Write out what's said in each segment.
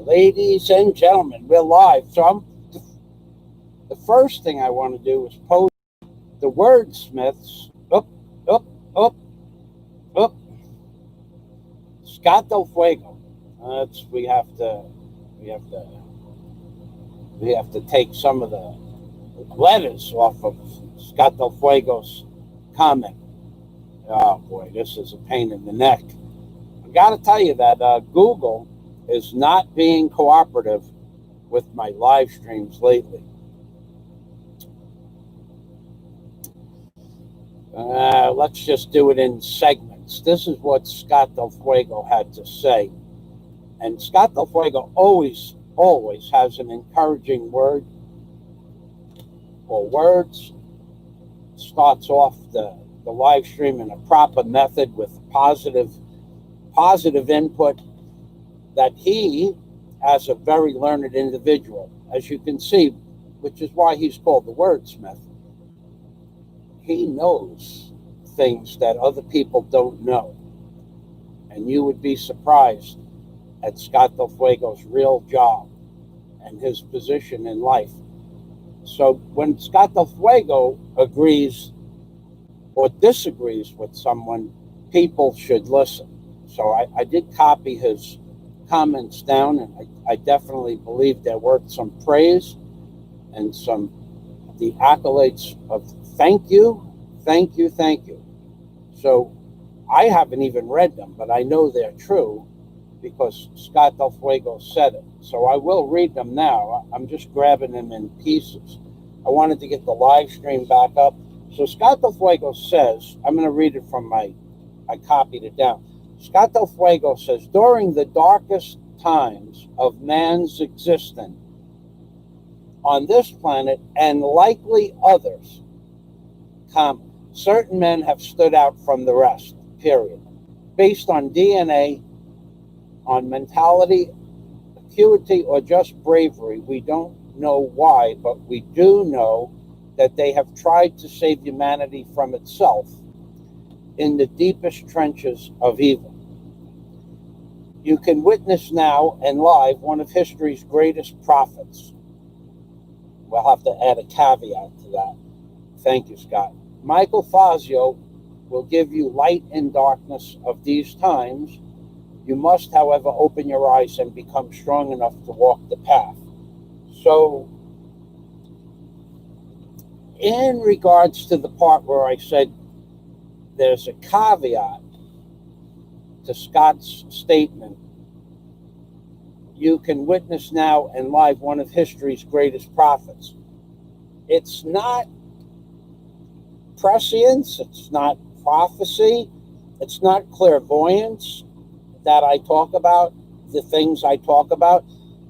Ladies and gentlemen, we're live. The first thing I want to do is post the wordsmiths. Up, up, up, up. Scott DelFuego. That's we have to take some of the letters off of Scott DelFuego's comment. Oh boy, this is a pain in the neck. I got to tell you that Google is not being cooperative with my live streams lately. Let's just do it in segments. This is what Scott DelFuego had to say. And Scott DelFuego always has an encouraging word or words. Starts off the live stream in a proper method with positive input that he, as a very learned individual, as you can see, which is why he's called the wordsmith, he knows things that other people don't know. And you would be surprised at Scott DelFuego's real job and his position in life. So when Scott DelFuego agrees or disagrees with someone, people should listen. So I did copy his comments down, and I definitely believe they're worth some praise and the accolades of thank you. So I haven't even read them, but I know they're true because Scott DelFuego said it. So I will read them now. I'm just grabbing them in pieces. I wanted to get the live stream back up. So Scott DelFuego says, I'm going to read it from I copied it down. Scott DelFuego says, during the darkest times of man's existence on this planet and likely others, certain men have stood out from the rest, period. Based on DNA, on mentality, acuity, or just bravery, we don't know why, but we do know that they have tried to save humanity from itself in the deepest trenches of evil. You can witness now and live one of history's greatest prophets. We'll have to add a caveat to that. Thank you, Scott. Michael Fazio will give you light in darkness of these times. You must, however, open your eyes and become strong enough to walk the path. So, in regards to the part where I said there's a caveat to Scott's statement, you can witness now and live one of history's greatest prophets. It's not prescience, it's not prophecy, it's not clairvoyance that I talk about, the things I talk about.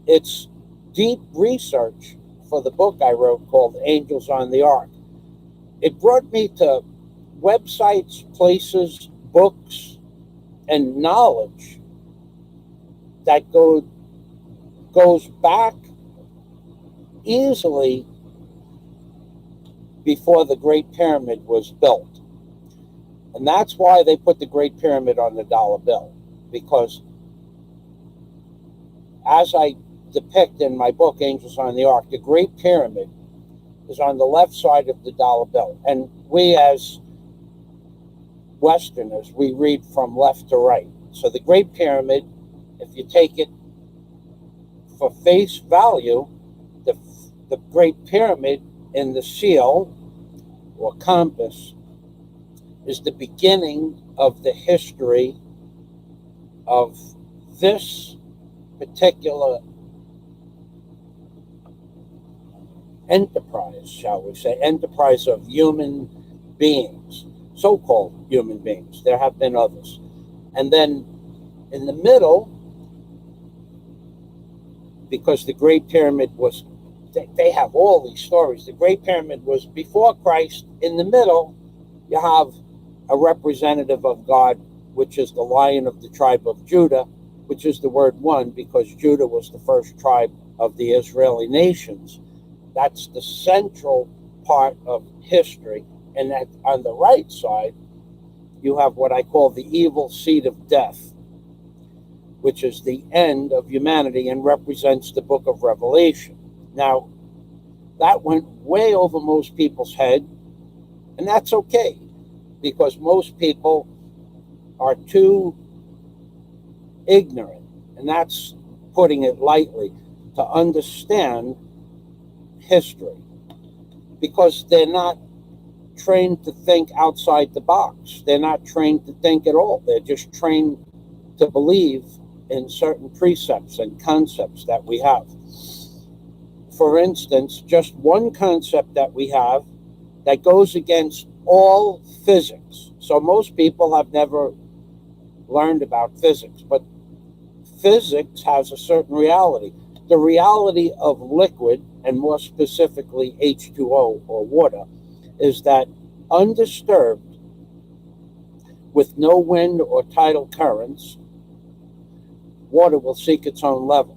It's deep research for the book I wrote called Angels on the Ark. It brought me to websites, places, books, and knowledge that goes back easily before the Great Pyramid was built. And that's why they put the Great Pyramid on the dollar bill, because as I depict in my book, Angels on the Ark, the Great Pyramid is on the left side of the dollar bill. And we as Westerners, we read from left to right. So the Great Pyramid, if you take it for face value, the Great Pyramid in the seal or compass is the beginning of the history of this particular enterprise, shall we say, enterprise of human beings, so-called human beings. There have been others. And then in the middle, because the Great Pyramid was, they have all these stories. The Great Pyramid was before Christ. In the middle, you have a representative of God, which is the Lion of the tribe of Judah, which is the word one because Judah was the first tribe of the Israeli nations. That's the central part of history. And that on the right side, you have what I call the evil seed of death. which is the end of humanity and represents the book of Revelation. Now, that went way over most people's head, and that's okay, because most people are too ignorant, and that's putting it lightly, to understand history, because they're not trained to think outside the box. They're not trained to think at all. They're just trained to believe in certain precepts and concepts that we have. For instance, just one concept that we have that goes against all physics. So most people have never learned about physics, but physics has a certain reality. The reality of liquid, and more specifically H2O or water, is that undisturbed, with no wind or tidal currents, water will seek its own level.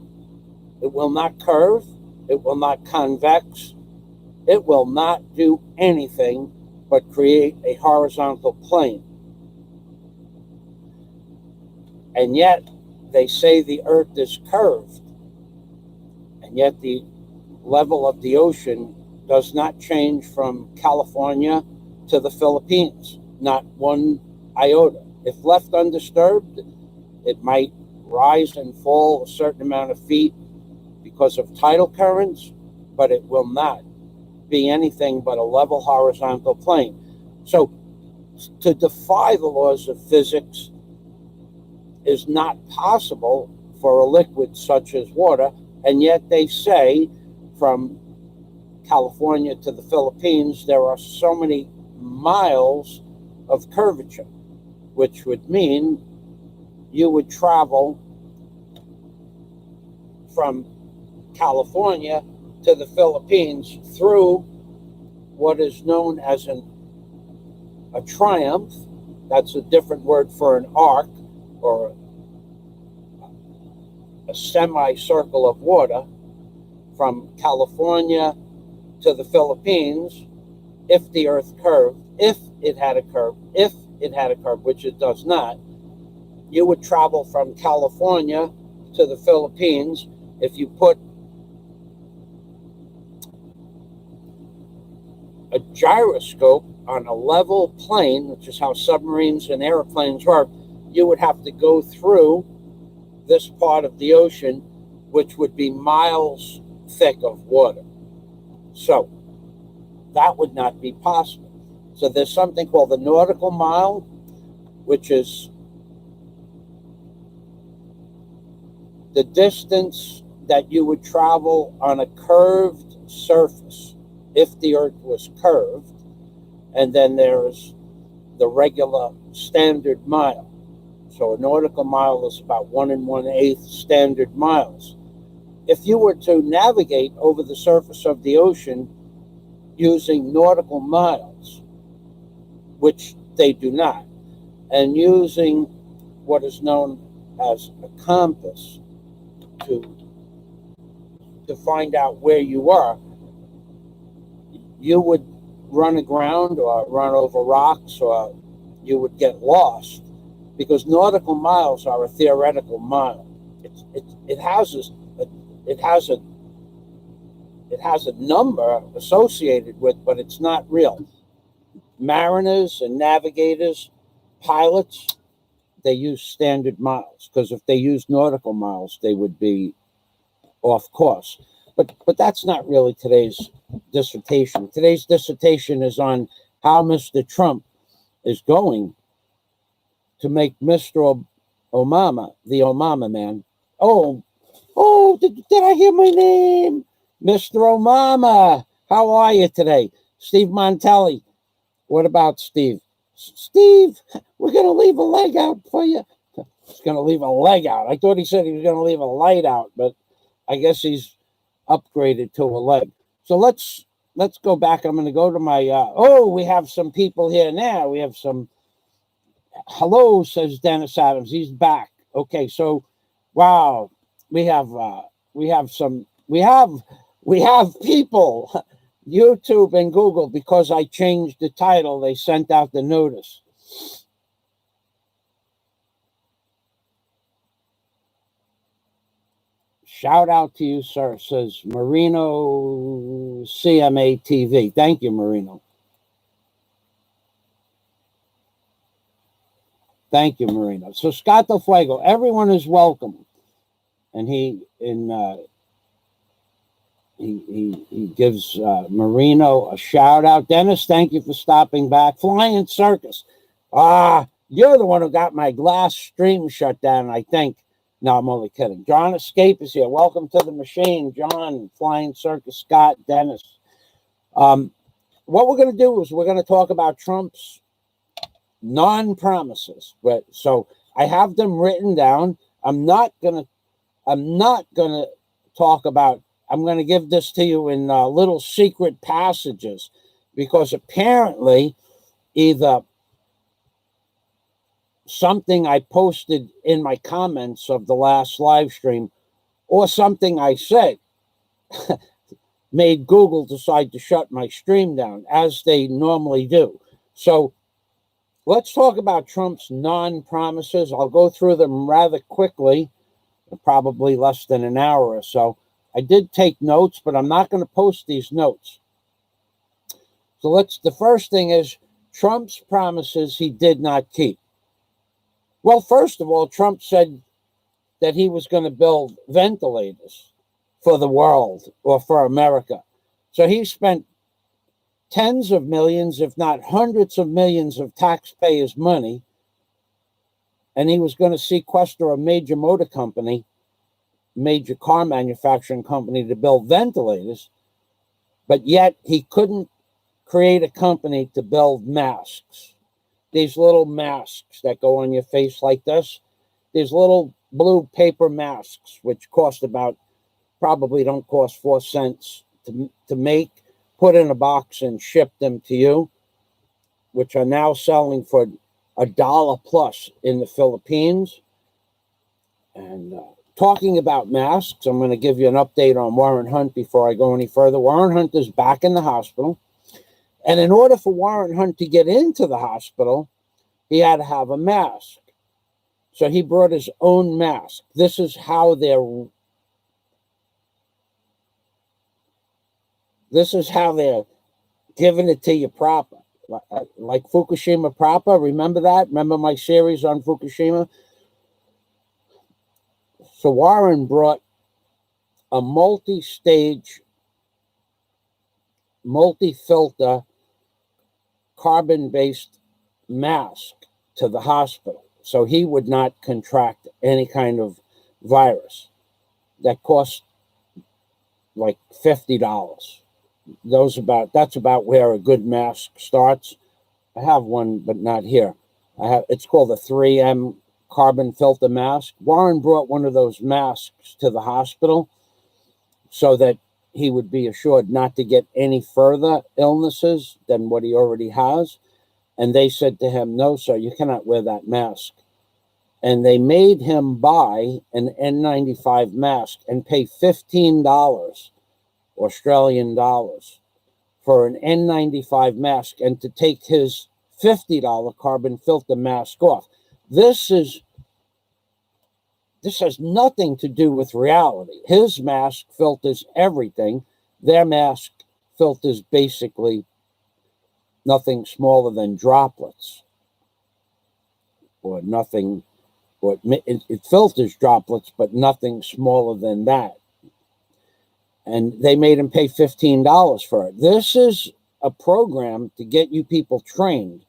It will not curve, it will not convex, it will not do anything but create a horizontal plane. And yet, they say the earth is curved, and yet the level of the ocean does not change from California to the Philippines, not one iota. If left undisturbed, it might rise and fall a certain amount of feet because of tidal currents, but it will not be anything but a level horizontal plane. So to defy the laws of physics is not possible for a liquid such as water, and yet they say from California to the Philippines there are so many miles of curvature, which would mean you would travel from California to the Philippines through what is known as a triumph. That's a different word for an arc, or a semicircle of water, from California to the Philippines. If the earth curved, if it had a curve, which it does not, you would travel from California to the Philippines. If you put a gyroscope on a level plane, which is how submarines and airplanes work, you would have to go through this part of the ocean, which would be miles thick of water. So that would not be possible. So there's something called the nautical mile, which is the distance that you would travel on a curved surface if the earth was curved. And then there's the regular standard mile. So a nautical mile is about 1 1/8 standard miles. If you were to navigate over the surface of the ocean using nautical miles, which they do not, and using what is known as a compass to find out where you are, you would run aground or run over rocks, or you would get lost, because nautical miles are a theoretical mile. It has a number associated with, but it's not real. Mariners and navigators, pilots, they use standard miles, because if they used nautical miles, they would be off course. But that's not really today's dissertation. Today's dissertation is on how Mr. Trump is going to make Mr. Obama, the Obama man. Did I hear my name? Mr. Obama, how are you today? Steve Montelli. What about Steve? Steve, we're going to leave a leg out for you. He's going to leave a leg out. I thought he said he was going to leave a light out, but I guess he's upgraded to a leg. So let's go back. I'm going to go to my, we have some people here now. We have some, hello, says Dennis Adams. He's back. Okay, so, wow, we have people, YouTube and Google, because I changed the title, they sent out the notice. Shout out to you, sir, says Marino CMA TV. Thank you, Marino. Thank you, Marino. So Scott DelFuego, everyone is welcome. And he gives Marino a shout out. Dennis, thank you for stopping back. Flying Circus. You're the one who got my glass stream shut down, I think. No, I'm only kidding. John Escape is here. Welcome to the machine, John, Flying Circus, Scott, Dennis. What we're going to do is we're going to talk about Trump's non-promises. So I have them written down. I'm not going to talk about. I'm going to give this to you in little secret passages, because apparently either something I posted in my comments of the last live stream or something I said made Google decide to shut my stream down, as they normally do. So let's talk about Trump's non-promises. I'll go through them rather quickly, probably less than an hour or so. I did take notes, but I'm not going to post these notes. So the first thing is Trump's promises he did not keep. Well, first of all, Trump said that he was going to build ventilators for the world or for America. So he spent tens of millions, if not hundreds of millions of taxpayers' money, and he was going to sequester a major motor company, major car manufacturing company, to build ventilators, but yet he couldn't create a company to build masks. These little masks that go on your face like this, these little blue paper masks, which probably don't cost 4 cents to make, put in a box and ship them to you, which are now selling for $1 plus in the Philippines. And talking about masks, I'm going to give you an update on Warren Hunt before I go any further. Warren Hunt is back in the hospital. And in order for Warren Hunt to get into the hospital, he had to have a mask. So he brought his own mask. This is how they're giving it to you proper. Like Fukushima proper. Remember that? Remember my series on Fukushima? So Warren brought a multi-stage, multi-filter, carbon-based mask to the hospital, so he would not contract any kind of virus. That cost like $50. That's about where a good mask starts. I have one, but not here. It's called a 3M carbon filter mask. Warren brought one of those masks to the hospital so that he would be assured not to get any further illnesses than what he already has. And they said to him, no, sir, you cannot wear that mask. And they made him buy an N95 mask and pay $15 Australian dollars for an N95 mask, and to take his $50 carbon filter mask off. This has nothing to do with reality. His mask filters everything. Their mask filters basically nothing smaller than droplets, or nothing, or it filters droplets, but nothing smaller than that. And they made him pay $15 for it. This is a program to get you people trained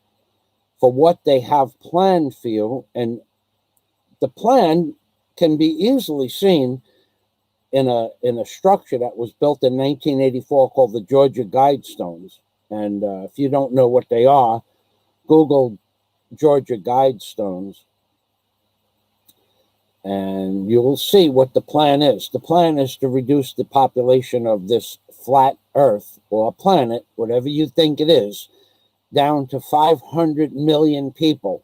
for what they have planned for you. And the plan can be easily seen in a structure that was built in 1984 called the Georgia Guidestones. And if you don't know what they are, Google Georgia Guidestones, and you will see what the plan is. The plan is to reduce the population of this flat Earth, or planet, whatever you think it is, down to 500 million people.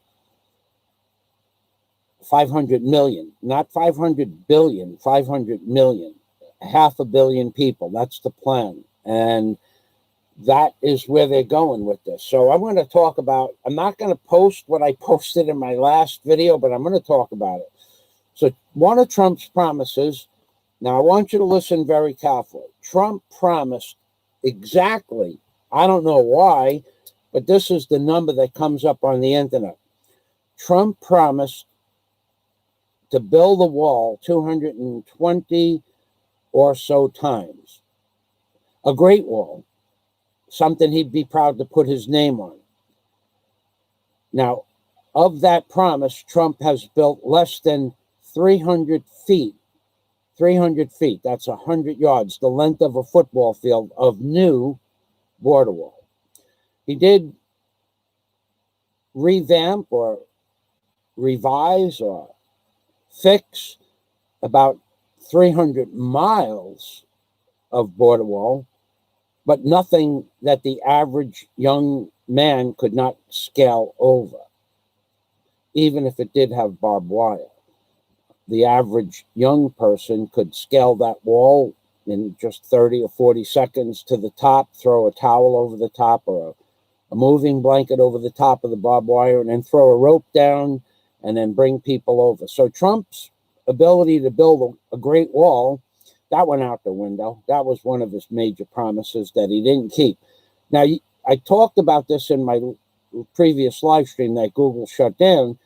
500 million, not 500 billion, 500 million, 500 million people. That's the plan. And that is where they're going with this. So I'm going to talk about, I'm not going to post what I posted in my last video, but I'm going to talk about it. So one of Trump's promises Now, I want you to listen very carefully. Trump promised exactly, I don't know why, but this is the number that comes up on the internet. Trump promised to build the wall 220 or so times. A great wall, something he'd be proud to put his name on. Now, of that promise, Trump has built less than 300 feet. 300 feet, that's 100 yards, the length of a football field of new border wall. He did revamp or revise or fix about 300 miles of border wall, but nothing that the average young man could not scale over, even if it did have barbed wire. The average young person could scale that wall in just 30 or 40 seconds to the top, throw a towel over the top or a moving blanket over the top of the barbed wire, and then throw a rope down and then bring people over. So Trump's ability to build a great wall, that went out the window. That was one of his major promises that he didn't keep. Now, I talked about this in my previous live stream that Google shut down.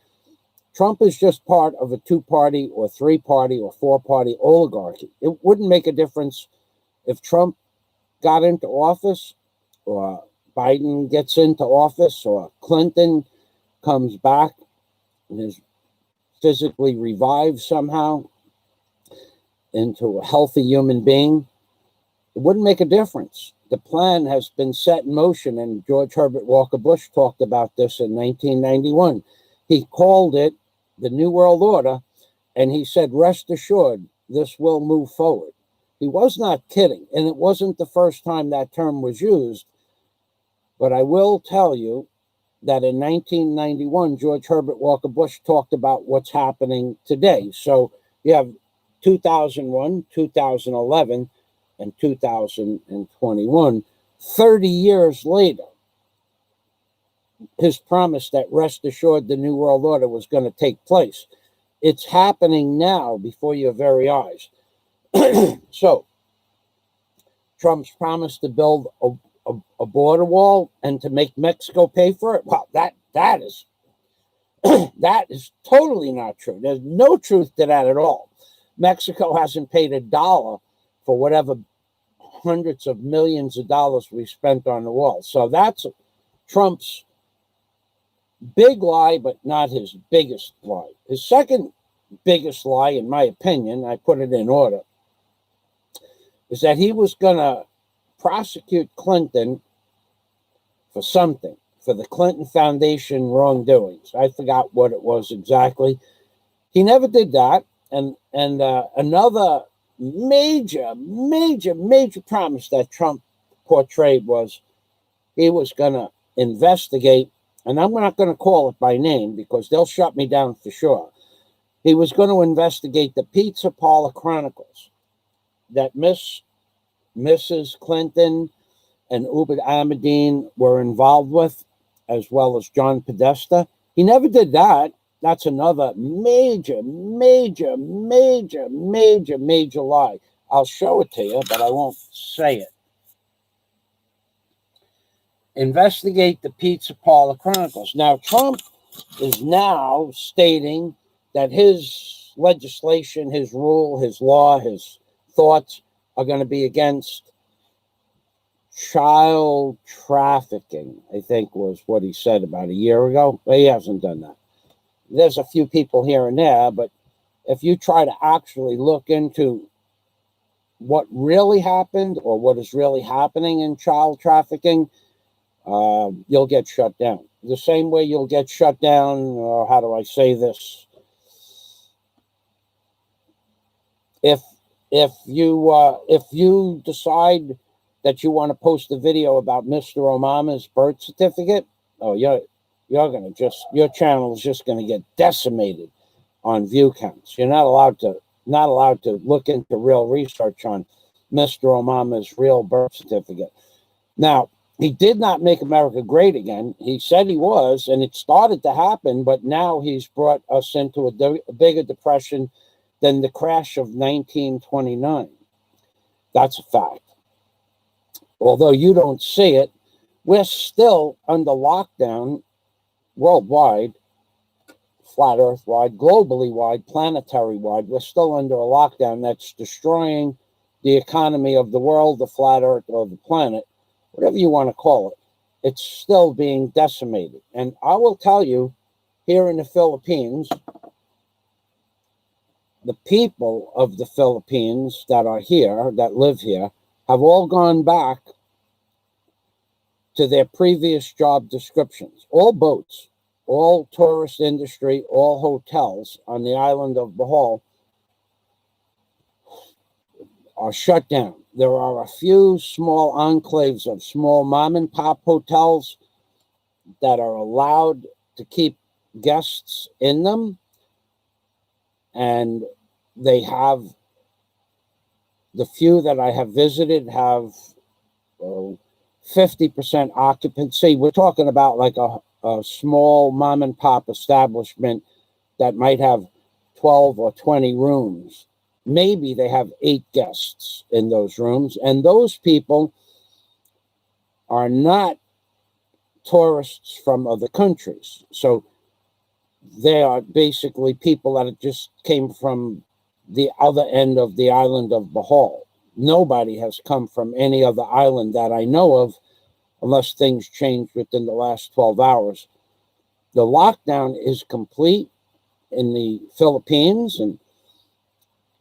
Trump is just part of a two-party or three-party or four-party oligarchy. It wouldn't make a difference if Trump got into office or Biden gets into office or Clinton comes back and is physically revived somehow into a healthy human being. It wouldn't make a difference. The plan has been set in motion, and George Herbert Walker Bush talked about this in 1991. He called it the New World Order, and he said, rest assured, this will move forward. He was not kidding, and it wasn't the first time that term was used, but I will tell you that in 1991, George Herbert Walker Bush talked about what's happening today. So you have 2001, 2011, and 2021. 30 years later, his promise that rest assured the New World Order was going to take place. It's happening now before your very eyes. So, Trump's promise to build a border wall and to make Mexico pay for it, well, that is that is totally not true. There's no truth to that at all. Mexico hasn't paid $1 for whatever hundreds of millions of dollars we spent on the wall. So that's Trump's big lie, but not his biggest lie. His second biggest lie, in my opinion, I put it in order, is that he was going to prosecute Clinton for something, for the Clinton Foundation wrongdoings. I forgot what it was exactly. He never did that. And another major promise that Trump portrayed was he was going to investigate, and I'm not going to call it by name because they'll shut me down for sure. He was going to investigate the Pizza Parlor Chronicles that Mrs. Clinton and Ubed Ahmadine were involved with, as well as John Podesta. He never did that. That's another major lie. I'll show it to you, but I won't say it. Investigate the Pizza Parlor Chronicles. Now, Trump is now stating that his legislation, his rule, his law, his thoughts are going to be against child trafficking, I think was what he said about a year ago. But he hasn't done that. There's a few people here and there, but if you try to actually look into what really happened or what is really happening in child trafficking, you'll get shut down. The same way you'll get shut down, or how do I say this? If you decide that you want to post a video about Mr. Obama's birth certificate, oh, you're gonna your channel is just gonna get decimated on view counts. You're not allowed to look into real research on Mr. Obama's real birth certificate. Now, he did not make America great again. He said he was, and it started to happen, but now he's brought us into a bigger depression than the crash of 1929. That's a fact. Although you don't see it, we're still under lockdown worldwide, flat earth wide, globally wide, planetary wide. We're still under a lockdown that's destroying the economy of the world, the flat earth, or the planet, whatever you want to call it. It's still being decimated. And I will tell you, here in the Philippines, the people of the Philippines that are here, that live here, have all gone back to their previous job descriptions. All boats, all tourist industry, all hotels on the island of Bohol are shut down. There are a few small enclaves of small mom and pop hotels that are allowed to keep guests in them, and they have, the few that I have visited have 50% occupancy. We're talking about like a small mom and pop establishment that might have 12 or 20 rooms. Maybe they have 8 guests in those rooms, and those people are not tourists from other countries. So they are basically people that just came from the other end of the island of Bohol. Nobody has come from any other island that I know of, unless things changed within the last 12 hours. The lockdown is complete in the Philippines and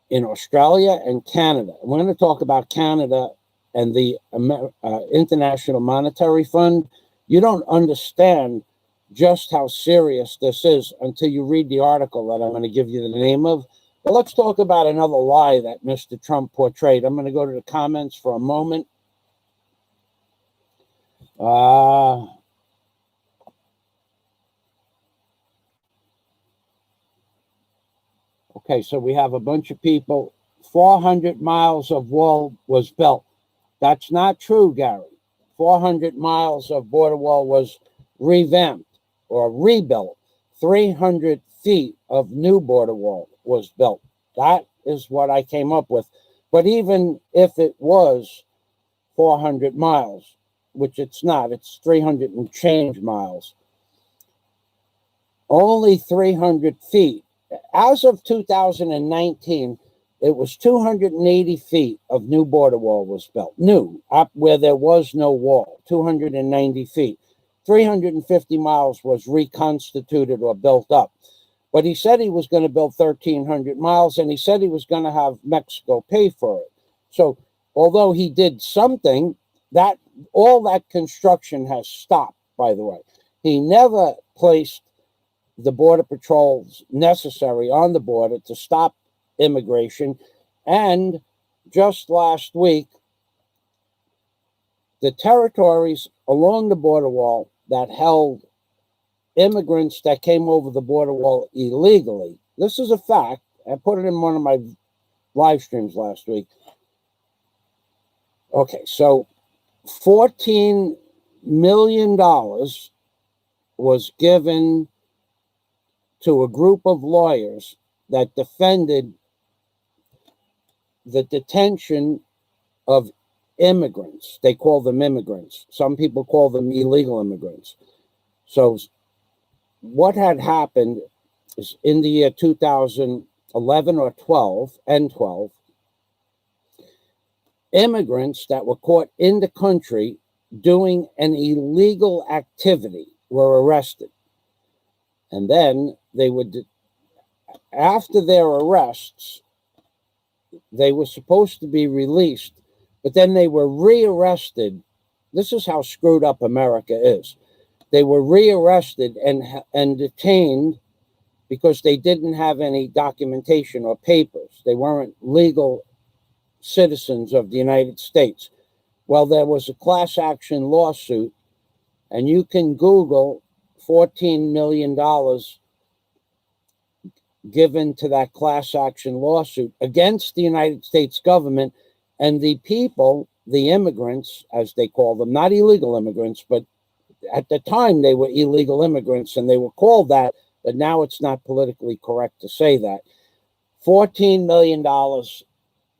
in Australia and Canada. We're going to talk about Canada and the International Monetary Fund. You don't understand just how serious this is until you read the article that I'm going to give you the name of. But let's talk about another lie that Mr. Trump portrayed. I'm going to go to the comments for a moment. Okay, so we have a bunch of people. 400 miles of wall was built. That's not true, Gary. 400 miles of border wall was revamped or rebuilt. 300 feet of new border wall was built. That is what I came up with. But even if it was 400 miles, which it's not, it's 300 and change miles, only 300 feet. As of 2019, it was 280 feet of new border wall was built. New, up where there was no wall, 290 feet. 350 miles was reconstituted or built up. But he said he was going to build 1,300 miles, and he said he was going to have Mexico pay for it. So although he did something, that all that construction has stopped, by the way. He never placed the border patrols necessary on the border to stop immigration. And just last week, the territories along the border wall that held immigrants that came over the border wall illegally, this is a fact, I put it in one of my live streams last week. Okay, so $14 million was given to a group of lawyers that defended the detention of immigrants. They call them immigrants. Some people call them illegal immigrants. So what had happened is in the year 2011 or 12, immigrants that were caught in the country doing an illegal activity were arrested. And then they would, after their arrests, they were supposed to be released, but then they were rearrested. This is how screwed up America is. They were rearrested and detained because they didn't have any documentation or papers. They weren't legal citizens of the United States. Well, there was a class action lawsuit, and you can Google $14 million given to that class action lawsuit against the United States government, and the people, the immigrants, as they call them, not illegal immigrants, but at the time they were illegal immigrants and they were called that, but now it's not politically correct to say that. $14 million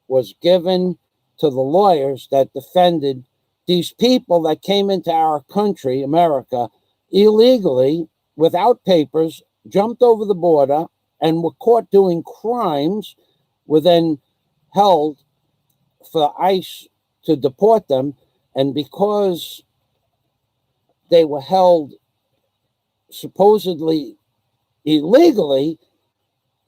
was given to the lawyers that defended these people that came into our country, America, illegally, without papers, jumped over the border, and were caught doing crimes, were then held for ICE to deport them. And because they were held supposedly illegally,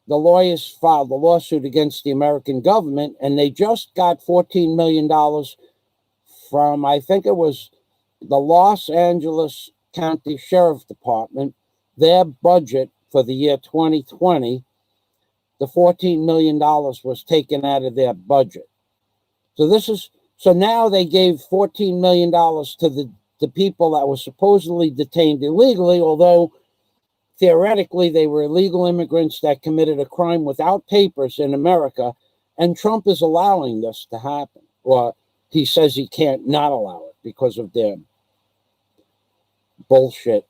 the lawyers filed a lawsuit against the American government, and they just got $14 million from, I think it was the Los Angeles County Sheriff Department, their budget for the year 2020. The $14 million was taken out of their budget. So now they gave $14 million to the people that were supposedly detained illegally, although theoretically they were illegal immigrants that committed a crime without papers in America, and Trump is allowing this to happen. Or he says he can't not allow it because of their bullshit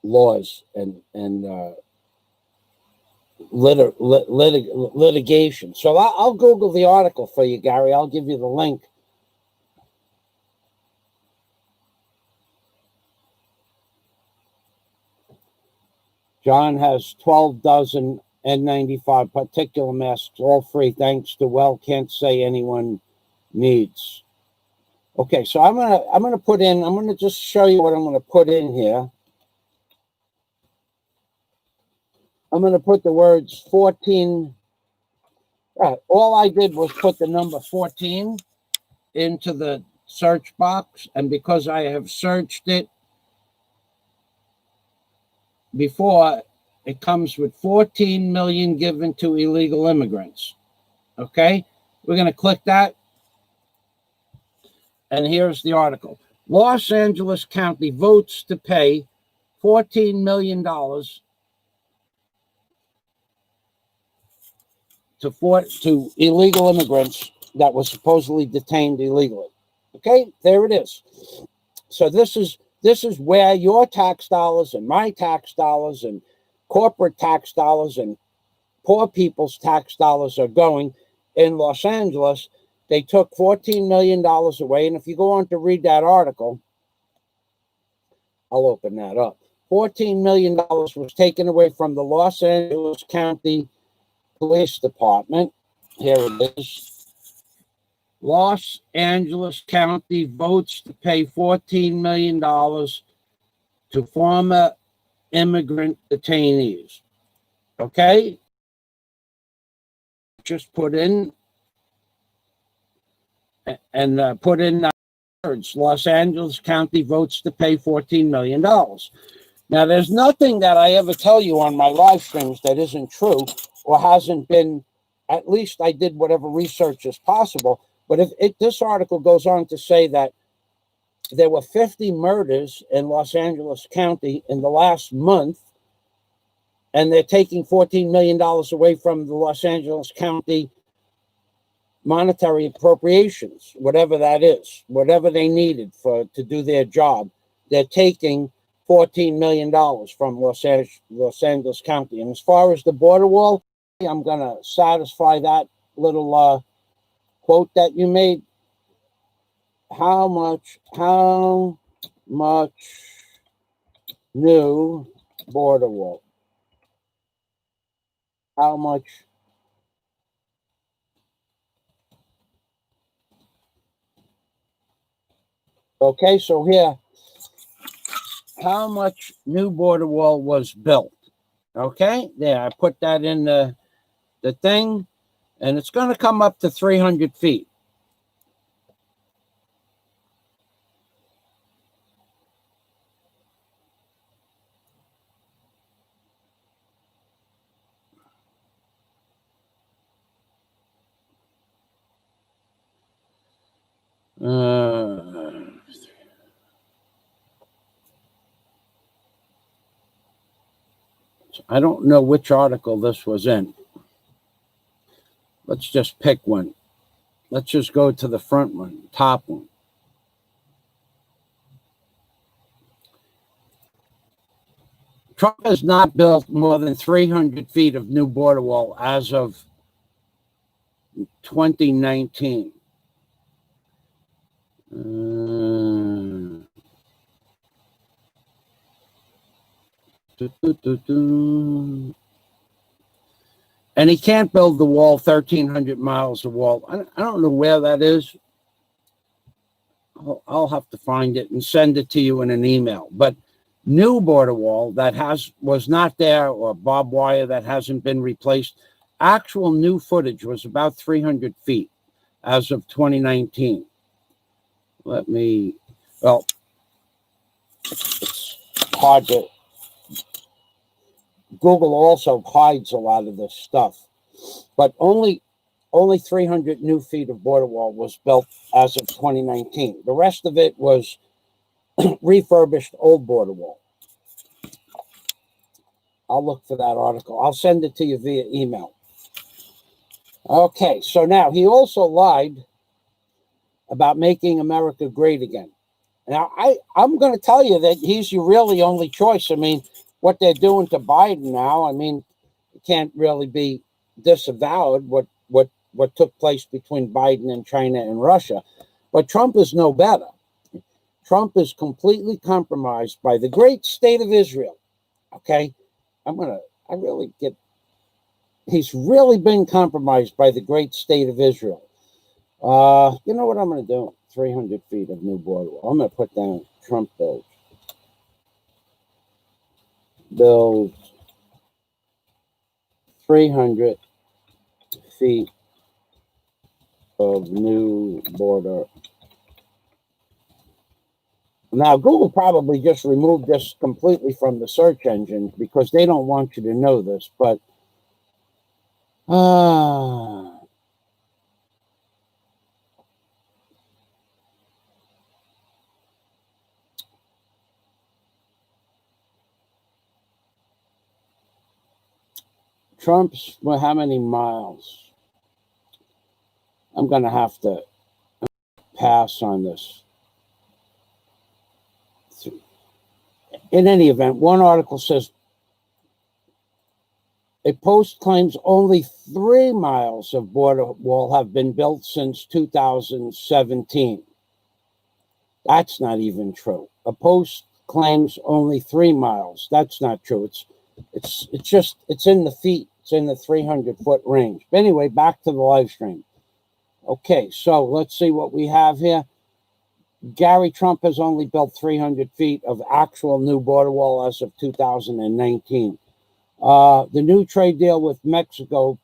laws and litigation. So I'll Google the article for you, Gary. I'll give you the link. John has 12 dozen N95 particulate masks, all free, thanks to can't say anyone needs. Okay, so I'm gonna just show you what I'm gonna put in here. I'm gonna put the words 14. Right, all I did was put the number 14 into the search box, and because I have searched it before, it comes with 14 million given to illegal immigrants. Okay, we're going to click that, and here's the article. Los Angeles County votes to pay $14 million to illegal immigrants that were supposedly detained illegally. Okay, there it is. So this is where your tax dollars and my tax dollars and corporate tax dollars and poor people's tax dollars are going. In Los Angeles, they took $14 million away. And if you go on to read that article, I'll open that up. $14 million was taken away from the Los Angeles County Police Department. Here it is. Los Angeles County votes to pay $14 million to former immigrant detainees. Okay? Just put in and put in words. Los Angeles County votes to pay $14 million. Now, there's nothing that I ever tell you on my live streams that isn't true or hasn't been, at least I did whatever research is possible. But if this article goes on to say that there were 50 murders in Los Angeles County in the last month, and they're taking $14 million away from the Los Angeles County monetary appropriations, whatever that is, whatever they needed to do their job, they're taking $14 million from Los Angeles County. And as far as the border wall, I'm going to satisfy that little quote that you made. How much new border wall? How much? Okay, so here, how much new border wall was built? Okay, there, I put that in the thing, and it's going to come up to 300 feet. I don't know which article this was in. Let's just pick one. Let's just go to the front one, top one. Trump has not built more than 300 feet of new border wall as of 2019. And he can't build the wall, 1,300 miles of wall. I don't know where that is. I'll have to find it and send it to you in an email. But new border wall that was not there, or barbed wire that hasn't been replaced. Actual new footage was about 300 feet as of 2019. Well, it's hard to, Google also hides a lot of this stuff, but only 300 new feet of border wall was built as of 2019. The rest of it was refurbished old border wall. I'll look for that article. I'll send it to you via email. Okay, so now he also lied about making America great again. Now, I'm going to tell you that he's your really only choice. I mean, what they're doing to Biden now, I mean, it can't really be disavowed what took place between Biden and China and Russia. But Trump is no better. Trump is completely compromised by the great state of Israel. Okay? He's really been compromised by the great state of Israel. You know what I'm going to do? 300 feet of new border wall. I'm going to put down Trump build 300 feet of new border. Now, Google probably just removed this completely from the search engine because they don't want you to know this, but Trump's, well, how many miles? I'm going to have to pass on this. In any event, one article says a post claims only 3 miles of border wall have been built since 2017. That's not even true. A post claims only 3 miles. That's not true. It's in the feet. It's in the 300-foot range. But anyway, back to the live stream. Okay, so let's see what we have here. Gary Trump has only built 300 feet of actual new border wall as of 2019. The new trade deal with Mexico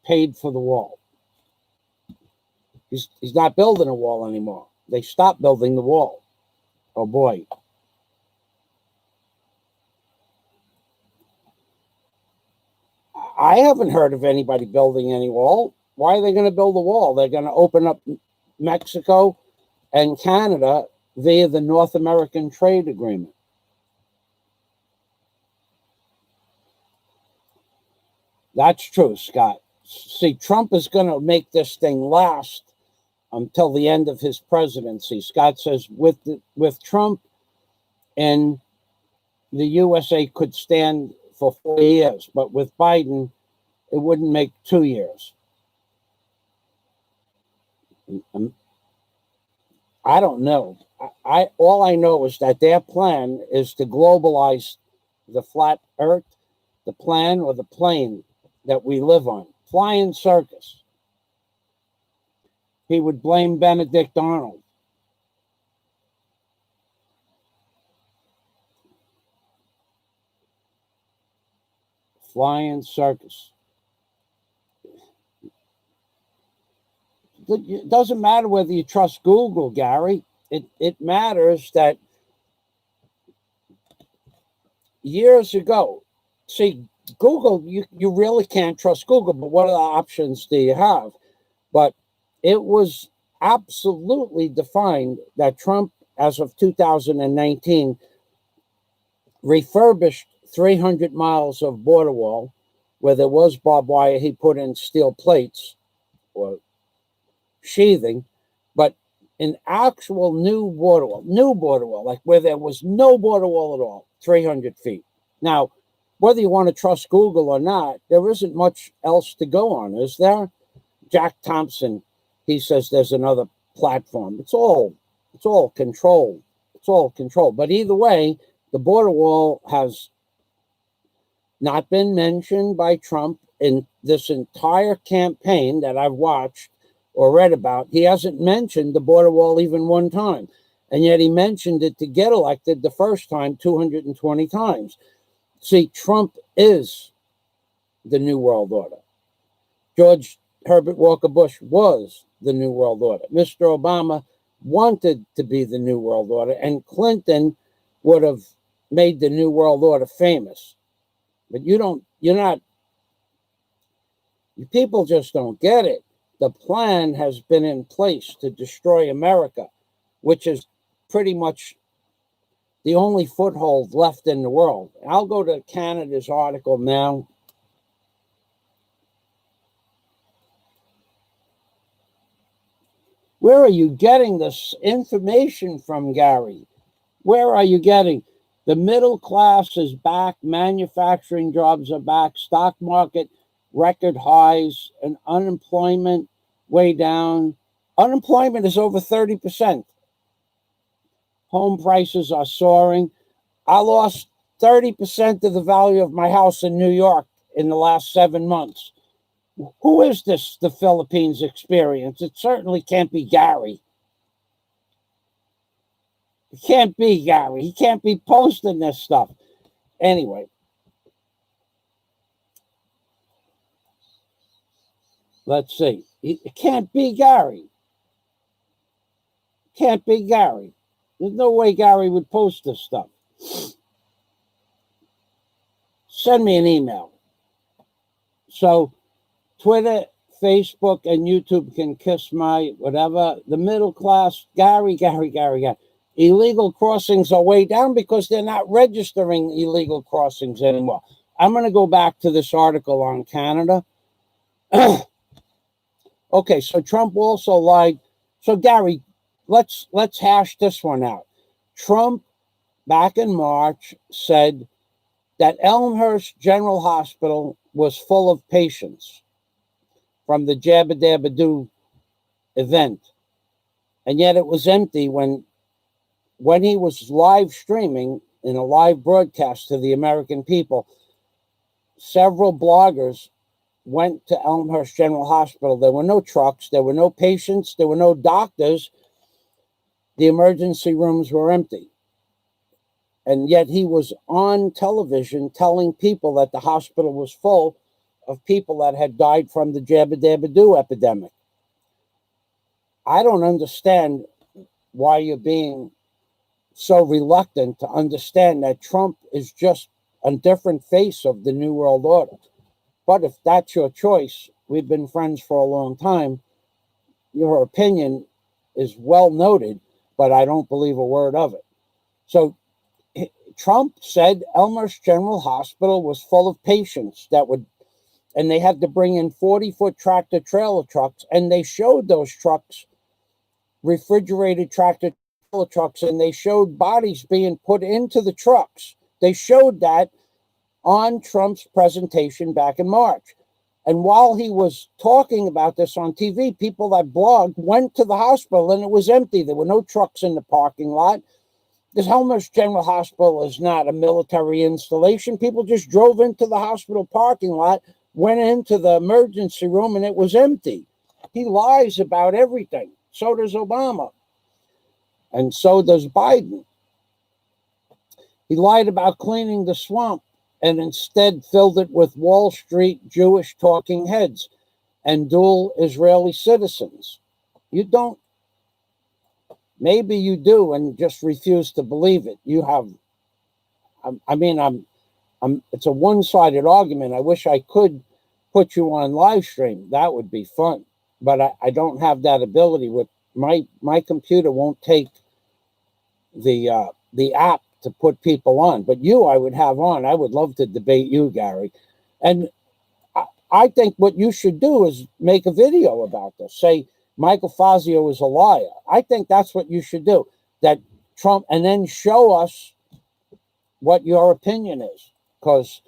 paid for the wall. He's not building a wall anymore. They stopped building the wall. Oh, boy. I haven't heard of anybody building any wall. Why are they going to build a wall? They're going to open up Mexico and Canada via the North American Trade Agreement. That's true, Scott. See, Trump is going to make this thing last until the end of his presidency. Scott says with Trump, and the USA could stand for 4 years, but with Biden, it wouldn't make 2 years. I don't know. All I know is that their plan is to globalize the flat earth, the plan or the plane that we live on. Flying circus. He would blame Benedict Arnold. Flying circus. It doesn't matter whether you trust Google, Gary. It matters that years ago, see, Google, you really can't trust Google, but what other options do you have? But it was absolutely defined that Trump, as of 2019, refurbished 300 miles of border wall where there was barbed wire. He put in steel plates or sheathing, but in actual new border wall, like where there was no border wall at all, 300 feet. Now, whether you want to trust Google or not, there isn't much else to go on, is there? Jack Thompson, he says there's another platform. It's all controlled. It's all controlled. But either way, the border wall has not been mentioned by Trump in this entire campaign that I've watched or read about. He hasn't mentioned the border wall even one time. And yet he mentioned it to get elected the first time 220 times. See, Trump is the New World Order. George Herbert Walker Bush was the New World Order. Mr. Obama wanted to be the New World Order, and Clinton would have made the New World Order famous. But you people just don't get it. The plan has been in place to destroy America, which is pretty much the only foothold left in the world. I'll go to Canada's article now. Where are you getting this information from, Gary? Where are you getting? The middle class is back, manufacturing jobs are back, stock market record highs, and unemployment way down. Unemployment is over 30%. Home prices are soaring. I lost 30% of the value of my house in New York in the last 7 months. Who is this the Philippines experience? It certainly can't be Gary. It can't be Gary. He can't be posting this stuff. Anyway. Let's see. It can't be Gary. Can't be Gary. There's no way Gary would post this stuff. Send me an email. So Twitter, Facebook, and YouTube can kiss my whatever. The middle class, Gary. Illegal crossings are way down because they're not registering illegal crossings anymore. I'm going to go back to this article on Canada. Okay, so Trump also lied. So Gary, let's hash this one out. Trump, back in March, said that Elmhurst General Hospital was full of patients from the Jabba Dabba Doo event, and yet it was empty when he was live streaming in a live broadcast to the American people. Several bloggers went to Elmhurst General Hospital. There were no trucks, there were no patients, there were no doctors. The emergency rooms were empty. And yet he was on television telling people that the hospital was full of people that had died from the Jabba Dabba Doo epidemic. I don't understand why you're being so reluctant to understand that Trump is just a different face of the New World Order. But if that's your choice, we've been friends for a long time. Your opinion is well noted, but I don't believe a word of it. So Trump said Elmhurst General Hospital was full of patients and they had to bring in 40-foot tractor trailer trucks, and they showed those trucks, refrigerated tractor trailer trucks, and they showed bodies being put into the trucks. They showed that on Trump's presentation back in March. And while he was talking about this on TV, people that blogged went to the hospital and it was empty. There were no trucks in the parking lot. This Elmhurst General Hospital is not a military installation. People just drove into the hospital parking lot, went into the emergency room, and it was empty. He lies about everything. So does Obama. And so does Biden. He lied about cleaning the swamp and instead filled it with Wall Street Jewish talking heads and dual Israeli citizens. You don't. Maybe you do and just refuse to believe it. You have, it's a one-sided argument. I wish I could put you on live stream. That would be fun. But I don't have that ability. With my computer won't take the app to put people on. But you, I would have on. I would love to debate you, Gary. And I think what you should do is make a video about this. Say, Michael Fazio is a liar. I think that's what you should do. That Trump, and then show us what your opinion is. because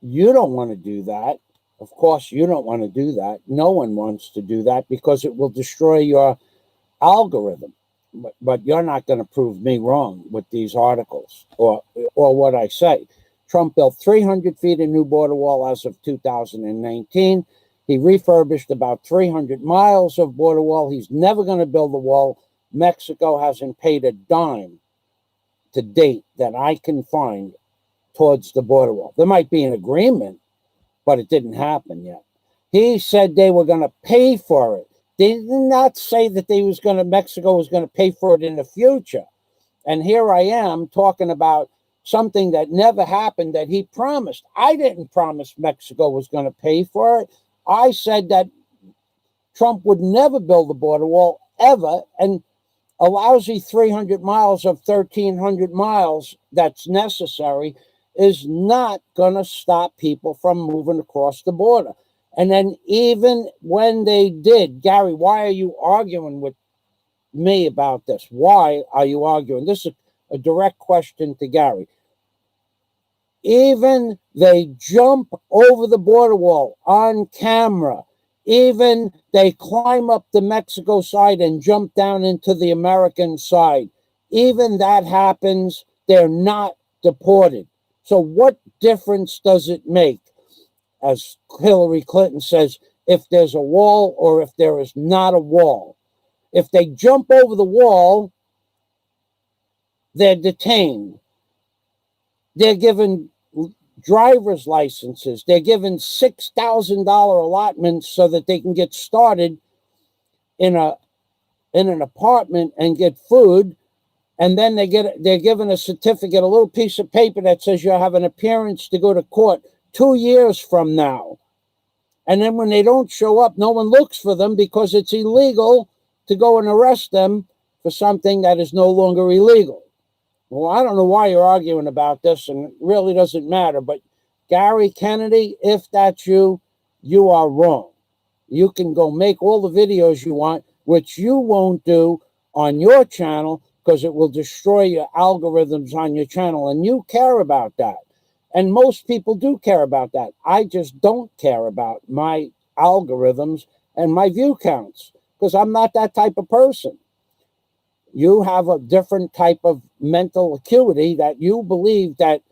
you don't want to do that. Of course, you don't want to do that. No one wants to do that because it will destroy your algorithm. But you're not going to prove me wrong with these articles or what I say. Trump built 300 feet of new border wall as of 2019. He refurbished about 300 miles of border wall. He's never going to build the wall. Mexico hasn't paid a dime to date that I can find towards the border wall. There might be an agreement, but it didn't happen yet. He said they were going to pay for it. They did not say that Mexico was going to pay for it in the future. And here I am talking about something that never happened that he promised. I didn't promise Mexico was going to pay for it. I said that Trump would never build the border wall ever, and a lousy 300 miles of 1,300 miles that's necessary is not going to stop people from moving across the border. And then even when they did, Gary, why are you arguing with me about this? Why are you arguing? This is a direct question to Gary. Even they jump over the border wall on camera. Even they climb up the Mexico side and jump down into the American side. Even that happens, they're not deported. So what difference does it make, as Hillary Clinton says, if there's a wall or if there is not a wall? If they jump over the wall, they're detained. They're given driver's licenses. They're given $6,000 allotments so that they can get started in an apartment and get food. And then they're given a certificate, a little piece of paper that says you have an appearance to go to court 2 years from now. And then when they don't show up, no one looks for them because it's illegal to go and arrest them for something that is no longer illegal. Well, I don't know why you're arguing about this, and it really doesn't matter. But Gary Kennedy, if that's you, you are wrong. You can go make all the videos you want, which you won't do on your channel because it will destroy your algorithms on your channel. And you care about that. And most people do care about that. I just don't care about my algorithms and my view counts because I'm not that type of person. You have a different type of mental acuity that you believe that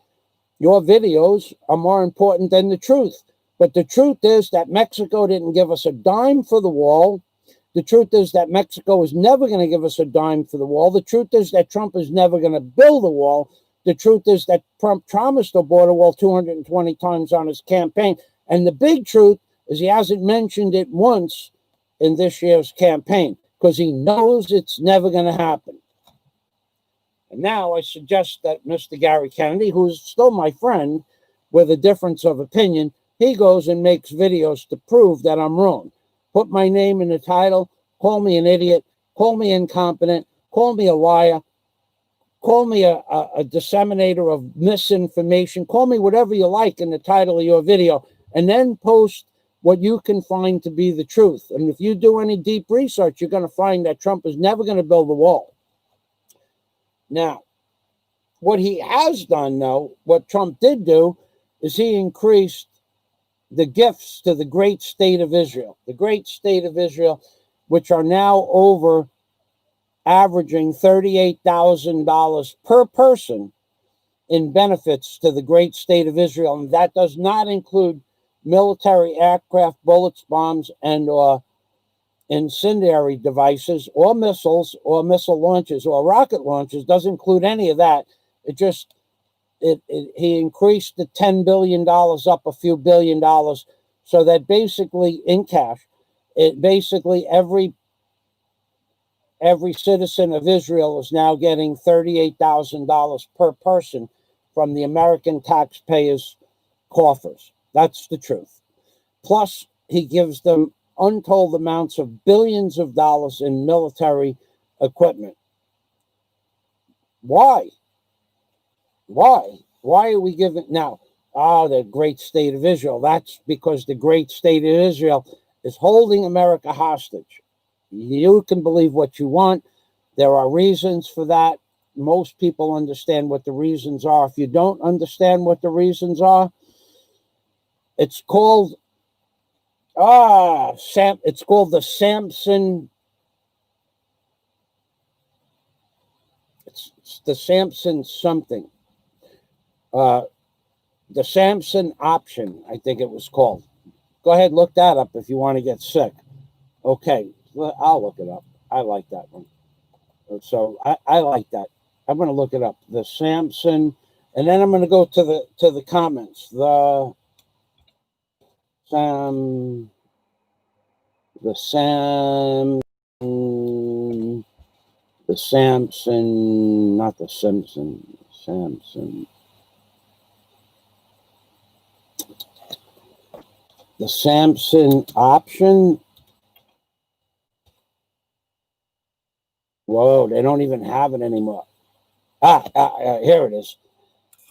your videos are more important than the truth. But the truth is that Mexico didn't give us a dime for the wall. The truth is that Mexico is never going to give us a dime for the wall. The truth is that Trump is never going to build a wall. The truth is that Trump promised a border wall 220 times on his campaign. And the big truth is he hasn't mentioned it once in this year's campaign because he knows it's never going to happen. And now I suggest that Mr. Gary Kennedy, who's still my friend with a difference of opinion, he goes and makes videos to prove that I'm wrong. Put my name in the title, call me an idiot, call me incompetent, call me a liar, call me a disseminator of misinformation, call me whatever you like in the title of your video, and then post what you can find to be the truth. And if you do any deep research, you're going to find that Trump is never going to build a wall. Now, what he has done, though, what Trump did do, is he increased the gifts to the great state of Israel. The great state of Israel, which are now over averaging $38,000 per person in benefits to the great state of Israel. And that does not include military aircraft, bullets, bombs, and or incendiary devices, or missiles, or missile launches, or rocket launches. Doesn't include any of that. He increased the $10 billion up a few $1 billion, so that basically in cash, basically every citizen of Israel is now getting $38,000 per person from the American taxpayers' coffers. That's the truth. Plus, he gives them untold amounts of billions of dollars in military equipment. Why? Why are we giving now? The great state of Israel. That's because the great state of Israel is holding America hostage. You can believe what you want. There are reasons for that. most people understand what the reasons are. If you don't understand what the reasons are, it's called it's called the Samson. It's the Samson something. The Samson option, I think it was called. Go ahead, look that up if you want to get sick. Okay, I'll look it up. I like that one. So I like that. I'm going to look it up. The Samson, and then I'm going to go to the comments. The Sam, the Samson, not the Simpson. Samson. The Samson option. Whoa, they don't even have it anymore. Here it is.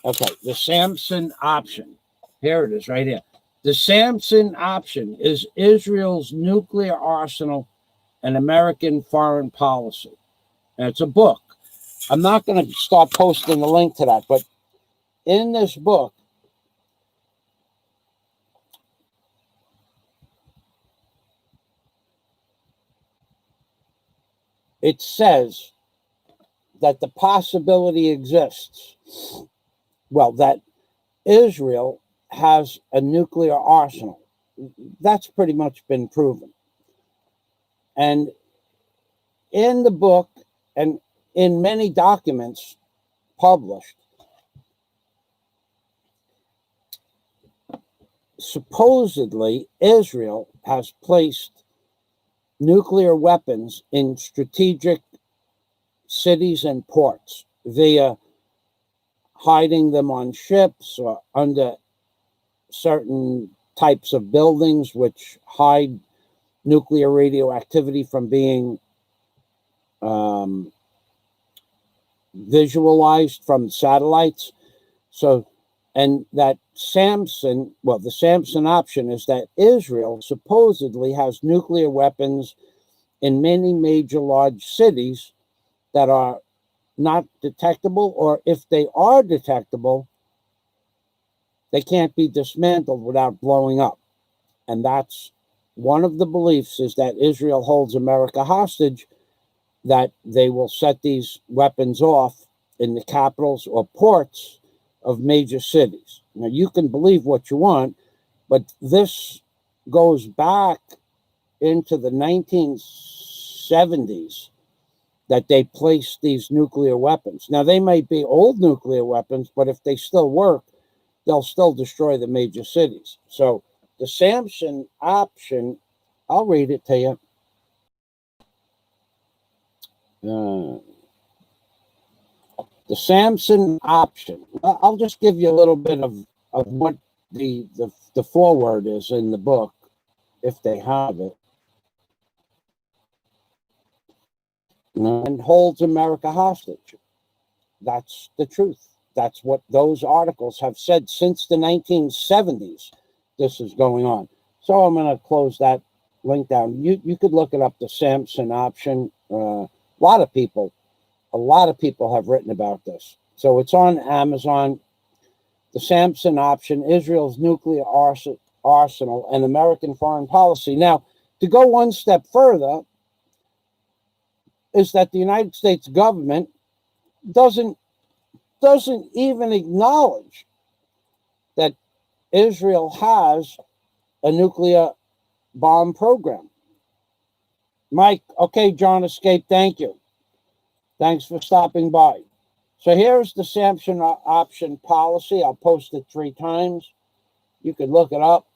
Okay, the Samson option. Here it is, right here. The Samson option is Israel's nuclear arsenal and American foreign policy. And it's a book. I'm not going to start posting the link to that, but in this book, it says that the possibility exists, well, that Israel has a nuclear arsenal. That's pretty much been proven. And in the book and in many documents published, supposedly Israel has placed nuclear weapons in strategic cities and ports via hiding them on ships or under certain types of buildings which hide nuclear radioactivity from being visualized from satellites. So, and that the Samson option is that Israel supposedly has nuclear weapons in many major large cities that are not detectable, or if they are detectable, they can't be dismantled without blowing up. And that's one of the beliefs, is that Israel holds America hostage, that they will set these weapons off in the capitals or ports of major cities. Now, you can believe what you want, but this goes back into the 1970s that they placed these nuclear weapons. Now, they may be old nuclear weapons, but if they still work, they'll still destroy the major cities. So the Samson option, I'll read it to you. The Samson option. I'll just give you a little bit of what the foreword is in the book, if they have it. And holds America hostage. That's the truth. That's what those articles have said since the 1970s. This is going on. So I'm going to close that link down. You could look it up, the Samson option. A lot of people have written about this. So it's on Amazon. The Samson option, Israel's nuclear arsenal and American foreign policy. Now, to go one step further, is that the United States government doesn't even acknowledge that Israel has a nuclear bomb program. Mike, okay, John Escape, thank you. Thanks for stopping by. So here's the Samson option policy. I'll post it 3 times. You can look it up.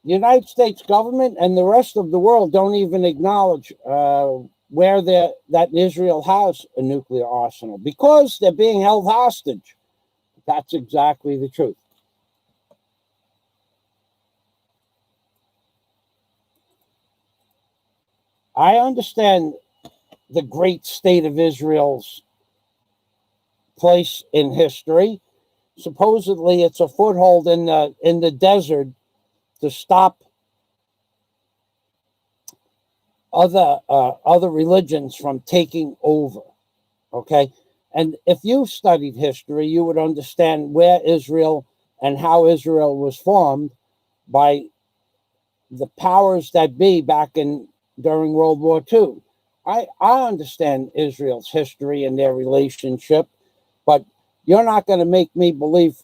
The United States government and the rest of the world don't even acknowledge where that Israel has a nuclear arsenal because they're being held hostage. That's exactly the truth. I understand the great state of Israel's place in history. Supposedly, it's a foothold in the desert to stop other religions from taking over. Okay. And if you studied history, you would understand where Israel and how Israel was formed by the powers that be back in during World War II. I understand Israel's history and their relationship, but you're not going to make me believe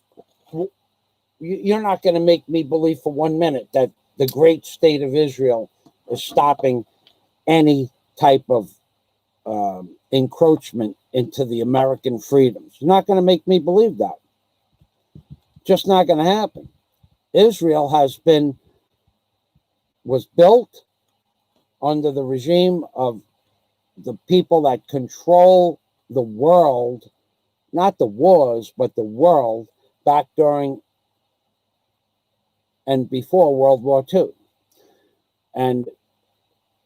you're not going to make me believe for 1 minute that the great state of Israel is stopping any type of encroachment into the American freedoms. You're not going to make me believe that. Just not going to happen. Israel was built under the regime of the people that control the world, not the wars, but the world back during and before World War II. And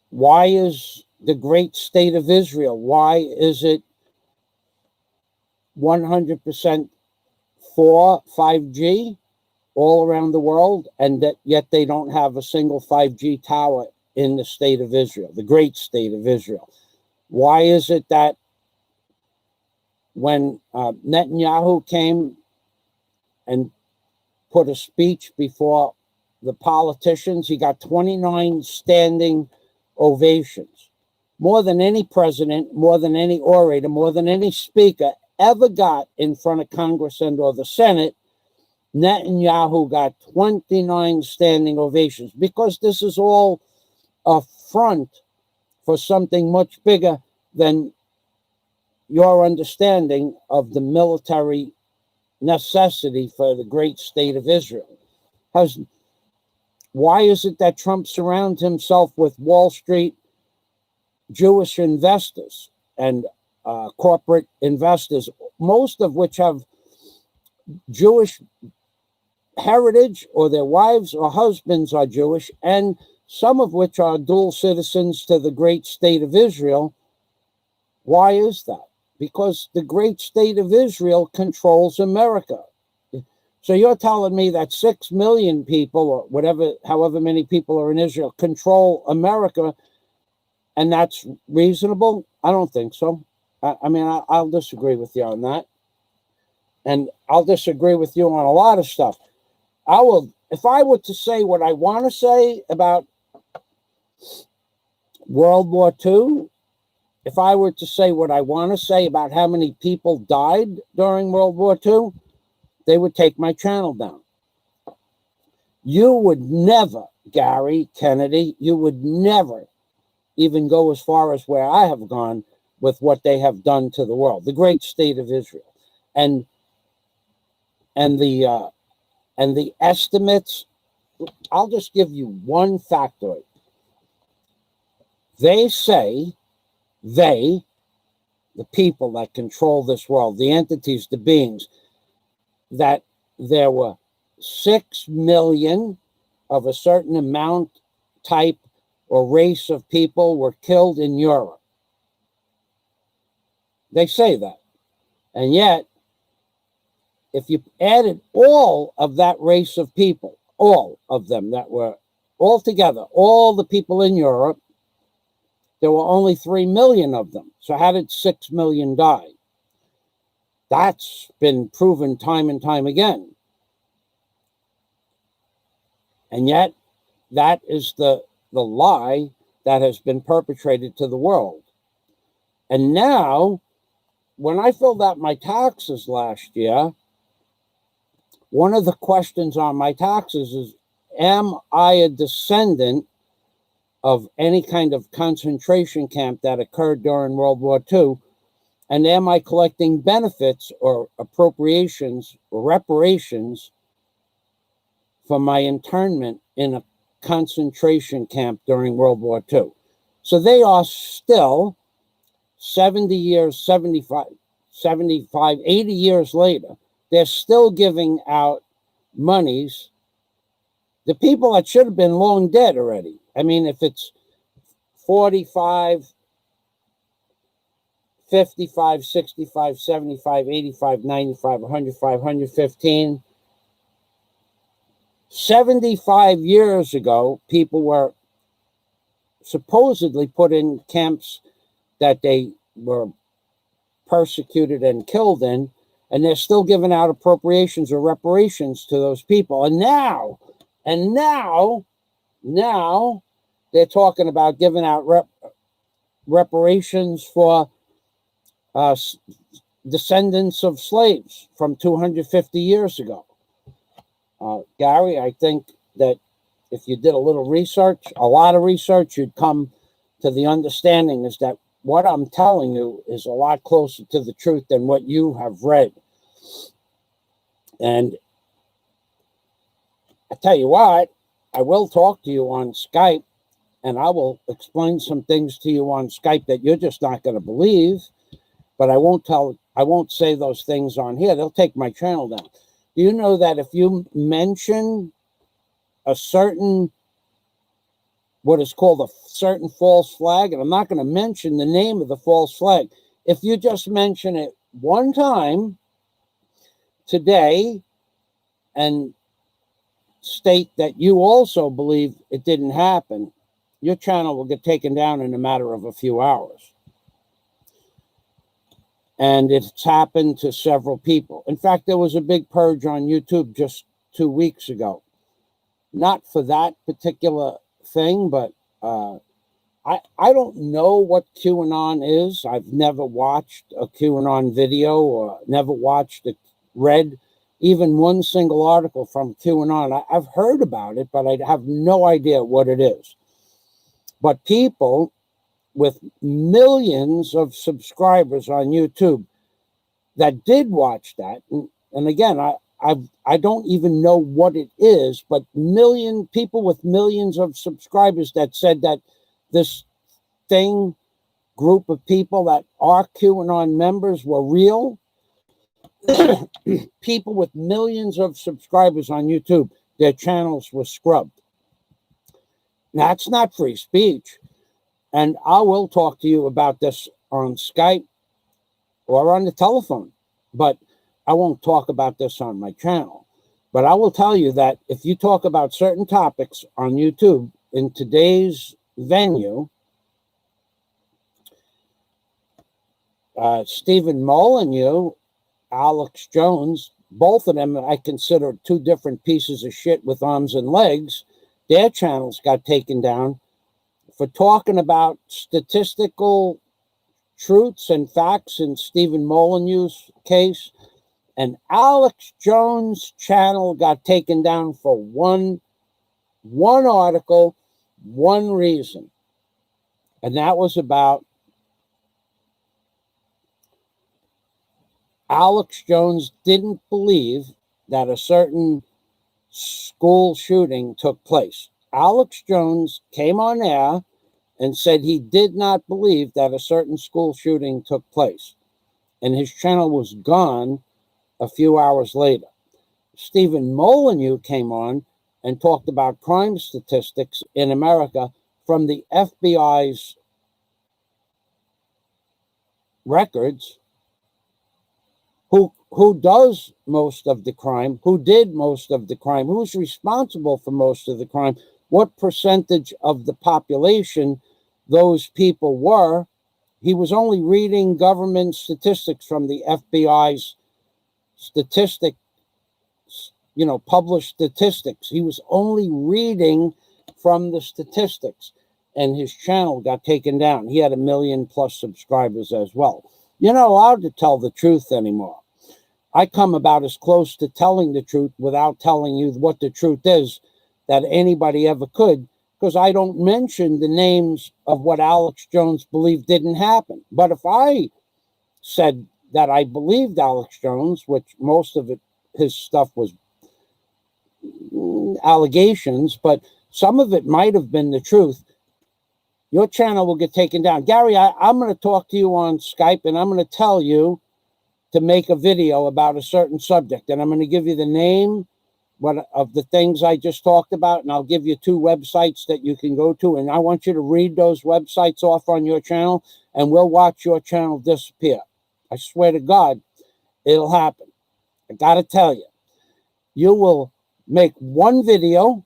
why is the great state of Israel, why is it 100% for 5G all around the world, and that yet they don't have a single 5G tower in the state of Israel, the great state of Israel? Why is it that when Netanyahu came and put a speech before the politicians, he got 29 standing ovations, more than any president, more than any orator, more than any speaker ever got in front of Congress and or the Senate? Netanyahu got 29 standing ovations, because this is all a front for something much bigger than your understanding of the military necessity for the great state of Israel. Why is it that Trump surrounds himself with Wall Street Jewish investors and corporate investors, most of which have Jewish heritage, or their wives or husbands are Jewish, and some of which are dual citizens to the great state of Israel? Why is that? Because the great state of Israel controls America. So you're telling me that 6 million people, or whatever, however many people are in Israel, control America, and that's reasonable? I don't think so. I mean, I'll disagree with you on that. And I'll disagree with you on a lot of stuff. If I were to say what I want to say about World War II, if I were to say what I want to say about how many people died during World War II, they would take my channel down. You would never, Gary Kennedy, you would never even go as far as where I have gone with what they have done to the world, the great state of Israel, and the estimates. I'll just give you one factoid. They say, the people that control this world, the entities, the beings, that there were 6 million of a certain amount, type, or race of people were killed in Europe. They say that. And yet, if you added all of that race of people, all of them that were all together, all the people in Europe, there were only 3 million of them. So how did 6 million die? That's been proven time and time again. And yet, that is the lie that has been perpetrated to the world. And now, when I filled out my taxes last year, one of the questions on my taxes is, am I a descendant of any kind of concentration camp that occurred during World War II? And am I collecting benefits or appropriations or reparations for my internment in a concentration camp during World War II? So they are still 70 years, 75, 80 years later, they're still giving out monies. The people that should have been long dead already. I mean, if it's 45, 55, 65, 75, 85, 95, 105, 115. 75 years ago, people were supposedly put in camps that they were persecuted and killed in, and they're still giving out appropriations or reparations to those people. And now they're talking about giving out reparations for descendants of slaves from 250 years ago. Gary, I think that if you did a little research, a lot of research, you'd come to the understanding is that what I'm telling you is a lot closer to the truth than what you have read. And I tell you what, I will talk to you on Skype, and I will explain some things to you on Skype that you're just not going to believe, but I won't say those things on here. They'll take my channel down. Do you know that if you mention a certain, what is called a certain false flag, and I'm not going to mention the name of the false flag, if you just mention it one time today and state that you also believe it didn't happen, your channel will get taken down in a matter of a few hours. And it's happened to several people. In fact, there was a big purge on YouTube just 2 weeks ago. Not for that particular thing, but I don't know what QAnon is. I've never watched a QAnon video or never read even one single article from QAnon. I've heard about it, but I have no idea what it is. But people with millions of subscribers on YouTube that did watch that, and again, I don't even know what it is, but people with millions of subscribers that said that this group of people that are QAnon members were real. People with millions of subscribers on YouTube, their channels were scrubbed. That's not free speech. And I will talk to you about this on Skype or on the telephone, but I won't talk about this on my channel. But I will tell you that if you talk about certain topics on YouTube in today's venue, Stephen Molyneux, Alex Jones, both of them I consider two different pieces of shit with arms and legs, their channels got taken down for talking about statistical truths and facts in Stephen Molyneux's case. And Alex Jones' channel got taken down for one article, one reason. And that was about Alex Jones didn't believe that a certain school shooting took place. Alex Jones came on air and said he did not believe that a certain school shooting took place. And his channel was gone a few hours later. Stephen Molyneux came on and talked about crime statistics in America from the FBI's records. Who does most of the crime, who did most of the crime, who's responsible for most of the crime, what percentage of the population those people were. He was only reading government statistics from the FBI's published statistics. He was only reading from the statistics, and his channel got taken down. He had 1 million+ subscribers as well. You're not allowed to tell the truth anymore. I come about as close to telling the truth without telling you what the truth is that anybody ever could, because I don't mention the names of what Alex Jones believed didn't happen. But if I said that I believed Alex Jones, which most of his stuff was allegations, but some of it might have been the truth, your channel will get taken down. Gary, I'm going to talk to you on Skype, and I'm going to tell you to make a video about a certain subject, and I'm going to give you the name of the things I just talked about, and I'll give you 2 websites that you can go to, and I want you to read those websites off on your channel, and we'll watch your channel disappear. I swear to God, it'll happen. I got to tell you, you will make one video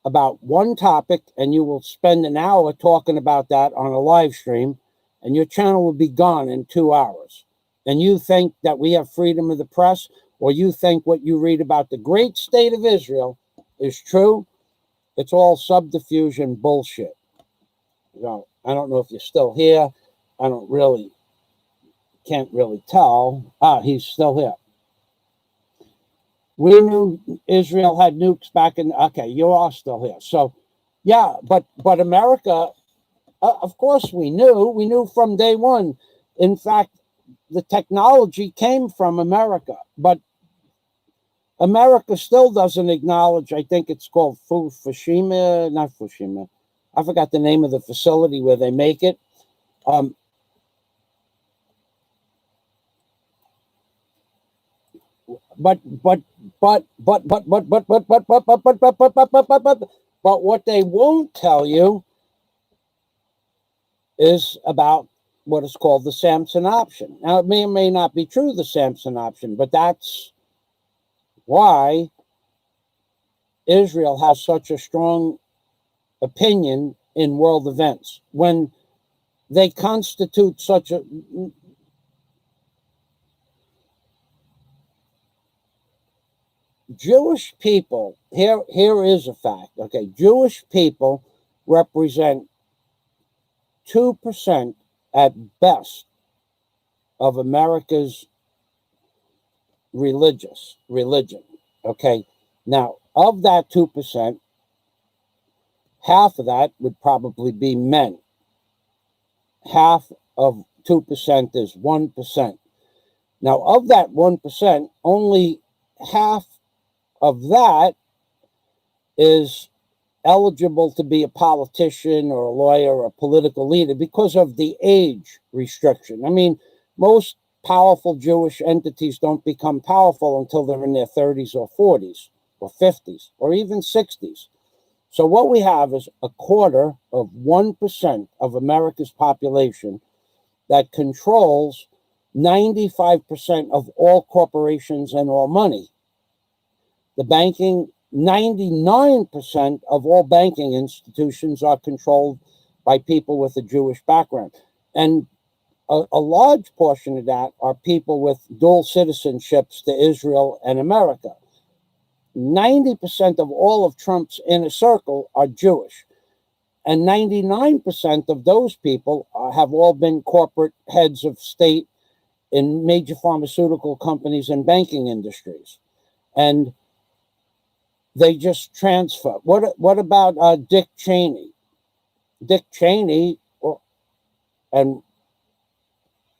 about one topic, and you will spend an hour talking about that on a live stream, and your channel will be gone in 2 hours. and you think that we have freedom of the press, or you think what you read about the great state of Israel is true, it's all subterfuge and bullshit. I don't know if you're still here. I can't really tell. He's still here. We knew Israel had nukes back in. Okay, you are still here. So, yeah, but America, of course, we knew. We knew from day one. In fact, the technology came from America, but America still doesn't acknowledge. I think it's called Fukushima, not Fukushima. I forgot the name of the facility where they make it. But what they won't tell you is about what is called the Samson option. Now, it may or may not be true, the Samson option, but that's why Israel has such a strong opinion in world events. When they constitute such a Jewish people, here is a fact, okay? Jewish people represent 2% at best of America's religion, okay? Now, of that 2%, half of that would probably be men. Half of 2% is 1%. Now, of that 1%, only half of that is eligible to be a politician or a lawyer or a political leader because of the age restriction. I mean, most powerful Jewish entities don't become powerful until they're in their 30s or 40s or 50s or even 60s. So what we have is a quarter of 1% of America's population that controls 95% of all corporations and all money. The banking, 99% of all banking institutions are controlled by people with a Jewish background. And a large portion of that are people with dual citizenships to Israel and America. 90% of all of Trump's inner circle are Jewish. And 99% of those people have all been corporate heads of state in major pharmaceutical companies and banking industries. And they just transfer. What about Dick Cheney? Dick Cheney, and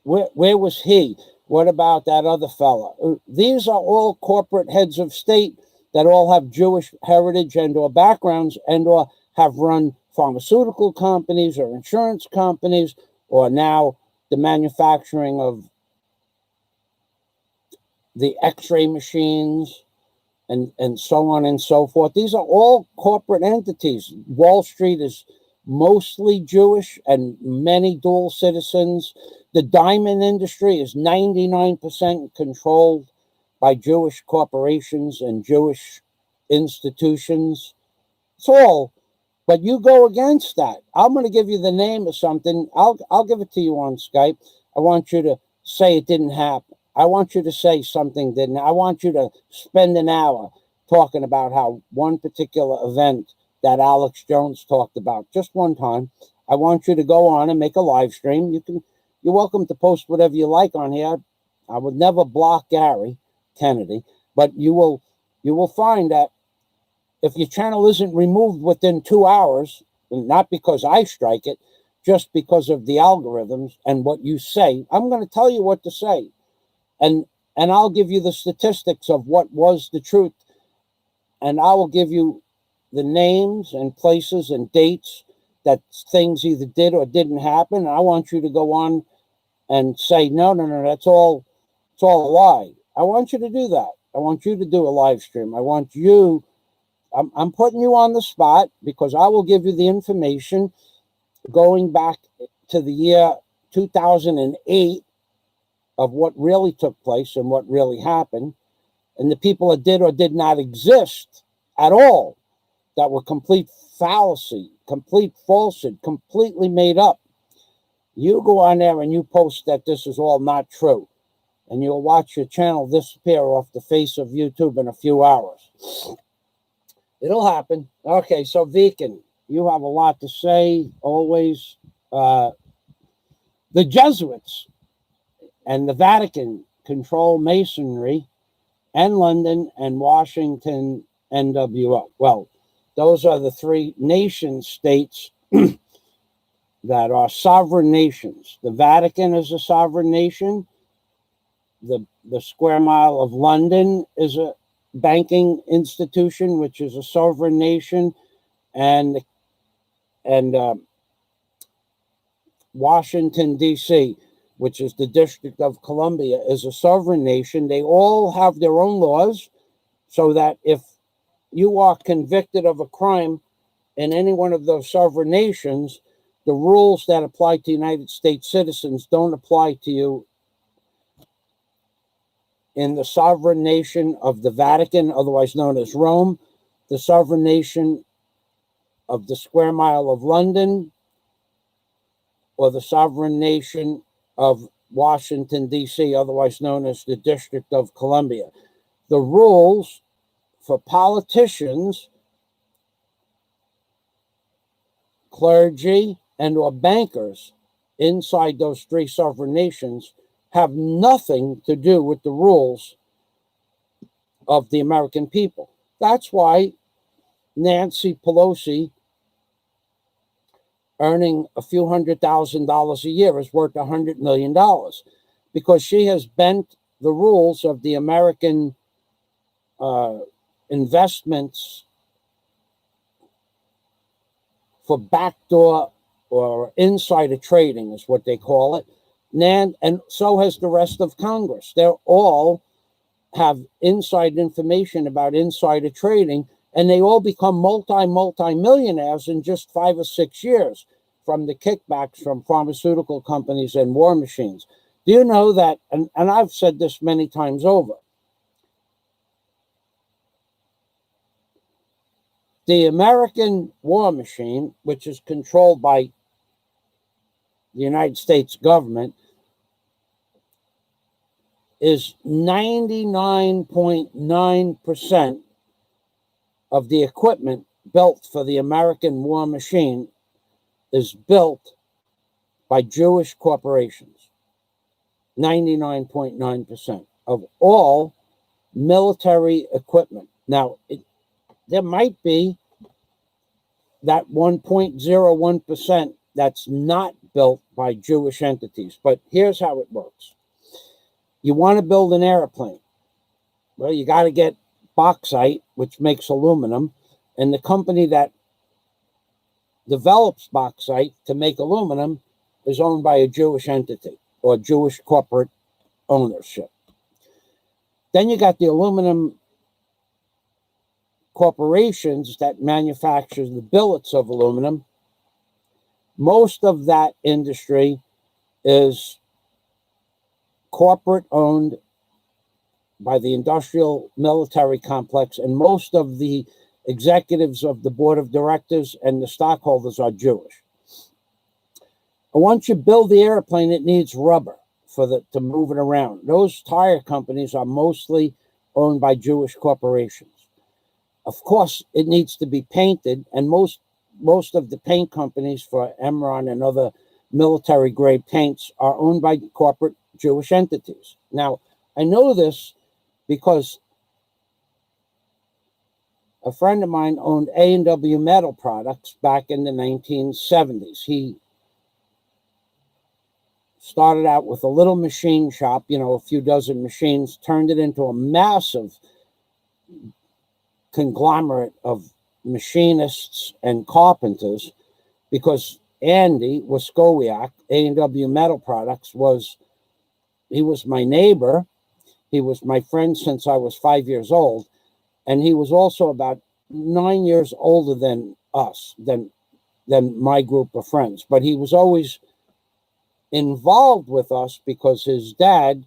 where was he? What about that other fella? These are all corporate heads of state that all have Jewish heritage and or backgrounds and or have run pharmaceutical companies or insurance companies or now the manufacturing of the x-ray machines and so on and so forth. These are all corporate entities. Wall Street is mostly Jewish and many dual citizens. The diamond industry is 99% controlled by Jewish corporations and Jewish institutions. It's all, but you go against that. I'm going to give you the name of something. I'll give it to you on Skype. I want you to say it didn't happen. I want you to say something didn't. I want you to spend an hour talking about how one particular event that Alex Jones talked about just one time. I want you to go on and make a live stream. You're welcome to post whatever you like on here. I would never block Gary Kennedy, but you will find that if your channel isn't removed within 2 hours, not because I strike it, just because of the algorithms and what you say, I'm going to tell you what to say. And I'll give you the statistics of what was the truth. And I will give you the names and places and dates that things either did or didn't happen. And I want you to go on and say, no, it's all a lie. I want you to do that. I want you to do a live stream. I'm putting you on the spot because I will give you the information going back to the year 2008 of what really took place and what really happened, and the people that did or did not exist at all, that were complete fallacy, complete falsehood, completely made up. You go on there and you post that this is all not true. and you'll watch your channel disappear off the face of YouTube in a few hours. It'll happen. Okay, so Viken, you have a lot to say, always. The Jesuits and the Vatican control Masonry, and London and Washington NWO. Well, those are the three nation states that are sovereign nations. The Vatican is a sovereign nation. The square mile of London is a banking institution, which is a sovereign nation, and Washington, D.C., which is the District of Columbia, is a sovereign nation. They all have their own laws, so that if you are convicted of a crime in any one of those sovereign nations, the rules that apply to United States citizens don't apply to you in the sovereign nation of the Vatican, otherwise known as Rome, the sovereign nation of the square mile of London, or the sovereign nation of Washington, D.C., otherwise known as the District of Columbia. The rules for politicians, clergy, and or bankers inside those three sovereign nations have nothing to do with the rules of the American people. That's why Nancy Pelosi, earning a few $100,000 a year, is worth $100 million, because she has bent the rules of the American investments for backdoor or insider trading, is what they call it. And so has the rest of Congress. They're all have inside information about insider trading, and they all become multi-millionaires in just 5 or 6 years from the kickbacks from pharmaceutical companies and war machines. Do you know that, and I've said this many times over, the American war machine, which is controlled by the United States government, is 99.9% of the equipment built for the American war machine is built by Jewish corporations. 99.9% of all military equipment. Now, there might be that 1.01% that's not built by Jewish entities, but here's how it works. You want to build an airplane. Well, you got to get bauxite, which makes aluminum, and the company that develops bauxite to make aluminum is owned by a Jewish entity or Jewish corporate ownership. Then you got the aluminum corporations that manufacture the billets of aluminum. Most of that industry is corporate owned by the industrial military complex, and most of the executives of the board of directors and the stockholders are Jewish. And once you build the airplane, it needs rubber to move it around. Those tire companies are mostly owned by Jewish corporations. Of course, it needs to be painted, and most of the paint companies for Emron and other military grade paints are owned by corporate Jewish entities. Now, I know this because a friend of mine owned A&W Metal Products back in the 1970s. He started out with a little machine shop, a few dozen machines, turned it into a massive conglomerate of machinists and carpenters, because Andy Waskowiak, A&W Metal Products, he was my neighbor. He was my friend since I was 5 years old. And he was also about 9 years older than us, than my group of friends. But he was always involved with us because his dad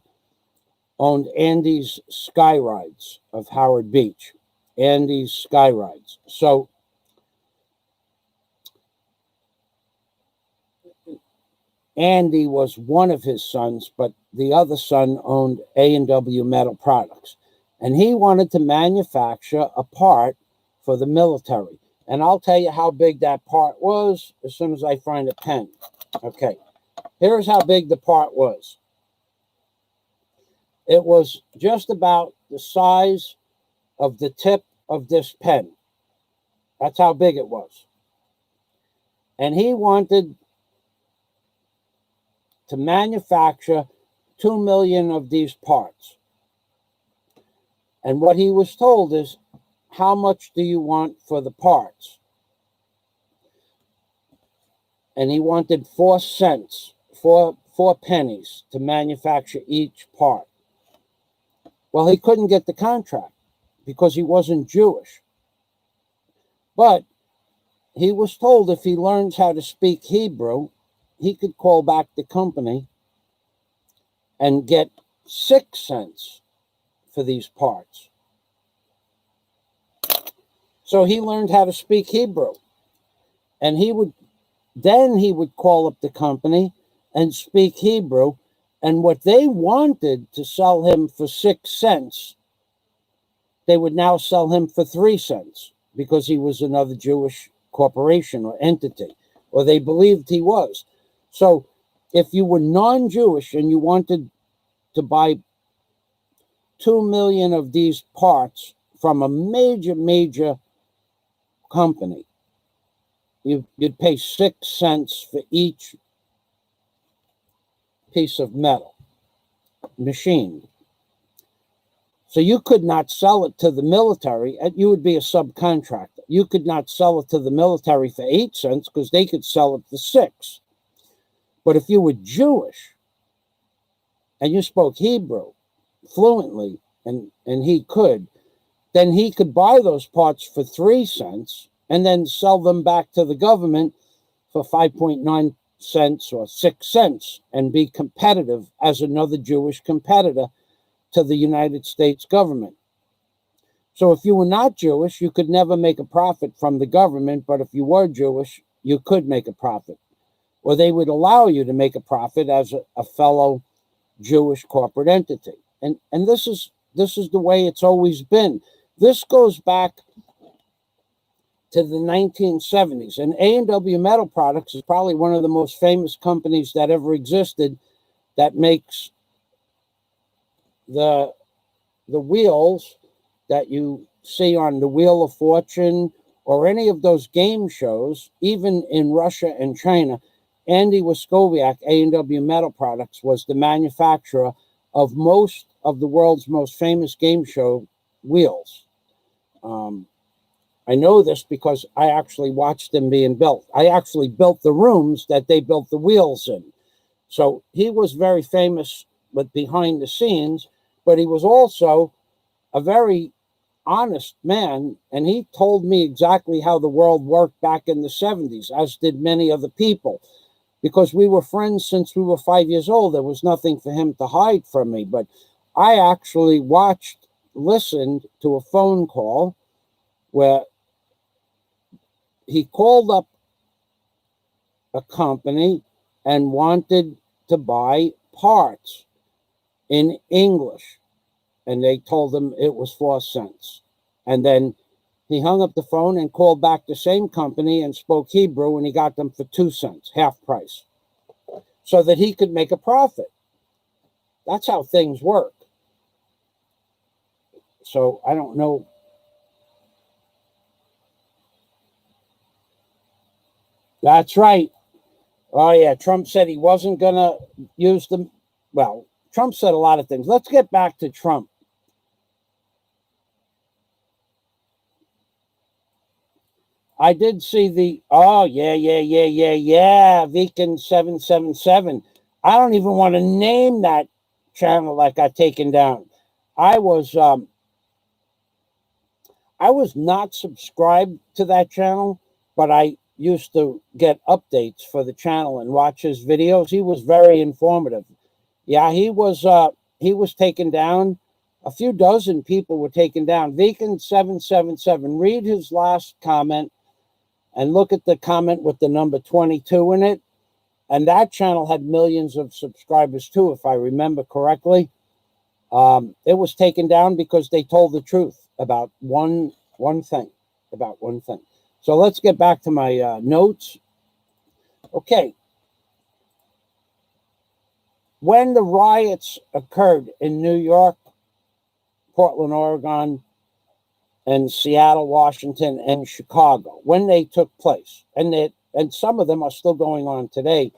owned Andy's Sky Rides of Howard Beach. Andy's Sky Rides. So Andy was one of his sons, but the other son owned A&W Metal Products. And he wanted to manufacture a part for the military. And I'll tell you how big that part was as soon as I find a pen. Okay, here's how big the part was. It was just about the size of the tip of this pen. That's how big it was. And he wanted to manufacture 2 million of these parts. And what he was told is, how much do you want for the parts? And he wanted 4 cents, four pennies to manufacture each part. Well, he couldn't get the contract because he wasn't Jewish. But he was told if he learns how to speak Hebrew, he could call back the company and get 6 cents for these parts. So he learned how to speak Hebrew. And he would call up the company and speak Hebrew. And what they wanted to sell him for 6 cents, they would now sell him for 3 cents because he was another Jewish corporation or entity, or they believed he was. So if you were non-Jewish and you wanted to buy 2 million of these parts from a major company, you'd pay 6 cents for each piece of metal machined. So you could not sell it to the military. You would be a subcontractor. You could not sell it to the military for 8 cents because they could sell it for 6. But if you were Jewish and you spoke Hebrew fluently, and he could, then he could buy those parts for 3 cents and then sell them back to the government for 5.9 cents or 6 cents and be competitive as another Jewish competitor to the United States government. So if you were not Jewish, you could never make a profit from the government, but if you were Jewish, you could make a profit, or they would allow you to make a profit as a fellow Jewish corporate entity. And this is the way it's always been. This goes back to the 1970s, and A&W Metal Products is probably one of the most famous companies that ever existed that makes the wheels that you see on the Wheel of Fortune or any of those game shows, even in Russia and China. Andy Waskowiak, A&W Metal Products, was the manufacturer of most of the world's most famous game show wheels. I know this because I actually watched them being built. I actually built the rooms that they built the wheels in. So he was very famous with behind the scenes, but he was also a very honest man, and he told me exactly how the world worked back in the 70s, as did many other people, because we were friends since we were 5 years old. There was nothing for him to hide from me, but I actually listened to a phone call where he called up a company and wanted to buy parts in English, and they told him it was 4 cents. And then he hung up the phone and called back the same company and spoke Hebrew, and he got them for 2 cents, half price, so that he could make a profit. That's how things work. So I don't know. That's right. Oh, yeah. Trump said he wasn't going to use them. Well, Trump said a lot of things. Let's get back to Trump. I did see Vegan 777. I don't even want to name that channel that got taken down. I was not subscribed to that channel, but I used to get updates for the channel and watch his videos. He was very informative. Yeah, he was taken down. A few dozen people were taken down. Vegan 777. Read his last comment and look at the comment with the number 22 in it. And that channel had millions of subscribers too, if I remember correctly. It was taken down because they told the truth about one thing. So let's get back to my notes. Okay. When the riots occurred in New York, Portland, Oregon, and Seattle, Washington, and Chicago, when they took place, and some of them are still going on today,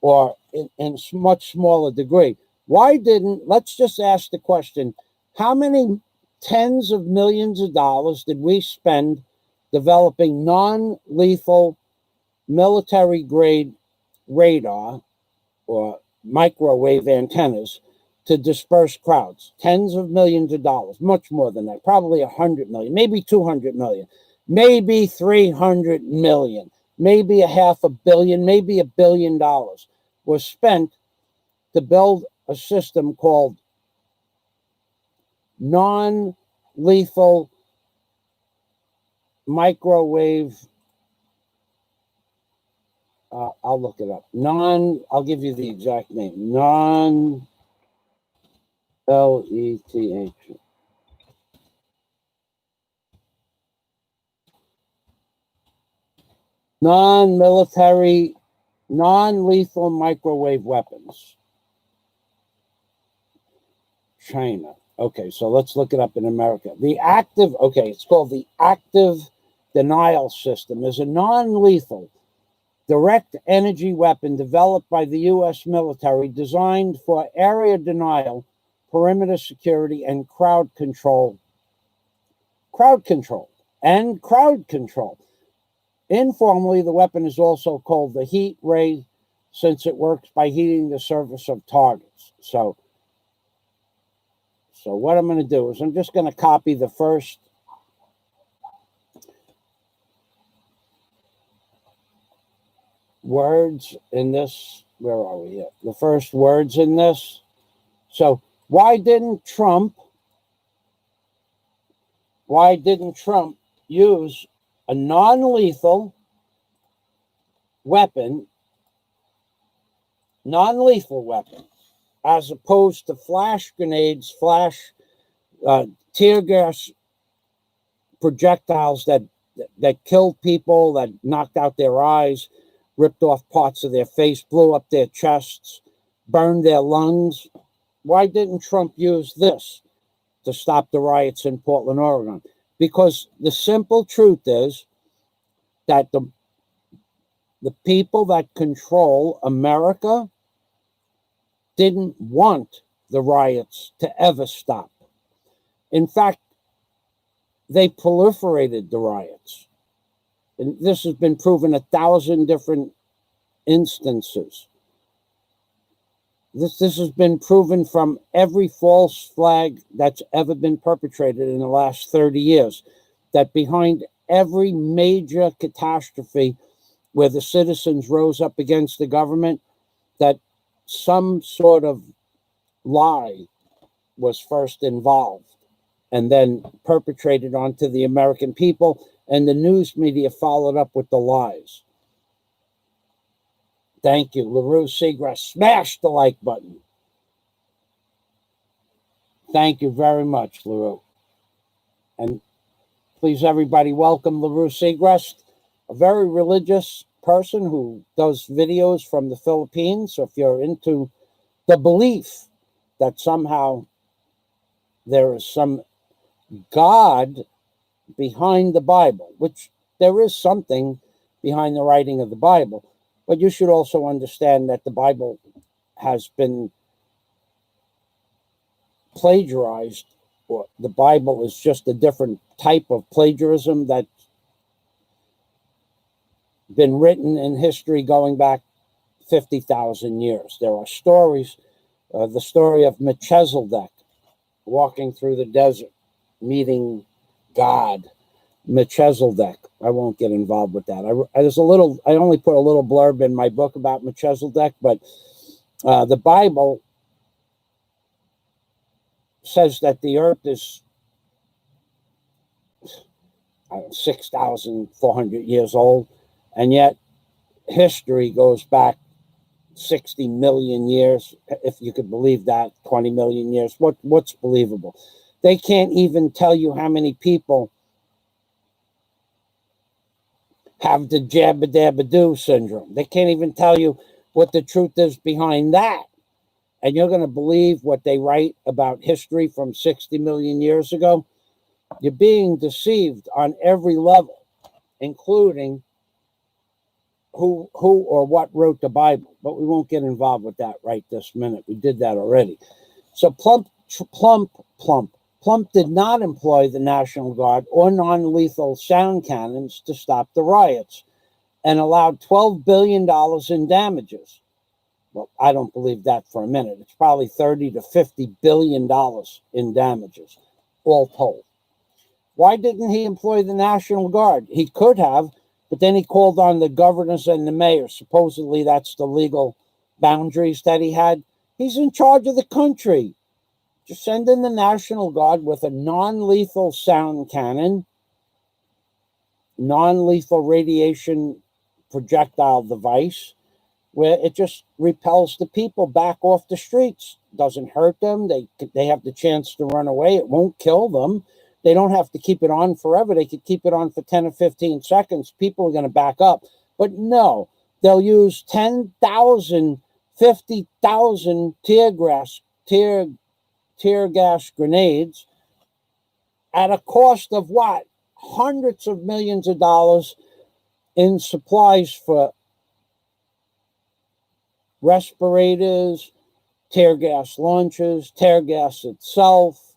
or in much smaller degree. Let's just ask the question, how many tens of millions of dollars did we spend developing non-lethal military-grade radar or microwave antennas to disperse crowds? Tens of millions of dollars, much more than that, probably 100 million, maybe 200 million, maybe 300 million, maybe $500 million, maybe $1 billion was spent to build a system called non-lethal microwave. I'll look it up. I'll give you the exact name. LETH. Non-military, non-lethal microwave weapons. China. Okay, so let's look it up in America. It's called the active denial system. Is a non-lethal direct energy weapon developed by the U.S. military designed for area denial, perimeter security, and crowd control. Informally, the weapon is also called the heat ray, since it works by heating the surface of targets. So what I'm going to do is I'm just going to copy the first words in this. Where are we at? The first words in this. So why didn't Trump use a non-lethal weapon, as opposed to flash grenades, tear gas projectiles that killed people, that knocked out their eyes, ripped off parts of their face, blew up their chests, burned their lungs? Why didn't Trump use this to stop the riots in Portland, Oregon? Because the simple truth is that the people that control America didn't want the riots to ever stop. In fact, they proliferated the riots. And this has been proven 1,000 different instances. This has been proven from every false flag that's ever been perpetrated in the last 30 years, that behind every major catastrophe where the citizens rose up against the government, that some sort of lie was first involved and then perpetrated onto the American people, and the news media followed up with the lies. Thank you, LaRue Seagrass. Smash the like button. Thank you very much, LaRue. And please, everybody, welcome LaRue Seagrass, a very religious person who does videos from the Philippines. So if you're into the belief that somehow there is some God behind the Bible, which there is something behind the writing of the Bible, but you should also understand that the Bible has been plagiarized, or the Bible is just a different type of plagiarism that's been written in history going back 50,000 years. There are stories, the story of Melchizedek walking through the desert, meeting God. Melchizedek. I won't get involved with that. I only put a little blurb in my book about Melchizedek, but the Bible says that the earth is 6,400 years old, and yet history goes back 60 million years, if you could believe that, 20 million years. What's believable? They can't even tell you how many people have the jabba-dabba-doo syndrome. They can't even tell you what the truth is behind that. And you're going to believe what they write about history from 60 million years ago? You're being deceived on every level, including who or what wrote the Bible. But we won't get involved with that right this minute. We did that already. So Plump did not employ the National Guard or non-lethal sound cannons to stop the riots and allowed $12 billion in damages. Well, I don't believe that for a minute. It's probably $30 to $50 billion in damages, all told. Why didn't he employ the National Guard? He could have, but then he called on the governors and the mayors. Supposedly that's the legal boundaries that he had. He's in charge of the country. Just send in the National Guard with a non-lethal sound cannon, non-lethal radiation projectile device, where it just repels the people back off the streets. Doesn't hurt them. They have the chance to run away. It won't kill them. They don't have to keep it on forever. They could keep it on for 10 or 15 seconds. People are going to back up. But no, they'll use 10,000, 50,000 tear gas grenades at a cost of what? Hundreds of millions of dollars in supplies for respirators, tear gas launchers, tear gas itself,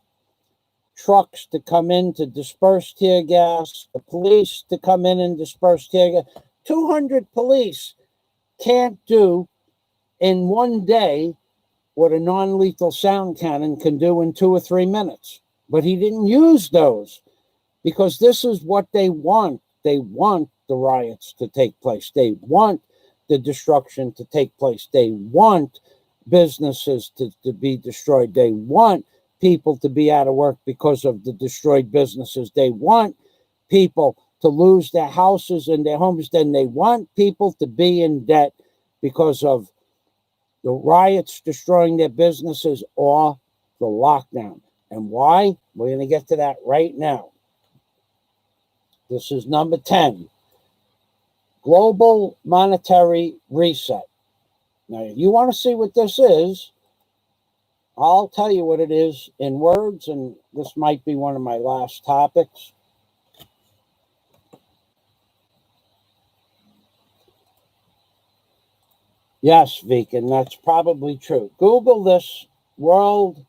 trucks to come in to disperse tear gas, the police to come in and disperse tear gas. 200 police can't do in one day what a non-lethal sound cannon can do in 2 or 3 minutes. But he didn't use those because this is what they want. They want the riots to take place. They want the destruction to take place. They want businesses to be destroyed. They want people to be out of work because of the destroyed businesses. They want people to lose their houses and their homes. Then they want people to be in debt because of the riots destroying their businesses or the lockdown. And why? We're going to get to that right now. This is number 10. Global monetary reset. Now, if you want to see what this is, I'll tell you what it is in words, and this might be one of my last topics. Yes, Viken, that's probably true. Google this world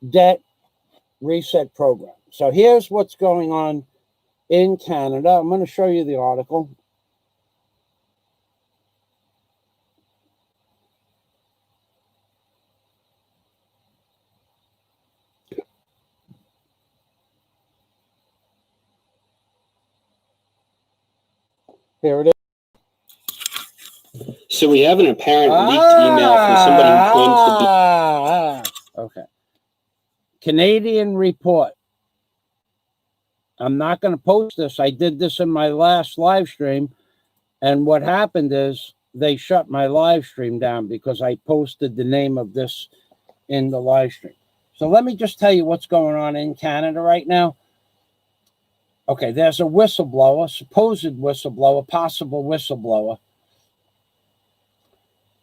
debt reset program. So here's what's going on in Canada. I'm going to show you the article. Here it is. So we have an apparent leaked email from somebody who claims to be... Okay. Canadian report. I'm not going to post this. I did this in my last live stream. And what happened is they shut my live stream down because I posted the name of this in the live stream. So let me just tell you what's going on in Canada right now. Okay, there's a whistleblower, supposed whistleblower, possible whistleblower.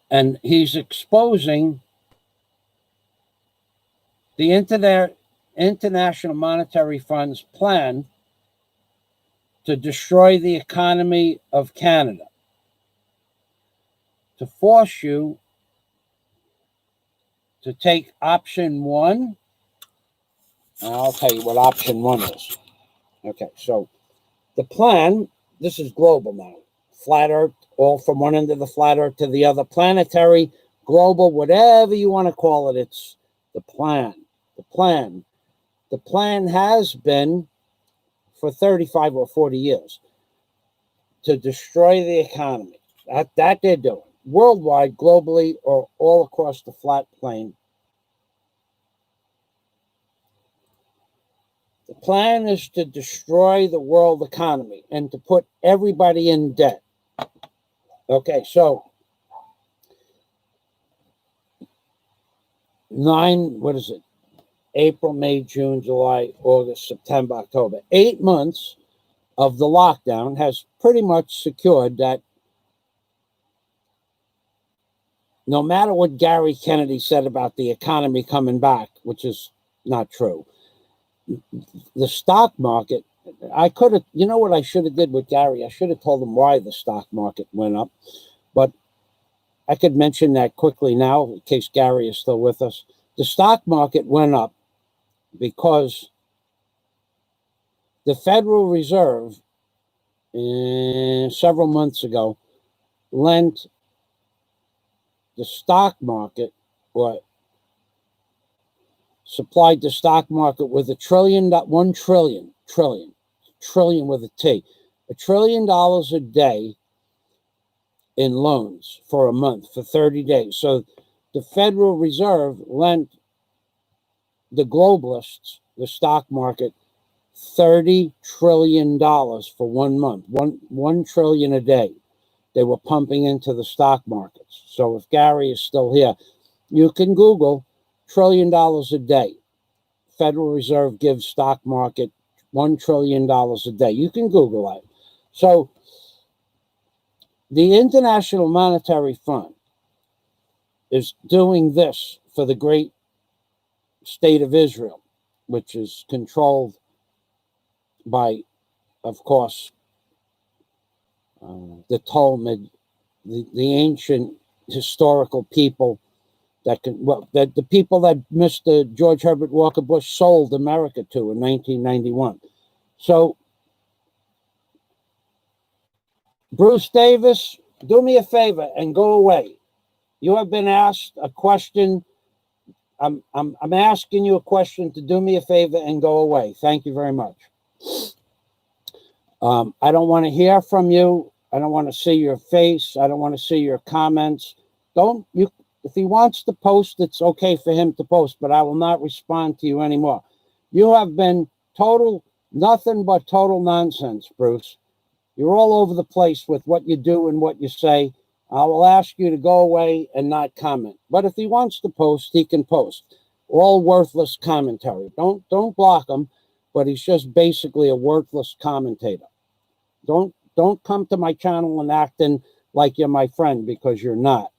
And he's exposing the International Monetary Fund's plan to destroy the economy of Canada, to force you to take option one. I'll tell you what option one is. Okay, so the plan, this is global now. Flat Earth, all from one end of the flat Earth to the other. Planetary, global, whatever you want to call it, it's the plan. The plan. The plan has been for 35 or 40 years to destroy the economy. That they're doing. Worldwide, globally, or all across the flat plane. The plan is to destroy the world economy and to put everybody in debt. Okay, so April, May, June, July, August, September, October. 8 months of the lockdown has pretty much secured that no matter what Gary Kennedy said about the economy coming back, which is not true, the stock market, I could have, you know what I should have did with Gary? I should have told him why the stock market went up, but I could mention that quickly now in case Gary is still with us. The stock market went up because the Federal Reserve several months ago lent the stock market, or supplied the stock market with $1 trillion with a T, $1 trillion a day in loans for a month, for 30 days. So the Federal Reserve lent the globalists, the stock market, $30 trillion for 1 month, one trillion a day. They were pumping into the stock markets. So if Gary is still here, you can Google $1 trillion a day. Federal Reserve gives stock market $1 trillion a day. You can Google that. So the International Monetary Fund is doing this for the great state of Israel, which is controlled by, of course, the Talmud, the ancient historical people that the people that Mr. George Herbert Walker Bush sold America to in 1991. So, Bruce Davis, do me a favor and go away. You have been asked a question. I'm asking you a question to do me a favor and go away. Thank you very much. I don't want to hear from you. I don't want to see your face. I don't want to see your comments. If he wants to post, it's okay for him to post, but I will not respond to you anymore. You have been nothing but total nonsense, Bruce. You're all over the place with what you do and what you say. I will ask you to go away and not comment. But if he wants to post, he can post. All worthless commentary. Don't block him, but he's just basically a worthless commentator. Don't come to my channel and acting like you're my friend, because you're not.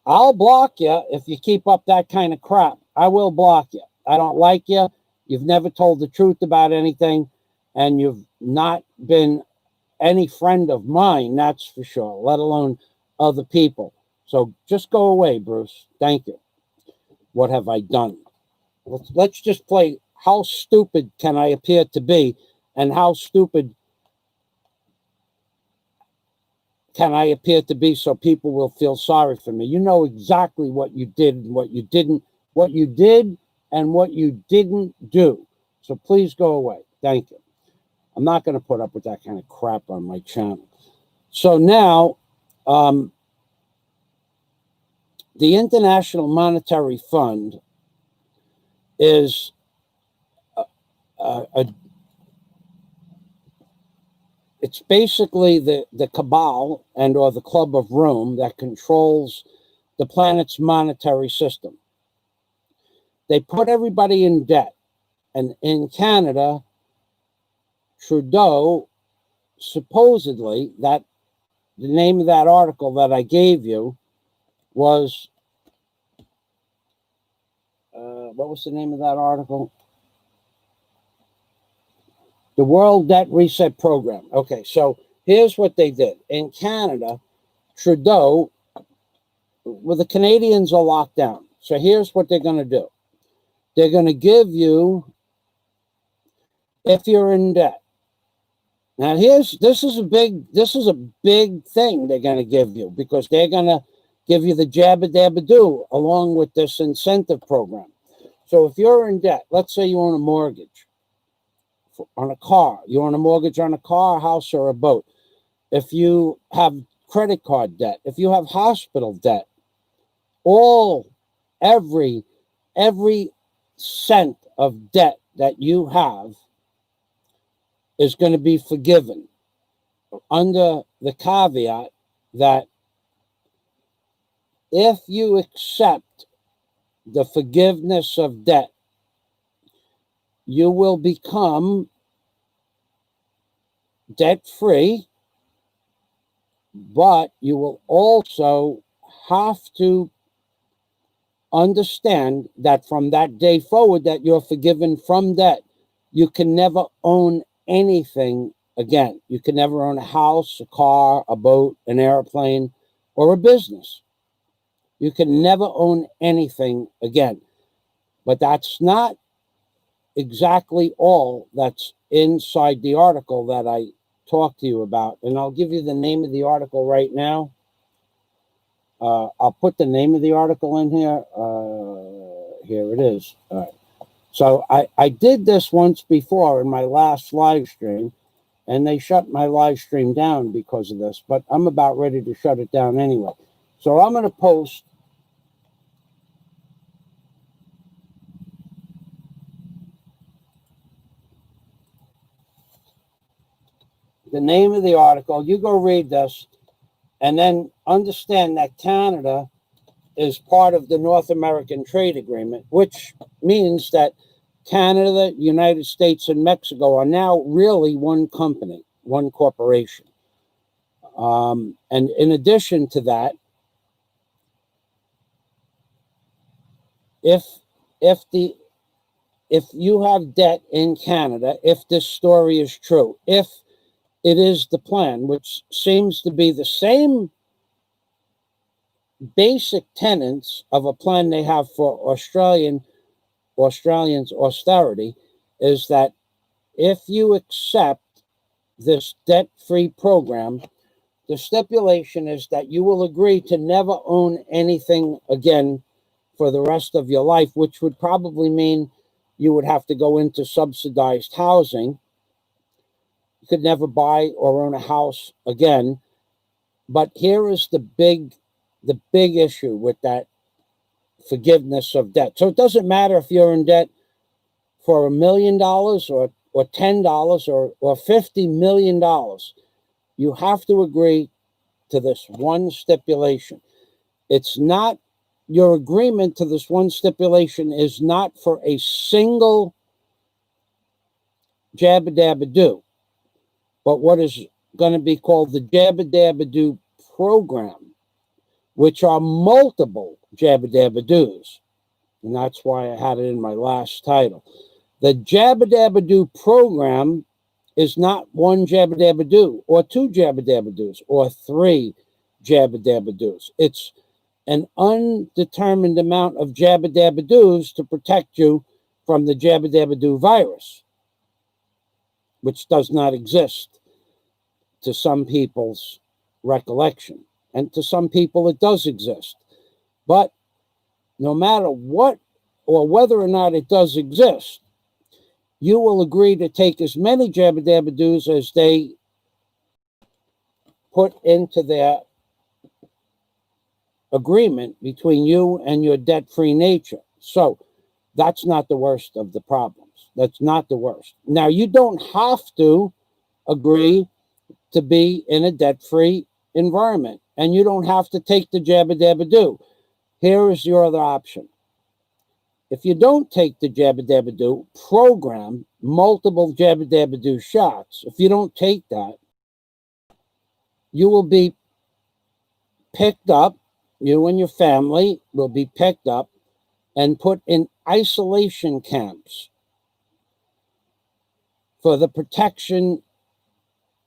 I'll block you if you keep up that kind of crap. I will block you. I don't like you. You've never told the truth about anything, and you've not been any friend of mine, that's for sure, let alone other people. So just go away, Bruce. Thank you. What have I done? Let's just play how stupid can I appear to be, and how stupid can I appear to be so people will feel sorry for me. You know exactly what you did and what you didn't, what you did and what you didn't do. So please go away. Thank you. I'm not going to put up with that kind of crap on my channel. So now, the International Monetary Fund is it's basically the cabal and or the Club of Rome that controls the planet's monetary system. They put everybody in debt. And in Canada, Trudeau, supposedly, that the name of that article that I gave you was, what was the name of that article? The World Debt Reset Program. Okay, so here's what they did. In Canada, Trudeau, well, the Canadians are locked down. So here's what they're going to do. They're going to give you, if you're in debt. Now this is a big thing they're going to give you, because they're going to give you the jabba dabba do along with this incentive program. So if you're in debt, let's say you own a mortgage on a car, you own a mortgage on a car, a house, or a boat. If you have credit card debt, if you have hospital debt, every cent of debt that you have is going to be forgiven under the caveat that if you accept the forgiveness of debt, you will become debt-free, but you will also have to understand that from that day forward that you're forgiven from debt, you can never own anything again. You can never own a house, a car, a boat, an airplane, or a business. You can never own anything again. But that's not exactly all that's inside the article that I talked to you about. And I'll give you the name of the article right now. I'll put the name of the article in here. Here it is. All right. So I did this once before in my last live stream, and they shut my live stream down because of this, but I'm about ready to shut it down anyway. So I'm going to post the name of the article. You go read this, and then understand that Canada is part of the North American Trade Agreement, which means that Canada, United States, and Mexico are now really one company, one corporation. And in addition to that, if you have debt in Canada, if this story is true, if it is the plan, which seems to be the same basic tenets of a plan they have for Australians' austerity, is that if you accept this debt-free program, the stipulation is that you will agree to never own anything again for the rest of your life, which would probably mean you would have to go into subsidized housing. You could never buy or own a house again. But here is the big issue with that forgiveness of debt. So it doesn't matter if you're in debt for $1 million or $10 or $50 million. You have to agree to this one stipulation. It's not, your agreement to this one stipulation is not for a single jabba-dabba-do, but what is going to be called the jabba-dabba-do program, which are multiple jabba-dabba-doos. And that's why I had it in my last title. The jabba-dabba-do program is not one jabba-dabba-do or two jabba-dabba-doos or three jabba-dabba-doos. It's an undetermined amount of jabba-dabba-doos to protect you from the jabba-dabba-do virus, which does not exist to some people's recollection. And to some people it does exist. But no matter what or whether or not it does exist, you will agree to take as many jabba-dabba-doos as they put into their agreement between you and your debt-free nature. So that's not the worst of the problems. That's not the worst. Now, you don't have to agree to be in a debt-free environment, and you don't have to take the jabba-dabba-do. Here is your other option. If you don't take the jabba-dabba-do program, multiple jabba-dabba-do shots, if you don't take that, you will be picked up, you and your family will be picked up and put in isolation camps for the protection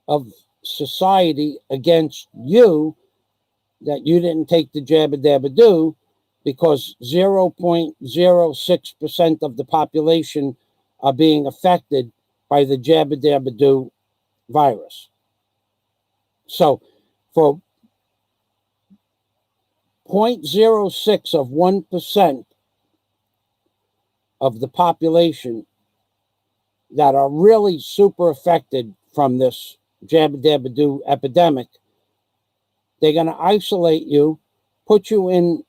of society against you that you didn't take the jabba-dabba-do, because 0.06% of the population are being affected by the jabba-dabba-do virus. So for 0.06 of 1% of the population that are really super affected from this jabba-dabba-do epidemic, they're going to isolate you, put you in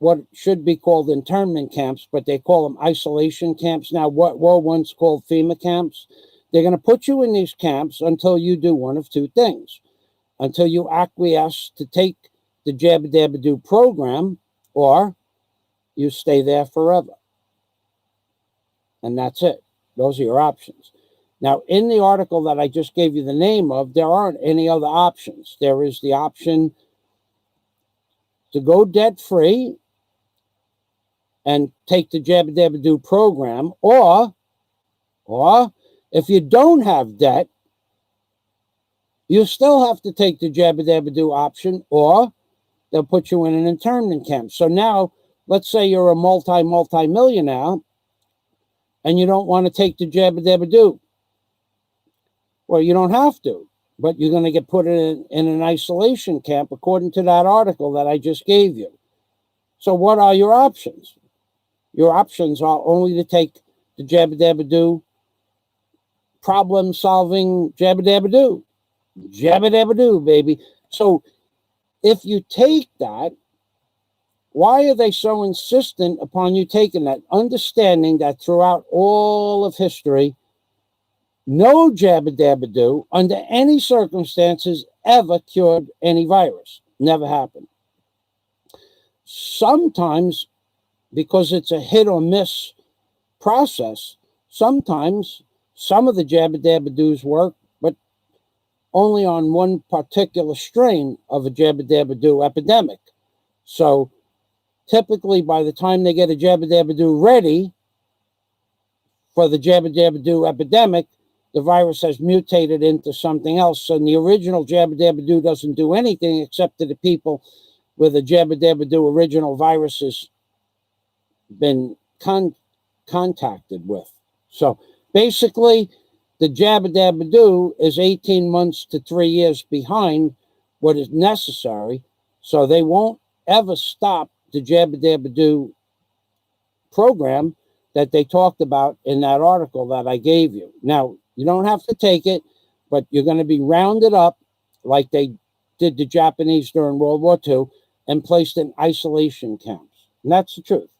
what should be called internment camps, but they call them isolation camps now. What were once called FEMA camps. They're going to put you in these camps until you do one of two things. Until you acquiesce to take the Jabba Dabba Do program, or you stay there forever. And that's it. Those are your options. Now, in the article that I just gave you the name of, there aren't any other options. There is the option to go debt-free and take the Jabba Dabba Do program, or if you don't have debt, you still have to take the Jabba Dabba Do option, or they'll put you in an internment camp. So now, let's say you're a multi-millionaire, and you don't want to take the Jabba Dabba Do. Well, you don't have to, but you're going to get put in an isolation camp according to that article that I just gave you. So what are your options? Your options are only to take the Jabba Dabba Do, problem-solving Jabba Dabba Do. Jabba Dabba Do, baby. So if you take that, why are they so insistent upon you taking that? Understanding that throughout all of history, no Jabba Dabba Do, under any circumstances, ever cured any virus. Never happened. Sometimes, because it's a hit or miss process, sometimes some of the Jabba Dabba Do's work, but only on one particular strain of a Jabba Dabba Do epidemic. So typically, by the time they get a Jabba Dabba Do ready for the Jabba Dabba Do epidemic, the virus has mutated into something else. And the original Jabba Dabba Do doesn't do anything except to the people where the Jabba Dabba Do original virus has been contacted with. So basically, the Jabba Dabba Do is 18 months to 3 years behind what is necessary. So they won't ever stop the Jabba Dabba Do program that they talked about in that article that I gave you. Now, you don't have to take it, but you're going to be rounded up like they did the Japanese during World War II and placed in isolation camps. And that's the truth.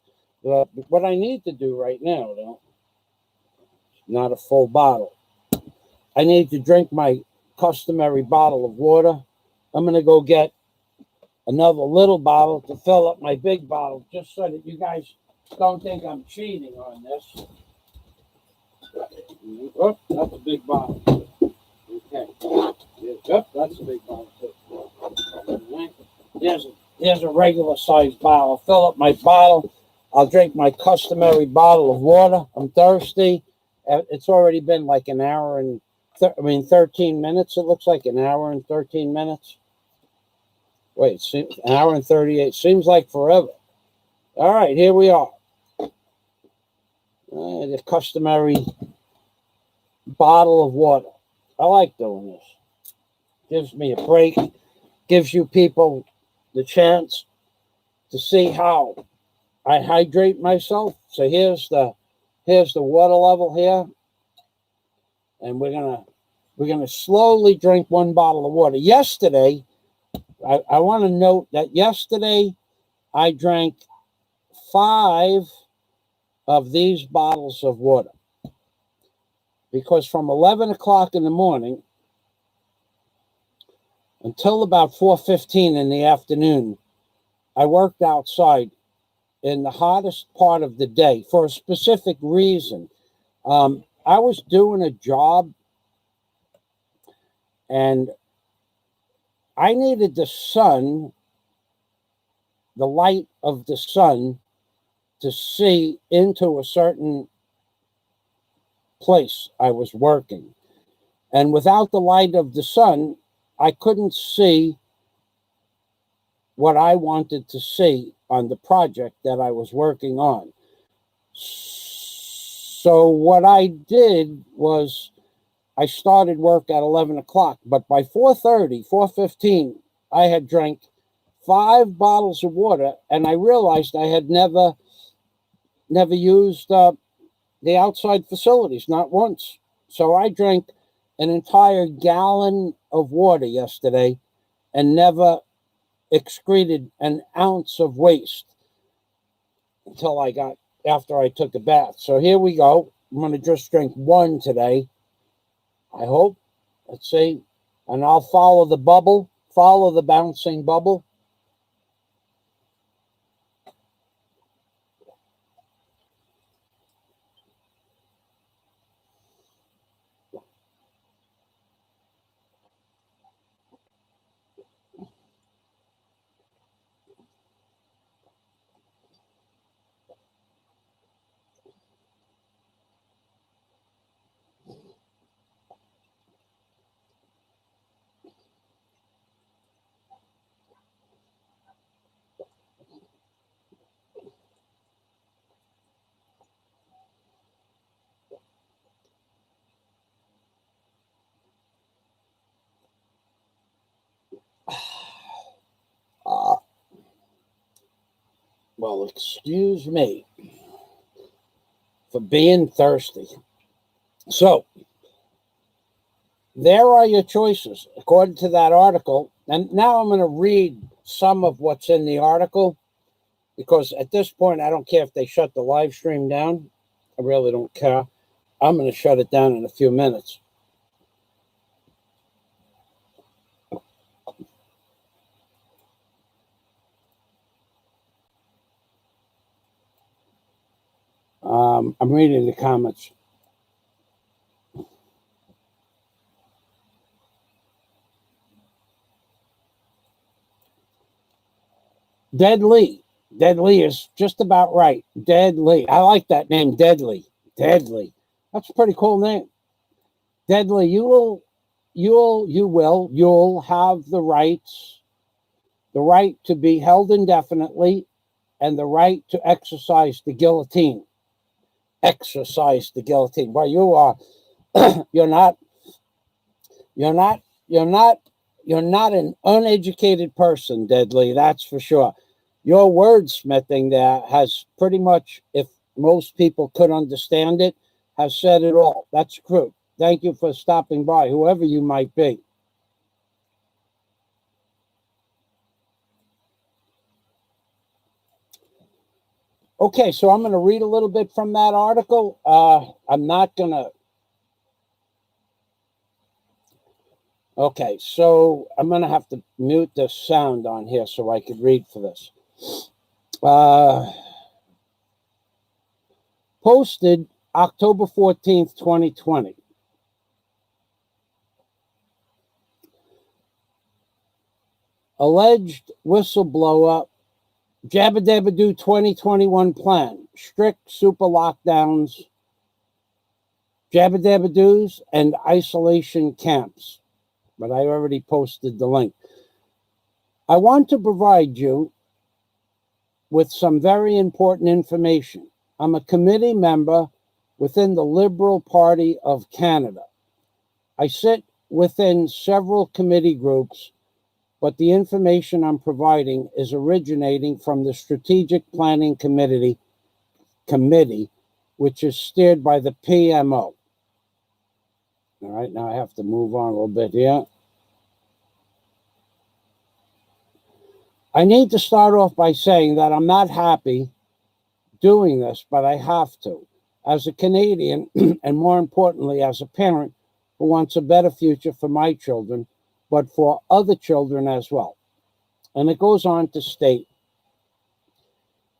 What I need to do right now, though, not a full bottle. I need to drink my customary bottle of water. I'm going to go get another little bottle to fill up my big bottle, just so that you guys don't think I'm cheating on this. Oh, that's a big bottle. Okay. Yep, that's a big bottle too. Here's a regular sized bottle. I'll fill up my bottle. I'll drink my customary bottle of water. I'm thirsty. It's already been like an hour and 13 minutes. It looks like an hour and 13 minutes. Wait, an hour and 38. Seems like forever. All right, here we are. The customary bottle of water. I like doing this. Gives me a break. Gives you people the chance to see how I hydrate myself. So here's the water level here. And we're gonna slowly drink one bottle of water. Yesterday, I want to note that yesterday I drank 5 of these bottles of water, because from 11 o'clock in the morning until about 4:15 in the afternoon, I worked outside in the hottest part of the day for a specific reason. I was doing a job and I needed the sun, the light of the sun, to see into a certain place I was working. And without the light of the sun, I couldn't see what I wanted to see on the project that I was working on. So what I did was I started work at 11 o'clock, but by 4:30, 4:15, I had drank 5 bottles of water, and I realized I had never used the outside facilities, not once. So I drank an entire gallon of water yesterday and never excreted an ounce of waste. after I took a bath. So here we go. I'm going to just drink one today. I hope. Let's see. And I'll follow the bouncing bubble. Well, excuse me for being thirsty. So, there are your choices, according to that article. And now I'm going to read some of what's in the article, because at this point, I don't care if they shut the live stream down. I really don't care. I'm going to shut it down in a few minutes. I'm reading the comments. Deadly. Deadly is just about right. Deadly. I like that name, Deadly. Deadly. That's a pretty cool name. Deadly, you'll have the right to be held indefinitely, and the right to exercise the guillotine. Exercise the guillotine. Well, you are you're not an uneducated person, Deadly, that's for sure. Your wordsmithing there has pretty much, if most people could understand it, has said it all. That's true. Thank you for stopping by, whoever you might be. Okay, so I'm going to read a little bit from that article. I'm not going to. Okay, so I'm going to have to mute the sound on here so I could read for this. Posted October 14th, 2020. Alleged whistleblower, Jabba Dabba Doo 2021 plan, strict super lockdowns, Jabba Dabba Doos, and isolation camps. But I already posted the link. I want to provide you with some very important information. I'm a committee member within the Liberal Party of Canada. I sit within several committee groups, but the information I'm providing is originating from the Strategic Planning Committee, which is steered by the PMO. All right, now I have to move on a little bit here. I need to start off by saying that I'm not happy doing this, but I have to. As a Canadian, and more importantly, as a parent who wants a better future for my children, but for other children as well. And it goes on to state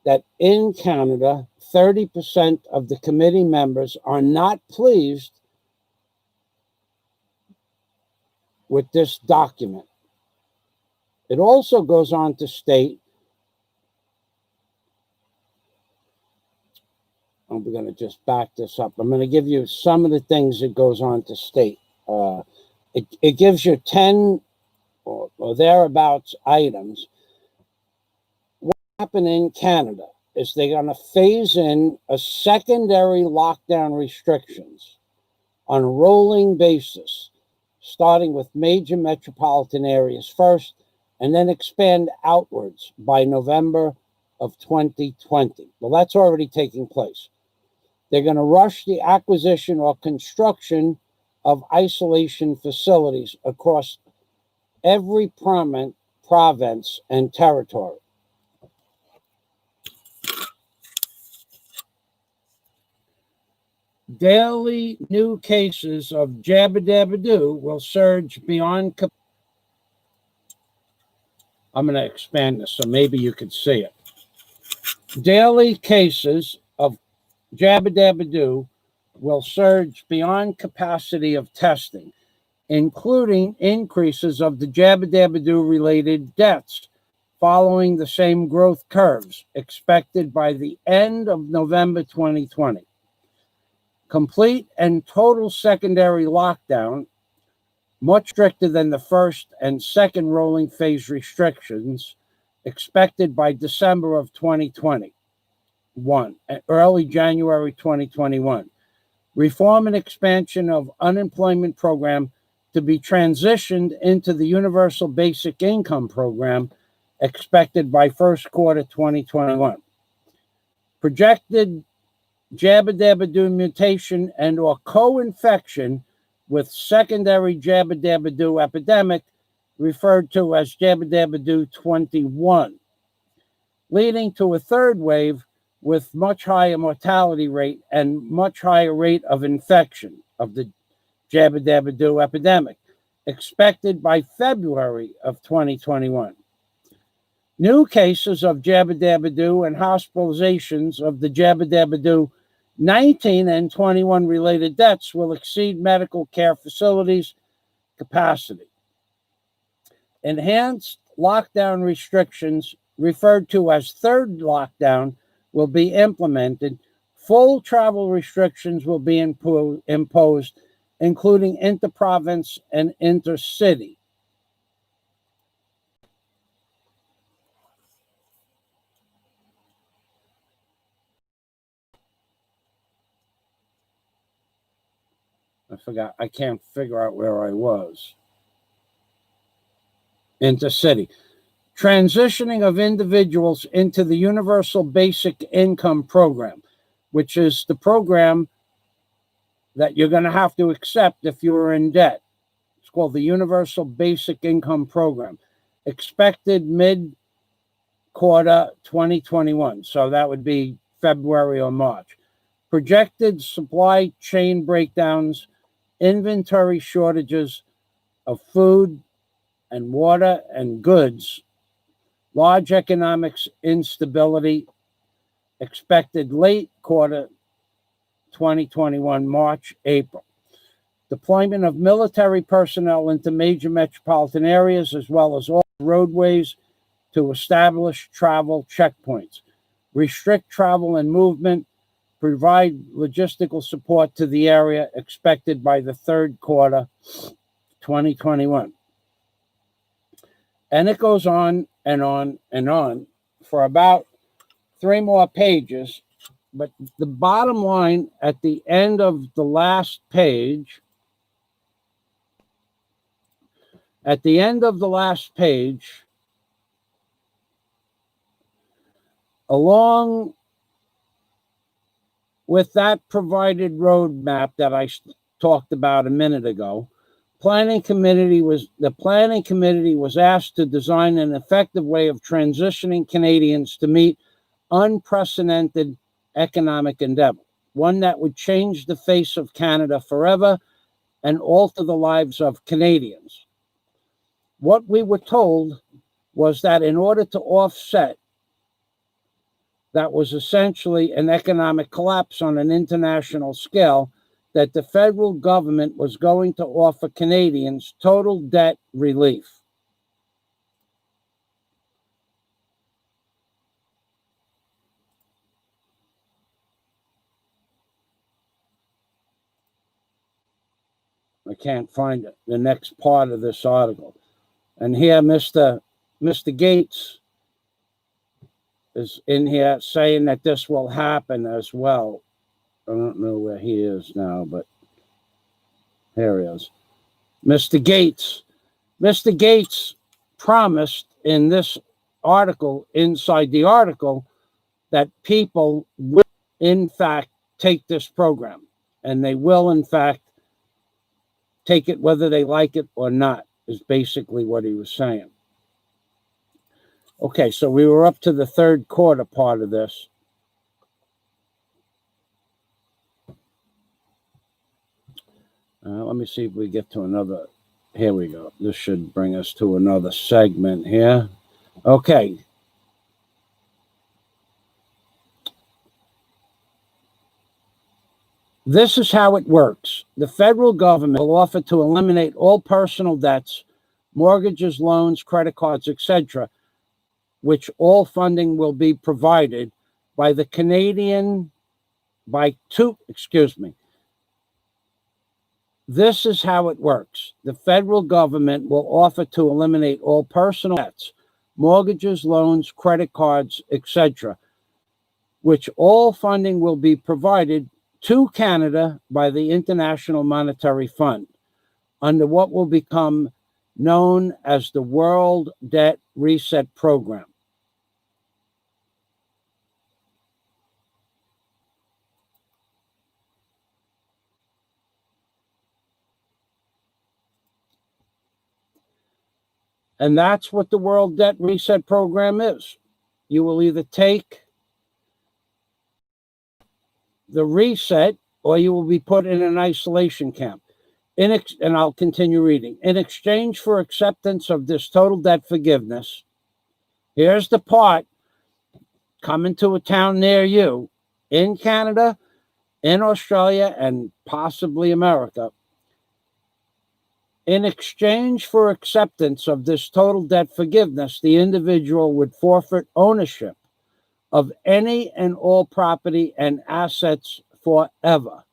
that in Canada, 30% of the committee members are not pleased with this document. It also goes on to state, I'm going to just back this up. I'm going to give you some of the things it goes on to state. It gives you 10 or thereabouts items. What happened in Canada is they're going to phase in a secondary lockdown restrictions on a rolling basis, starting with major metropolitan areas first, and then expand outwards by November of 2020. Well, that's already taking place. They're going to rush the acquisition or construction of isolation facilities across every province and territory. Daily new cases of jabba-dabba-doo will surge beyond. I'm going to expand this so maybe you can see it. Daily cases of jabba-dabba-doo will surge beyond capacity of testing, including increases of the jabba-dabba-doo related deaths following the same growth curves expected by the end of November 2020. Complete and total secondary lockdown, much stricter than the first and second rolling phase restrictions, expected by December of 2021, early January 2021. Reform and expansion of unemployment program to be transitioned into the Universal Basic Income Program, expected by first quarter 2021. Projected jabba-dabba-doo mutation and or co-infection with secondary jabba-dabba-doo epidemic, referred to as jabba-dabba-doo 21, leading to a third wave with much higher mortality rate and much higher rate of infection of the jabba-dabba-doo epidemic, expected by February of 2021. New cases of jabba-dabba-doo and hospitalizations of the jabba-dabba-doo 19 and 21 related deaths will exceed medical care facilities capacity. Enhanced lockdown restrictions, referred to as third lockdown, will be implemented. Full travel restrictions will be imposed, including inter-province and intercity. I can't figure out where I was. Intercity. Transitioning of individuals into the Universal Basic Income Program, which is the program that you're going to have to accept if you're in debt. It's called the Universal Basic Income Program, expected mid-quarter 2021. So that would be February or March. Projected supply chain breakdowns, inventory shortages of food and water and goods, large economic instability, expected late quarter 2021, March, April. Deployment of military personnel into major metropolitan areas, as well as all roadways to establish travel checkpoints. Restrict travel and movement. Provide logistical support to the area, expected by the third quarter 2021. And it goes on and on and on for about 3 more pages. But the bottom line at the end of the last page, along with that provided roadmap that I talked about a minute ago, the planning committee was asked to design an effective way of transitioning Canadians to meet unprecedented economic endeavor, one that would change the face of Canada forever and alter the lives of Canadians. What we were told was that in order to offset that was essentially an economic collapse on an international scale, that the federal government was going to offer Canadians total debt relief. I can't find it, the next part of this article. And here, Mr. Gates is in here saying that this will happen as well. I don't know where he is now, but here he is. Mr. Gates promised in this article, inside the article, that people will, in fact, take this program. And they will, in fact, take it whether they like it or not, is basically what he was saying. Okay, so we were up to the third quarter part of this. Let me see if we get to another. Here we go. This should bring us to another segment here. Okay. This is how it works. The federal government will offer to eliminate all personal debts, mortgages, loans, credit cards, etc., which all funding will be provided by the Canadian, This is how it works. The federal government will offer to eliminate all personal debts, mortgages, loans, credit cards, etc., which all funding will be provided to Canada by the International Monetary Fund under what will become known as the World Debt Reset Program. And that's what the World Debt Reset Program is. You will either take the reset or you will be put in an isolation camp. And I'll continue reading. In exchange for acceptance of this total debt forgiveness, here's the part coming to a town near you in Canada, in Australia, and possibly America. In exchange for acceptance of this total debt forgiveness, the individual would forfeit ownership of any and all property and assets forever.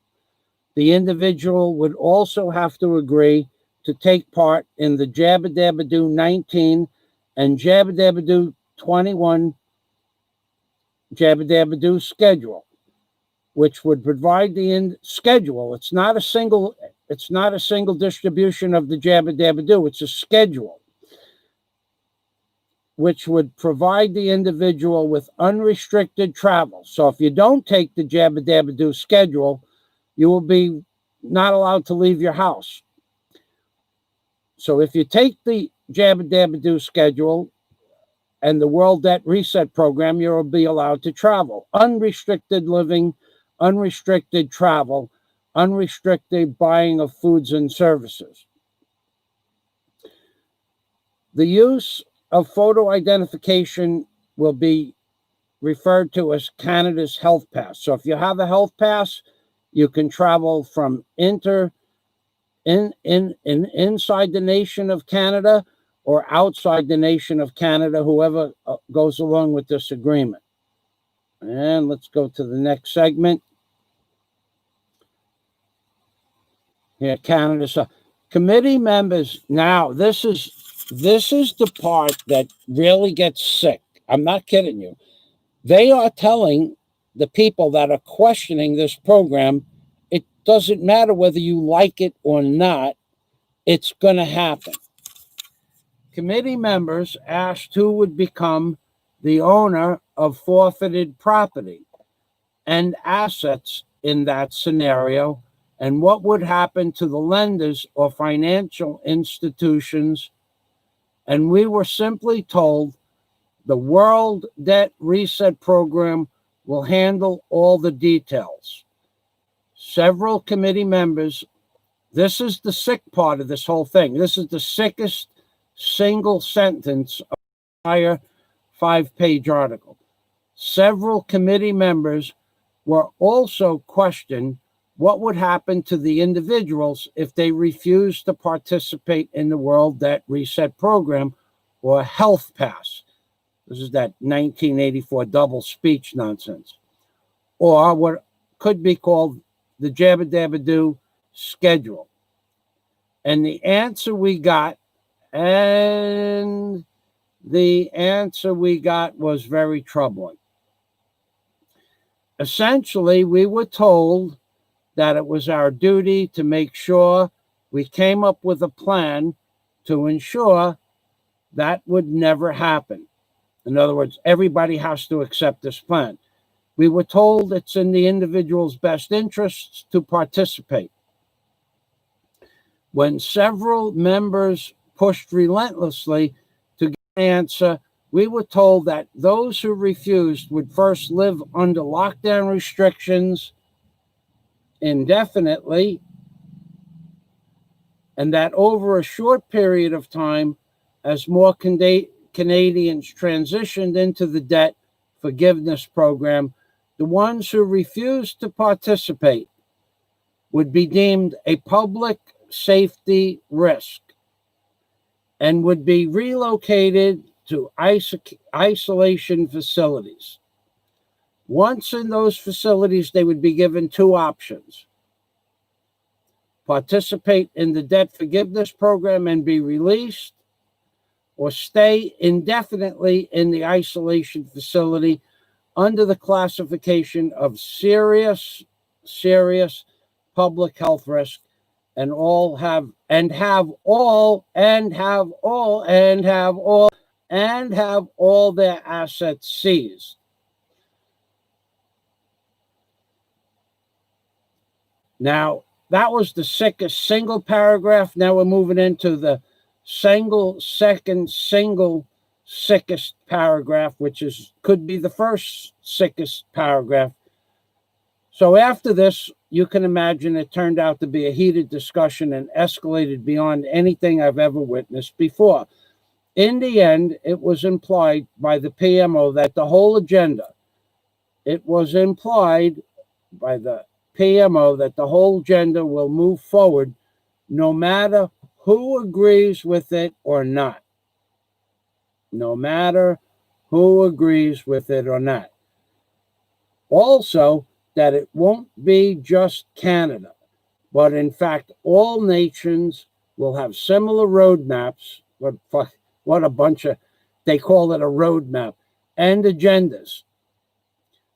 The individual would also have to agree to take part in the Jabba Dabba Doo 19 and Jabba Dabba Doo 21 Jabba Dabba Doo schedule, which would provide the schedule. It's not a single distribution of the Jabba Dabba Doo. It's a schedule, which would provide the individual with unrestricted travel. So if you don't take the Jabba Dabba Doo schedule, you will be not allowed to leave your house. So if you take the Jabba Dabba Doo schedule and the World Debt Reset Program, you will be allowed to travel. Unrestricted living, unrestricted travel, unrestricted buying of foods and services. The use of photo identification will be referred to as Canada's Health Pass. So if you have a health pass, you can travel from inside the nation of Canada or outside the nation of Canada, whoever goes along with this agreement. And let's go to the next segment. Here, Canada's committee members. Now, this is the part that really gets sick. I'm not kidding you. They are telling the people that are questioning this program, it doesn't matter whether you like it or not, it's going to happen. Committee members asked who would become the owner of forfeited property and assets in that scenario, and what would happen to the lenders or financial institutions. And we were simply told the World Debt Reset Program will handle all the details. Several committee members, this is the sick part of this whole thing. This is the sickest single sentence of the entire 5-page article. Several committee members were also questioned what would happen to the individuals if they refused to participate in the World Debt Reset Program or Health Pass. This is that 1984 double speech nonsense. Or what could be called the Jabba Dabba Doo schedule. And the answer we got was very troubling. Essentially, we were told that it was our duty to make sure we came up with a plan to ensure that would never happen. In other words, everybody has to accept this plan. We were told it's in the individual's best interests to participate. When several members pushed relentlessly to get an answer, we were told that those who refused would first live under lockdown restrictions indefinitely, and that over a short period of time, as more Canadians transitioned into the debt forgiveness program, the ones who refused to participate would be deemed a public safety risk and would be relocated to isolation facilities. Once in those facilities, they would be given two options: participate in the debt forgiveness program and be released, or stay indefinitely in the isolation facility under the classification of serious public health risk, and have all their assets seized. Now, that was the sickest single paragraph. Now we're moving into the second sickest paragraph, which could be the first sickest paragraph. So after this, you can imagine it turned out to be a heated discussion and escalated beyond anything I've ever witnessed before. In the end, it was implied by the PMO that the whole agenda, will move forward no matter who agrees with it or not. No matter who agrees with it or not. Also, that it won't be just Canada, but in fact, all nations will have similar roadmaps. What a bunch of, they call it a roadmap, and agendas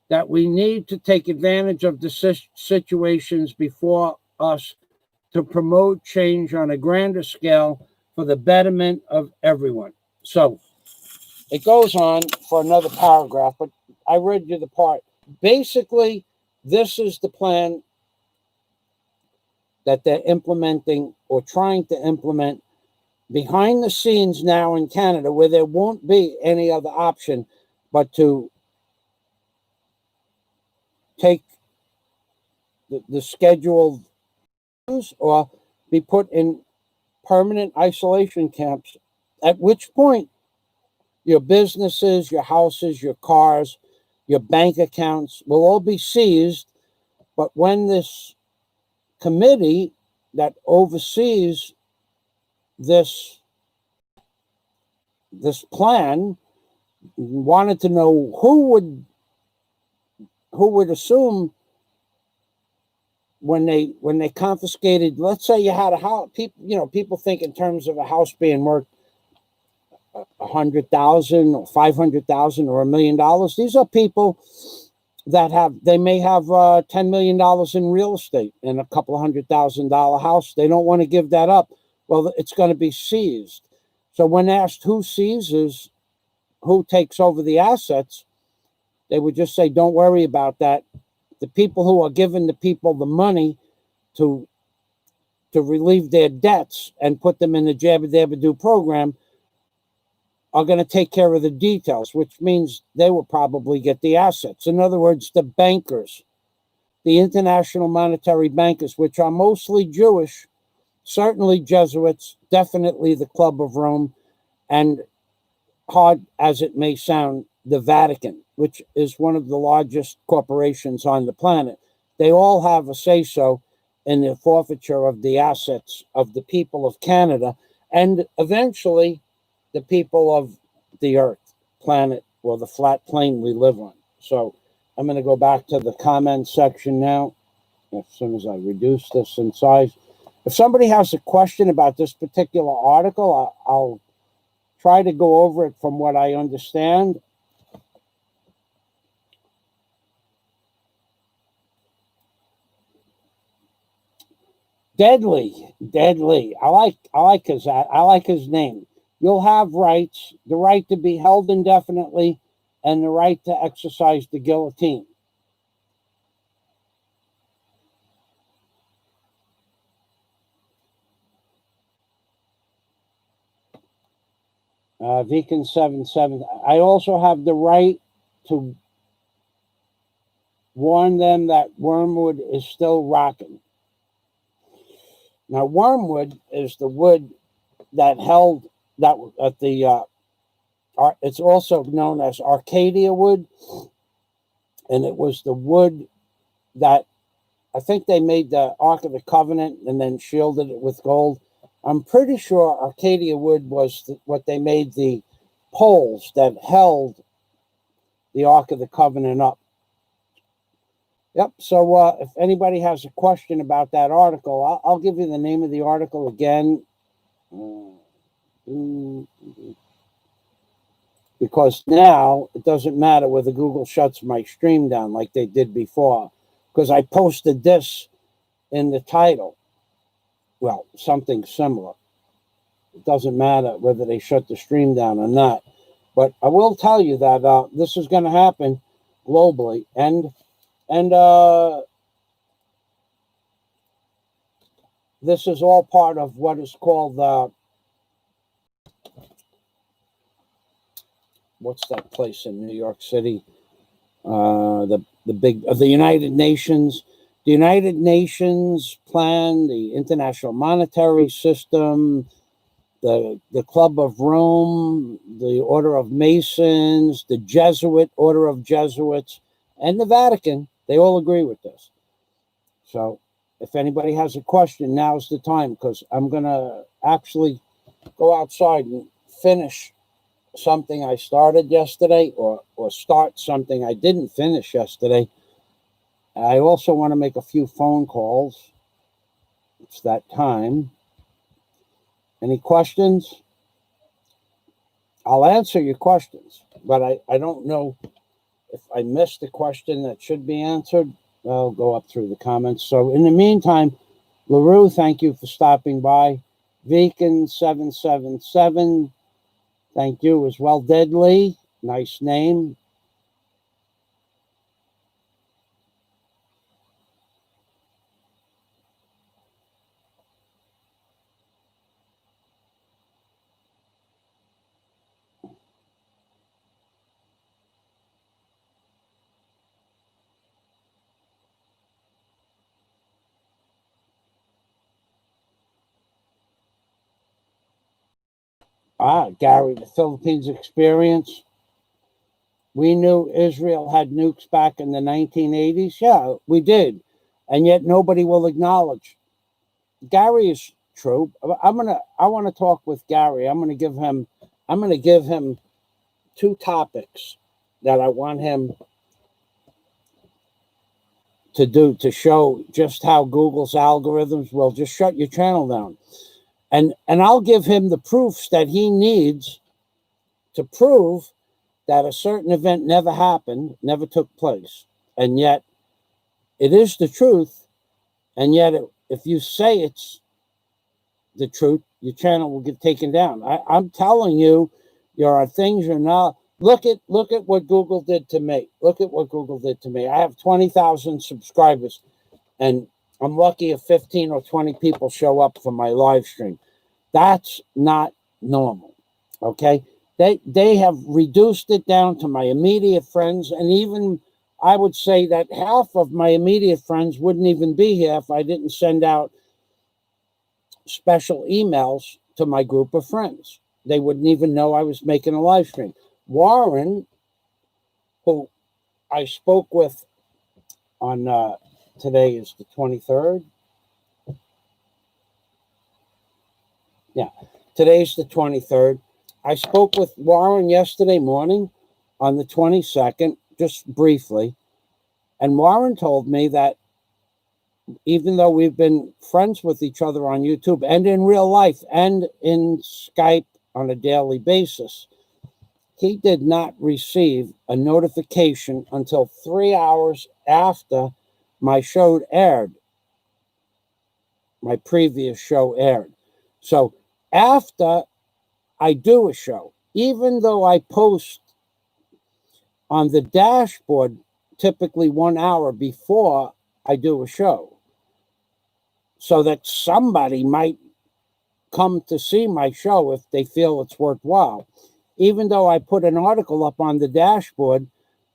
that we need to take advantage of the situations before us to promote change on a grander scale for the betterment of everyone. So it goes on for another paragraph, but I read you the part. Basically, this is the plan that they're implementing or trying to implement behind the scenes now in Canada, where there won't be any other option but to take the scheduled or be put in permanent isolation camps, at which point your businesses, your houses, your cars, your bank accounts will all be seized. But when this committee that oversees this plan wanted to know who would assume when they confiscated, let's say you had a house, people think in terms of a house being worth $100,000 or $500,000 or $1 million. These are people that may have $10 million in real estate and a couple $100,000 house. They don't want to give that up. Well, it's going to be seized. So when asked who seizes, who takes over the assets, they would just say, don't worry about that. The people who are giving the people the money to relieve their debts and put them in the Jabba Dabba Doo program are going to take care of the details, which means they will probably get the assets. In other words, the bankers, the international monetary bankers, which are mostly Jewish, certainly Jesuits, definitely the Club of Rome, and hard as it may sound, the Vatican, which is one of the largest corporations on the planet. They all have a say-so in the forfeiture of the assets of the people of Canada and eventually the people of the Earth, planet, or the flat plane we live on. So I'm going to go back to the comment section now, as soon as I reduce this in size. If somebody has a question about this particular article, I'll try to go over it from what I understand. Deadly. I like his name. You'll have rights, the right to be held indefinitely, and the right to exercise the guillotine. Vican 77. I also have the right to warn them that Wormwood is still rocking. Now, wormwood is the wood that held that at the. It's also known as Arcadia wood, and it was the wood that I think they made the Ark of the Covenant and then shielded it with gold. I'm pretty sure Arcadia wood was what they made the poles that held the Ark of the Covenant up. Yep. So if anybody has a question about that article, I'll give you the name of the article again. Because now it doesn't matter whether Google shuts my stream down like they did before, because I posted this in the title. Well, something similar. It doesn't matter whether they shut the stream down or not. But I will tell you that this is going to happen globally, and this is all part of what is called what's that place in New York City? The United Nations. The United Nations plan, the International Monetary System, the Club of Rome, the Order of Masons, the Jesuit Order of Jesuits, and the Vatican. They all agree with this. So if anybody has a question, now's the time, because I'm going to actually go outside and finish something I started yesterday, or start something I didn't finish yesterday. I also want to make a few phone calls. It's that time. Any questions? I'll answer your questions, but I don't know if I missed a question that should be answered. I'll go up through the comments. So in the meantime, LaRue, thank you for stopping by. Vegan777, thank you as well. Deadly, nice name. Gary, the Philippines experience. We knew Israel had nukes back in the 1980s. Yeah, we did. And yet nobody will acknowledge. Gary is true. I want to talk with Gary. I'm going to give him two topics that I want him to do to show just how Google's algorithms will just shut your channel down. And I'll give him the proofs that he needs to prove that a certain event never happened, never took place. And yet it is the truth. And yet if you say it's the truth, your channel will get taken down. I'm telling you, there are things you're not. Look at what Google did to me. Look at what Google did to me. I have 20,000 subscribers, and I'm lucky if 15 or 20 people show up for my live stream. That's not normal. Okay, they have reduced it down to my immediate friends, and even I would say that half of my immediate friends wouldn't even be here if I didn't send out special emails to my group of friends. They wouldn't even know I was making a live stream. Warren, who I spoke with on today is the 23rd. Yeah, today's the 23rd. I spoke with Warren yesterday morning on the 22nd, just briefly. And Warren told me that even though we've been friends with each other on YouTube and in real life and in Skype on a daily basis, he did not receive a notification until 3 hours after my show aired. My previous show aired. So after I do a show, even though I post on the dashboard typically 1 hour before I do a show, so that somebody might come to see my show if they feel it's worthwhile. Even though I put an article up on the dashboard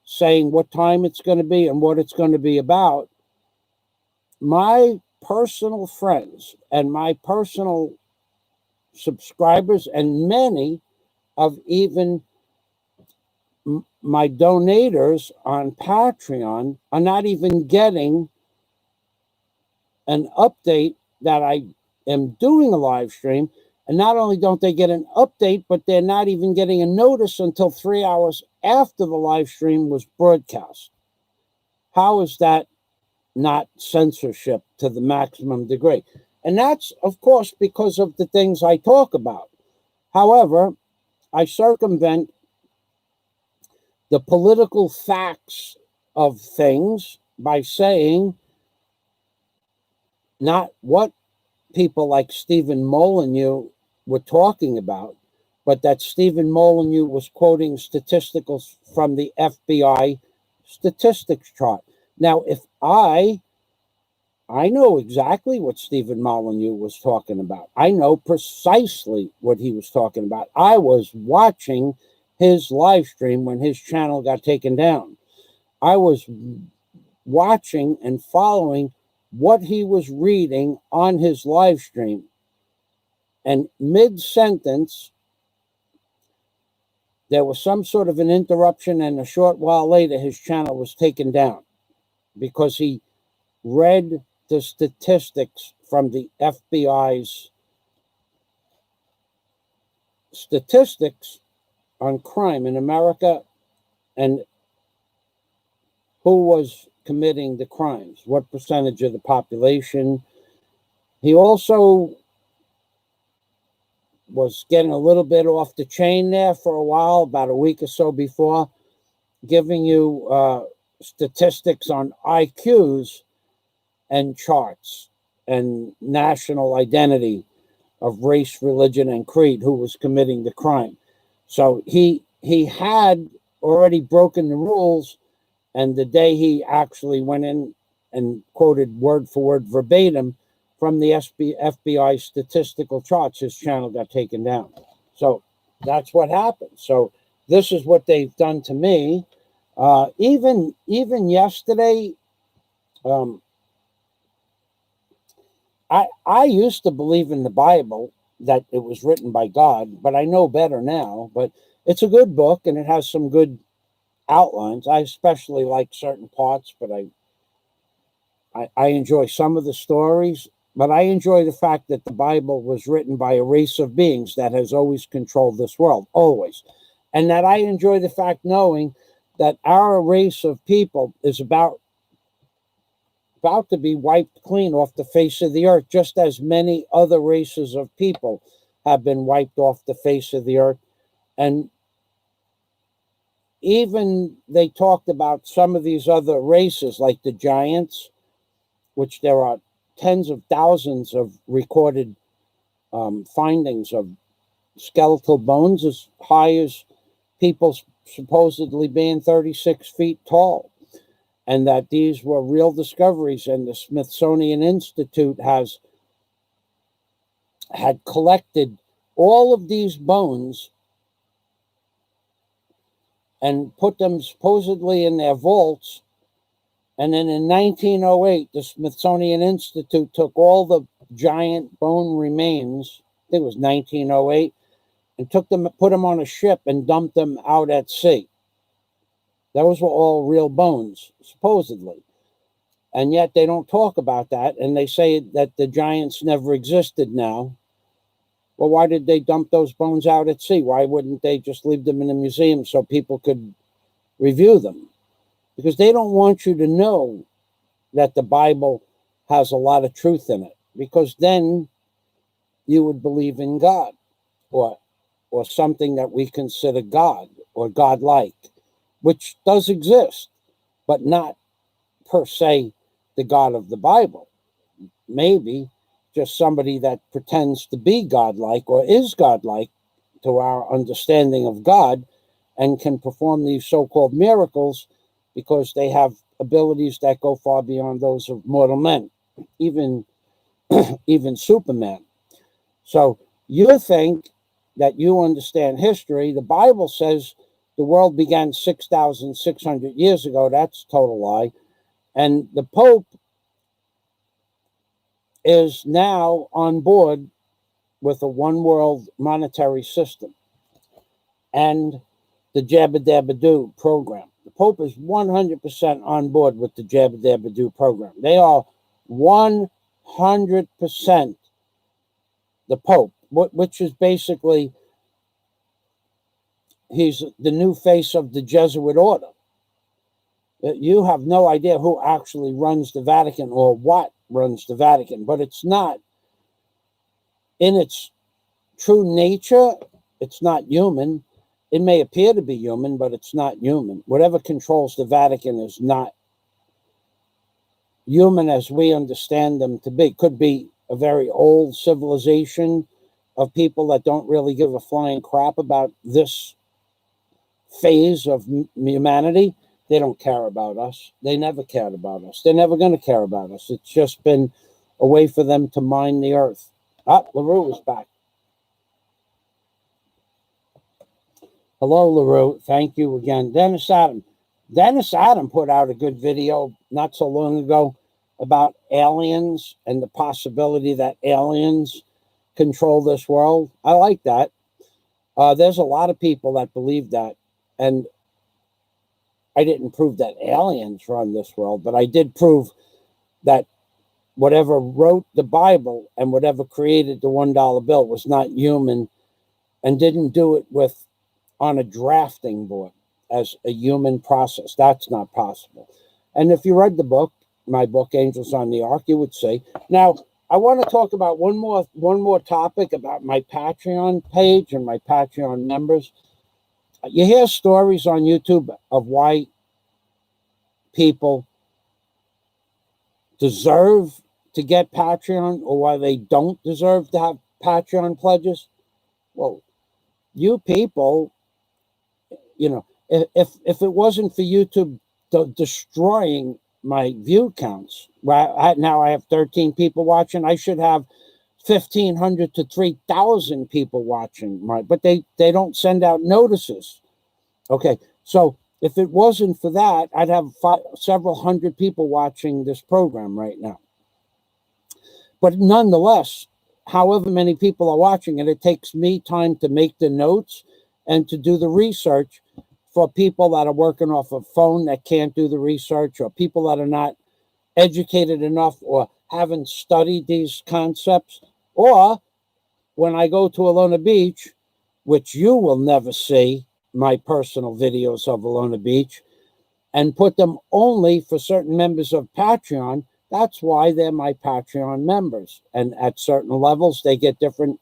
saying what time it's going to be and what it's going to be about, my personal friends and my personal subscribers, and many of even my donators on Patreon are not even getting an update that I am doing a live stream. And not only don't they get an update, but they're not even getting a notice until 3 hours after the live stream was broadcast. How is that not censorship to the maximum degree? And that's, of course, because of the things I talk about. However, I circumvent the political facts of things by saying not what people like Stephen Molyneux were talking about, but that Stephen Molyneux was quoting statistics from the FBI statistics chart. Now, if I know exactly what Stephen Molyneux was talking about. I know precisely what he was talking about. I was watching his live stream when his channel got taken down. I was watching and following what he was reading on his live stream. And mid-sentence, there was some sort of an interruption, and a short while later, his channel was taken down because he read the statistics from the FBI's statistics on crime in America and who was committing the crimes, what percentage of the population. He also was getting a little bit off the chain there for a while, about a week or so before, giving you statistics on IQs and charts and national identity of race, religion, and creed, who was committing the crime. So he had already broken the rules, and the day he actually went in and quoted word for word verbatim from the FBI statistical charts, his channel got taken down. So that's what happened. So this is what they've done to me. Even yesterday, I used to believe in the Bible, that it was written by God, but I know better now. But it's a good book, and it has some good outlines. I especially like certain parts, but I enjoy some of the stories. But I enjoy the fact that the Bible was written by a race of beings that has always controlled this world, always. And that I enjoy the fact knowing that our race of people is about to be wiped clean off the face of the earth, just as many other races of people have been wiped off the face of the earth. And even they talked about some of these other races, like the giants, which there are tens of thousands of recorded findings of skeletal bones as high as people supposedly being 36 feet tall. And that these were real discoveries, and the Smithsonian Institute had collected all of these bones and put them supposedly in their vaults. And then in 1908, the Smithsonian Institute took all the giant bone remains, I think it was 1908, and put them on a ship and dumped them out at sea. Those were all real bones, supposedly. And yet they don't talk about that, and they say that the giants never existed now. Well, why did they dump those bones out at sea? Why wouldn't they just leave them in a museum so people could review them? Because they don't want you to know that the Bible has a lot of truth in it, because then you would believe in God, or something that we consider God or godlike, which does exist, but not per se the God of the Bible. Maybe just somebody that pretends to be godlike or is godlike to our understanding of God, and can perform these so-called miracles because they have abilities that go far beyond those of mortal men, even Superman. So you think that you understand history. The Bible says the world began 6,600 years ago. That's a total lie. And the Pope is now on board with a one world monetary system and the Jabba Dabba Doo program. The Pope is 100% on board with the Jabba Dabba Doo program. They are 100% the Pope, which is basically, he's the new face of the Jesuit order. You have no idea who actually runs the Vatican or what runs the Vatican, but it's not, in its true nature, it's not human. It may appear to be human, but it's not human. Whatever controls the Vatican is not human as we understand them to be. Could be a very old civilization of people that don't really give a flying crap about this phase of humanity. They don't care about us. They never cared about us. They're never going to care about us. It's just been a way for them to mine the earth. LaRue is back. Hello, LaRue. Thank you again. Dennis Adam. Dennis Adam put out a good video not so long ago about aliens and the possibility that aliens control this world. I like that. There's a lot of people that believe that. And I didn't prove that aliens run this world, but I did prove that whatever wrote the Bible and whatever created the $1 bill was not human and didn't do it on a drafting board as a human process. That's not possible. And if you read the book, my book, Angels on the Ark, you would see. Now, I want to talk about one more topic about my Patreon page and my Patreon members. You hear stories on YouTube of why people deserve to get Patreon or why they don't deserve to have Patreon pledges. Well, you people, if it wasn't for YouTube destroying my view counts, now I have 13 people watching. I should have 1,500 to 3,000 people watching, but they don't send out notices. Okay, so if it wasn't for that, I'd have several hundred people watching this program right now. But nonetheless, however many people are watching it, it takes me time to make the notes and to do the research for people that are working off a phone that can't do the research, or people that are not educated enough or haven't studied these concepts. Or when I go to Alona Beach, which you will never see, my personal videos of Alona Beach, and put them only for certain members of Patreon. That's why they're my Patreon members. And at certain levels, they get different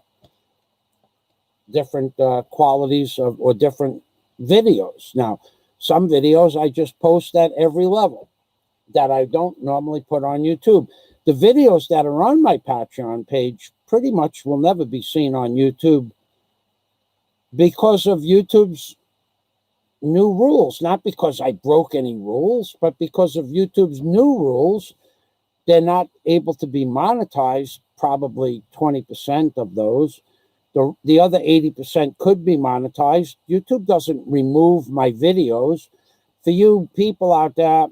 qualities or different videos. Now, some videos I just post at every level that I don't normally put on YouTube. The videos that are on my Patreon page pretty much will never be seen on YouTube because of YouTube's new rules. Not because I broke any rules, but because of YouTube's new rules. They're not able to be monetized, probably 20% of those. The other 80% could be monetized. YouTube doesn't remove my videos. For you people out there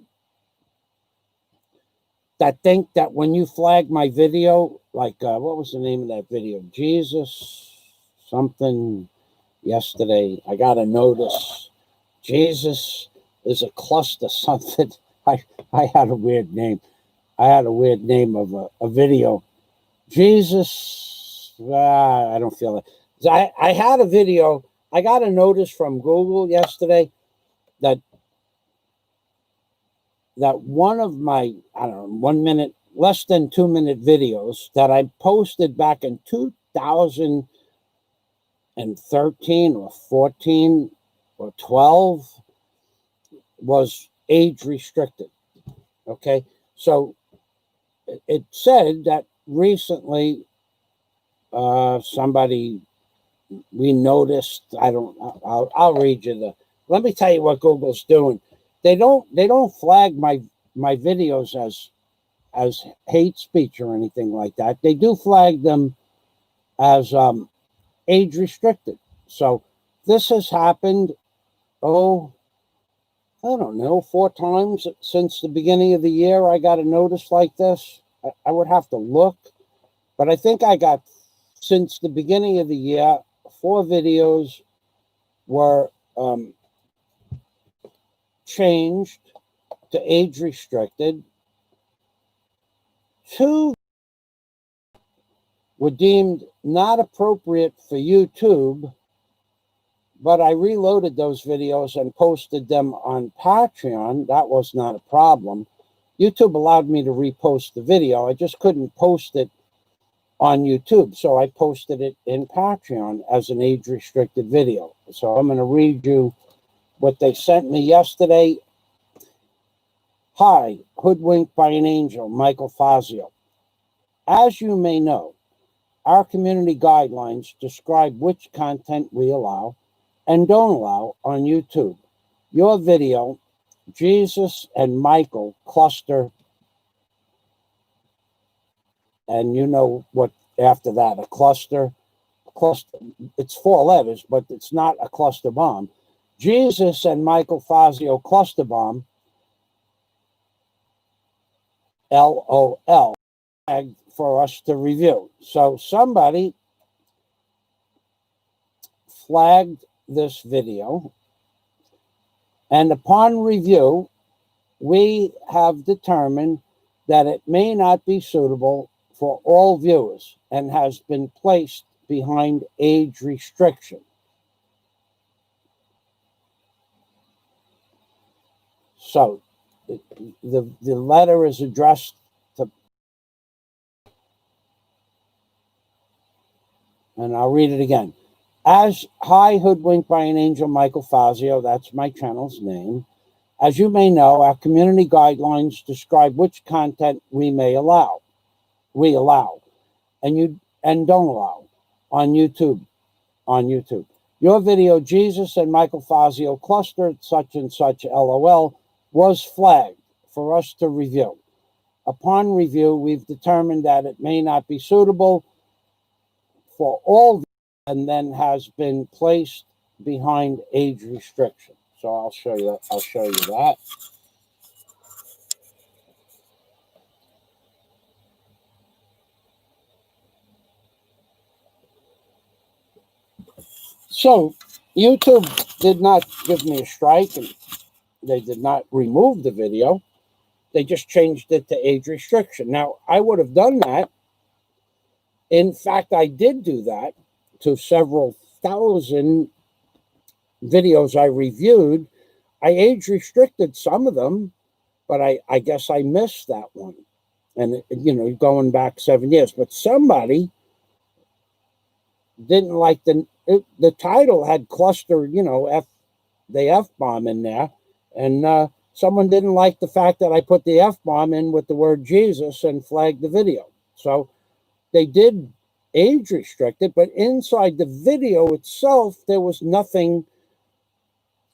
that think that when you flag my video, like what was the name of that video? Jesus something yesterday. I got a notice. Jesus is a cluster something. I had a weird name. I had a weird name of a video. Jesus, I don't feel it. I had a video. I got a notice from Google yesterday that one of my, I don't know, 1 minute, less than 2 minute videos that I posted back in 2013 or 14 or 12 was age restricted. Okay. So it said that recently somebody we noticed, I'll read you let me tell you what Google's doing. They don't flag my videos as hate speech or anything like that. They do flag them as age restricted. So this has happened, I don't know, 4 times since the beginning of the year. I got a notice like this. I would have to look, But I think I got, since the beginning of the year, 4 videos were changed to age restricted. 2 were deemed not appropriate for YouTube, but I reloaded those videos and posted them on Patreon. That was not a problem. YouTube allowed me to repost the video. I just couldn't post it on YouTube, so I posted it in Patreon as an age-restricted video. So I'm going to read you what they sent me yesterday. Hi, hoodwinked by an angel, Michael Fazio. As you may know, our community guidelines describe which content we allow and don't allow on YouTube. Your video, Jesus and Michael cluster, and you know what after that, a cluster, it's 4 letters, but it's not a cluster bomb. Jesus and Michael Fazio cluster bomb, LOL, for us to review. So somebody flagged this video, and upon review, we have determined that it may not be suitable for all viewers and has been placed behind age restriction. So the letter is addressed to, and I'll read it again. As Hi, hoodwinked by an angel, Michael Fazio, that's my channel's name. As you may know, our community guidelines describe which content we allow, and don't allow on YouTube. Your video, Jesus and Michael Fazio clustered such and such, LOL, was flagged for us to review. Upon review, we've determined that it may not be suitable for all, and then has been placed behind age restriction. So I'll show you that. So YouTube did not give me a strike, and they did not remove the video. They just changed it to age restriction. Now, I would have done that. In fact, I did do that to several thousand videos I reviewed. I age restricted some of them, but I guess I missed that one. And, going back 7 years. But somebody didn't like the title had cluster, the F-bomb in there. And someone didn't like the fact that I put the F-bomb in with the word Jesus and flagged the video. So they did age restrict it, but inside the video itself, there was nothing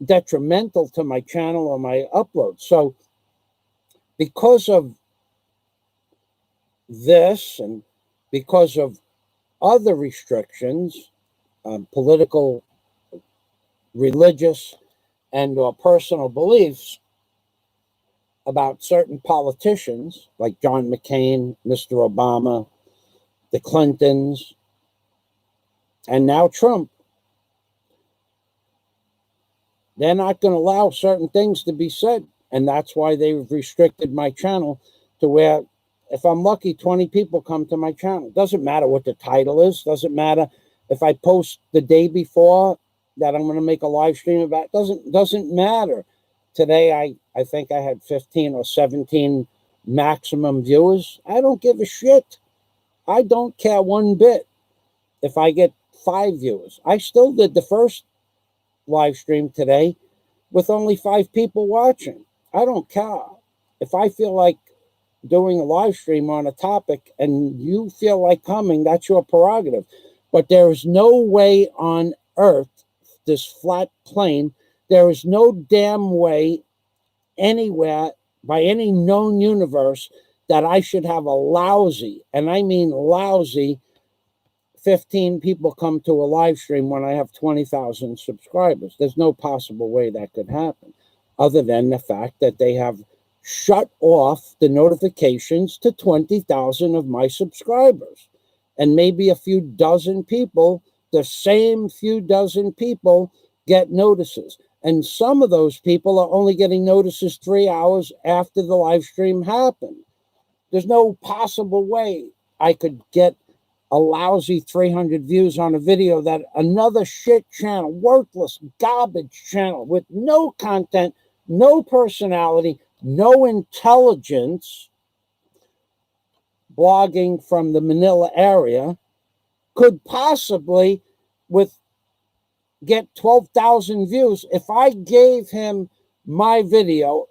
detrimental to my channel or my upload. So because of this and because of other restrictions, political, religious, and or personal beliefs about certain politicians like John McCain, Mr. Obama, the Clintons, and now Trump, they're not going to allow certain things to be said. And that's why they've restricted my channel to where, if I'm lucky, 20 people come to my channel. Doesn't matter what the title is. Doesn't matter if I post the day before that I'm going to make a live stream about. Doesn't matter. Today, I think I had 15 or 17 maximum viewers. I don't give a shit. I don't care one bit if I get 5 viewers. I still did the first live stream today with only 5 people watching. I don't care. If I feel like doing a live stream on a topic and you feel like coming, that's your prerogative. But there is no way on earth, this flat plane, there is no damn way anywhere by any known universe that I should have a lousy, and I mean lousy, 15 people come to a live stream when I have 20,000 subscribers. There's no possible way that could happen, other than the fact that they have shut off the notifications to 20,000 of my subscribers. and maybe a few dozen people, the same few dozen people, get notices. And some of those people are only getting notices 3 hours after the live stream happened. There's no possible way I could get a lousy 300 views on a video that another shit channel, worthless garbage channel with no content, no personality, no intelligence, blogging from the Manila area, could possibly get 12,000 views. If I gave him my video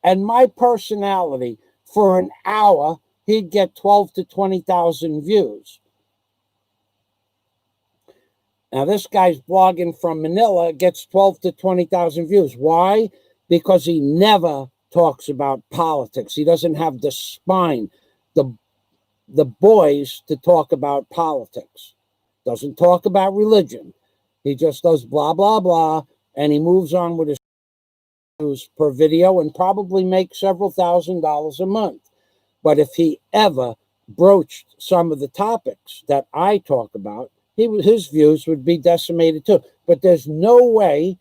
and my personality for an hour, he'd get 12 to 20,000 views. Now, this guy's blogging from Manila, gets 12 to 20,000 views. Why? Because he never talks about politics. He doesn't have the spine, the boys to talk about politics. Doesn't talk about religion. He just does blah, blah, blah, and he moves on with his views per video and probably makes several $1,000s a month. But if he ever broached some of the topics that I talk about, his views would be decimated too. But there's no way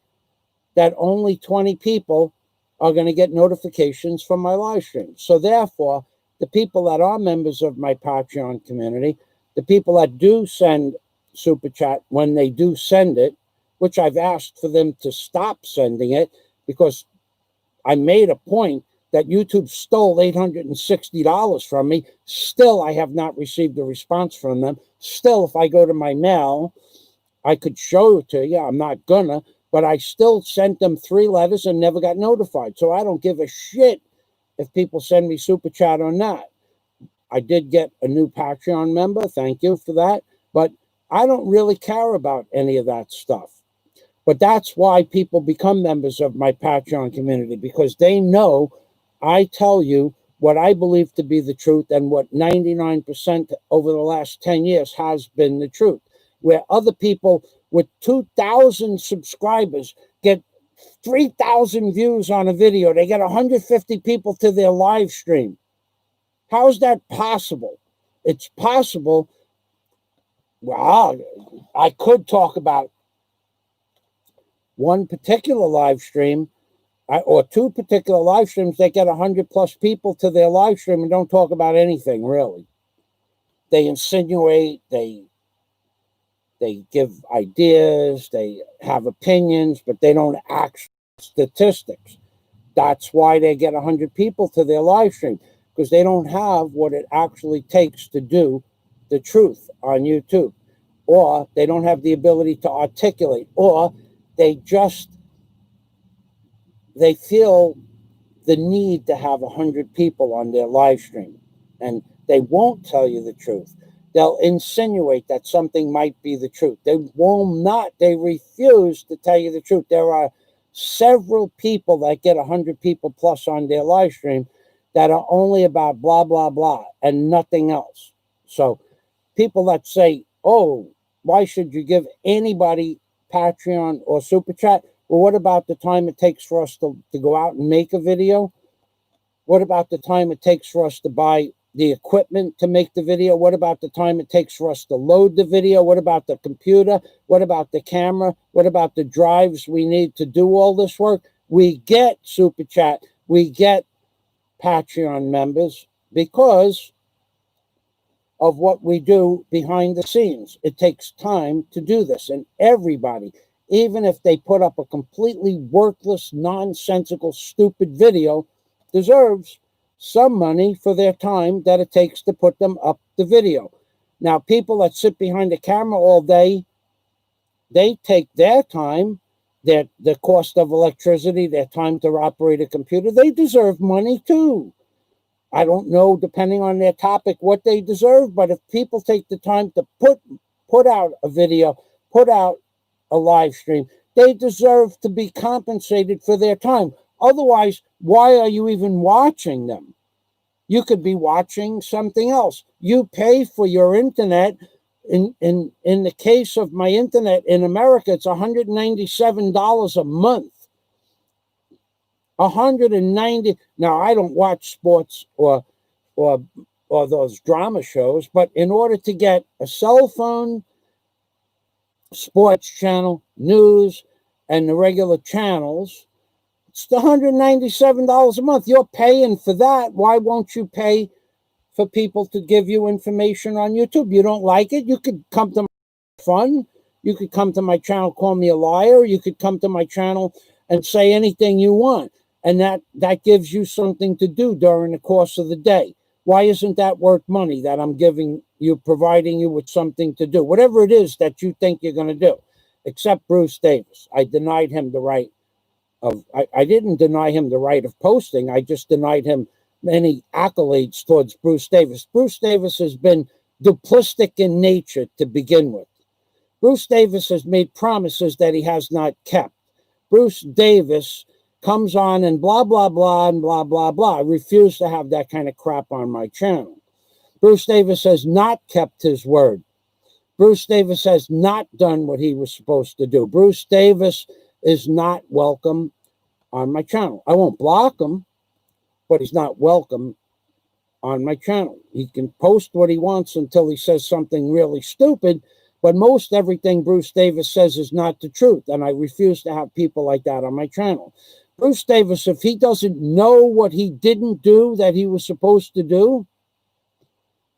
that only 20 people are going to get notifications from my live stream. So therefore, the people that are members of my Patreon community, the people that do send Super Chat when they do send it, which I've asked for them to stop sending it because I made a point that YouTube stole $860 from me. Still, I have not received a response from them. Still, if I go to my mail, I could show it to you. I'm not gonna, but I still sent them 3 letters and never got notified. So I don't give a shit if people send me Super Chat or not. I did get a new Patreon member. Thank you for that. But I don't really care about any of that stuff. But that's why people become members of my Patreon community, because they know I tell you what I believe to be the truth and what 99% over the last 10 years has been the truth. Where other people with 2,000 subscribers get 3,000 views on a video, they get 150 people to their live stream. How is that possible? It's possible. Well, I could talk about one particular live stream or 2 particular live streams. They get 100+ people to their live stream and don't talk about anything, really. They insinuate, they give ideas, they have opinions, but they don't act statistics. That's why they get 100 people to their live stream, because they don't have what it actually takes to do the truth on YouTube, or they don't have the ability to articulate, or they feel the need to have 100 people on their live stream, and they won't tell you the truth. They'll insinuate that something might be the truth. They will not. They refuse to tell you the truth. There are several people that get 100 people plus on their live stream that are only about blah, blah, blah and nothing else. So people that say, oh, why should you give anybody Patreon or Super Chat? Well, what about the time it takes for us to go out and make a video? What about the time it takes for us to buy the equipment to make the video? What about the time it takes for us to load the video? What about the computer? What about the camera? What about the drives we need to do all this work? We get Super Chat. We get Patreon members because of what we do behind the scenes. It takes time to do this. And everybody, even if they put up a completely worthless, nonsensical, stupid video, deserves some money for their time that it takes to put them up the video. Now, people that sit behind the camera all day, they take their time, the cost of electricity, their time to operate a computer. They deserve money too. I don't know, depending on their topic, what they deserve, but if people take the time to put out a video, put out a live stream, they deserve to be compensated for their time. Otherwise, why are you even watching them? You could be watching something else. You pay for your internet. In the case of my internet in America, it's $197 a month. 190. Now, I don't watch sports or or those drama shows. But in order to get a cell phone, sports channel, news, and the regular channels, it's $197 a month. You're paying for that. Why won't you pay for people to give you information on YouTube? You don't like it? You could come to my fun. You could come to my channel, call me a liar. You could come to my channel and say anything you want. And that gives you something to do during the course of the day. Why isn't that worth money that I'm giving you, providing you with something to do? Whatever it is that you think you're going to do. Except Bruce Davis. I denied him the right of, I didn't deny him the right of posting. I just denied him many accolades towards Bruce Davis. Bruce Davis has been duplistic in nature to begin with. Bruce Davis has made promises that he has not kept. Bruce Davis comes on and blah, blah, blah, and blah, blah, blah. I refuse to have that kind of crap on my channel. Bruce Davis has not kept his word. Bruce Davis has not done what he was supposed to do. Bruce Davis is not welcome on my channel. I won't block him, but he's not welcome on my channel. He can post what he wants until he says something really stupid, but most everything Bruce Davis says is not the truth, and I refuse to have people like that on my channel. Bruce Davis, if he doesn't know what he didn't do that he was supposed to do,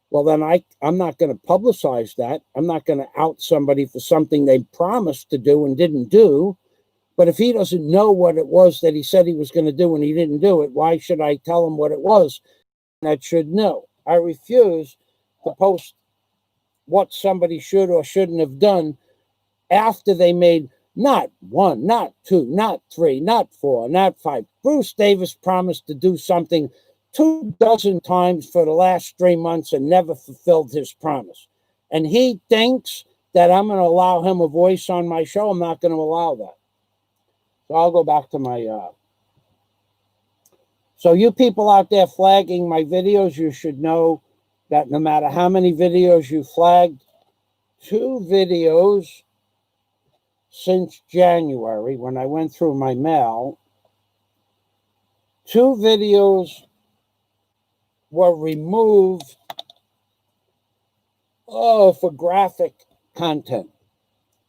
well, then I'm not going to publicize that. I'm not going to out somebody for something they promised to do and didn't do. But if he doesn't know what it was that he said he was going to do and he didn't do it, why should I tell him what it was that should know? I refuse to post what somebody should or shouldn't have done after they made not 1, not 2, not 3, not 4, not 5. Bruce Davis promised to do something 24 times for the last 3 months and never fulfilled his promise. And he thinks that I'm going to allow him a voice on my show. I'm not going to allow that. So I'll go back to my... So you people out there flagging my videos, you should know that no matter how many videos you flagged, 2 videos since January, when I went through my mail, 2 videos were removed for graphic content.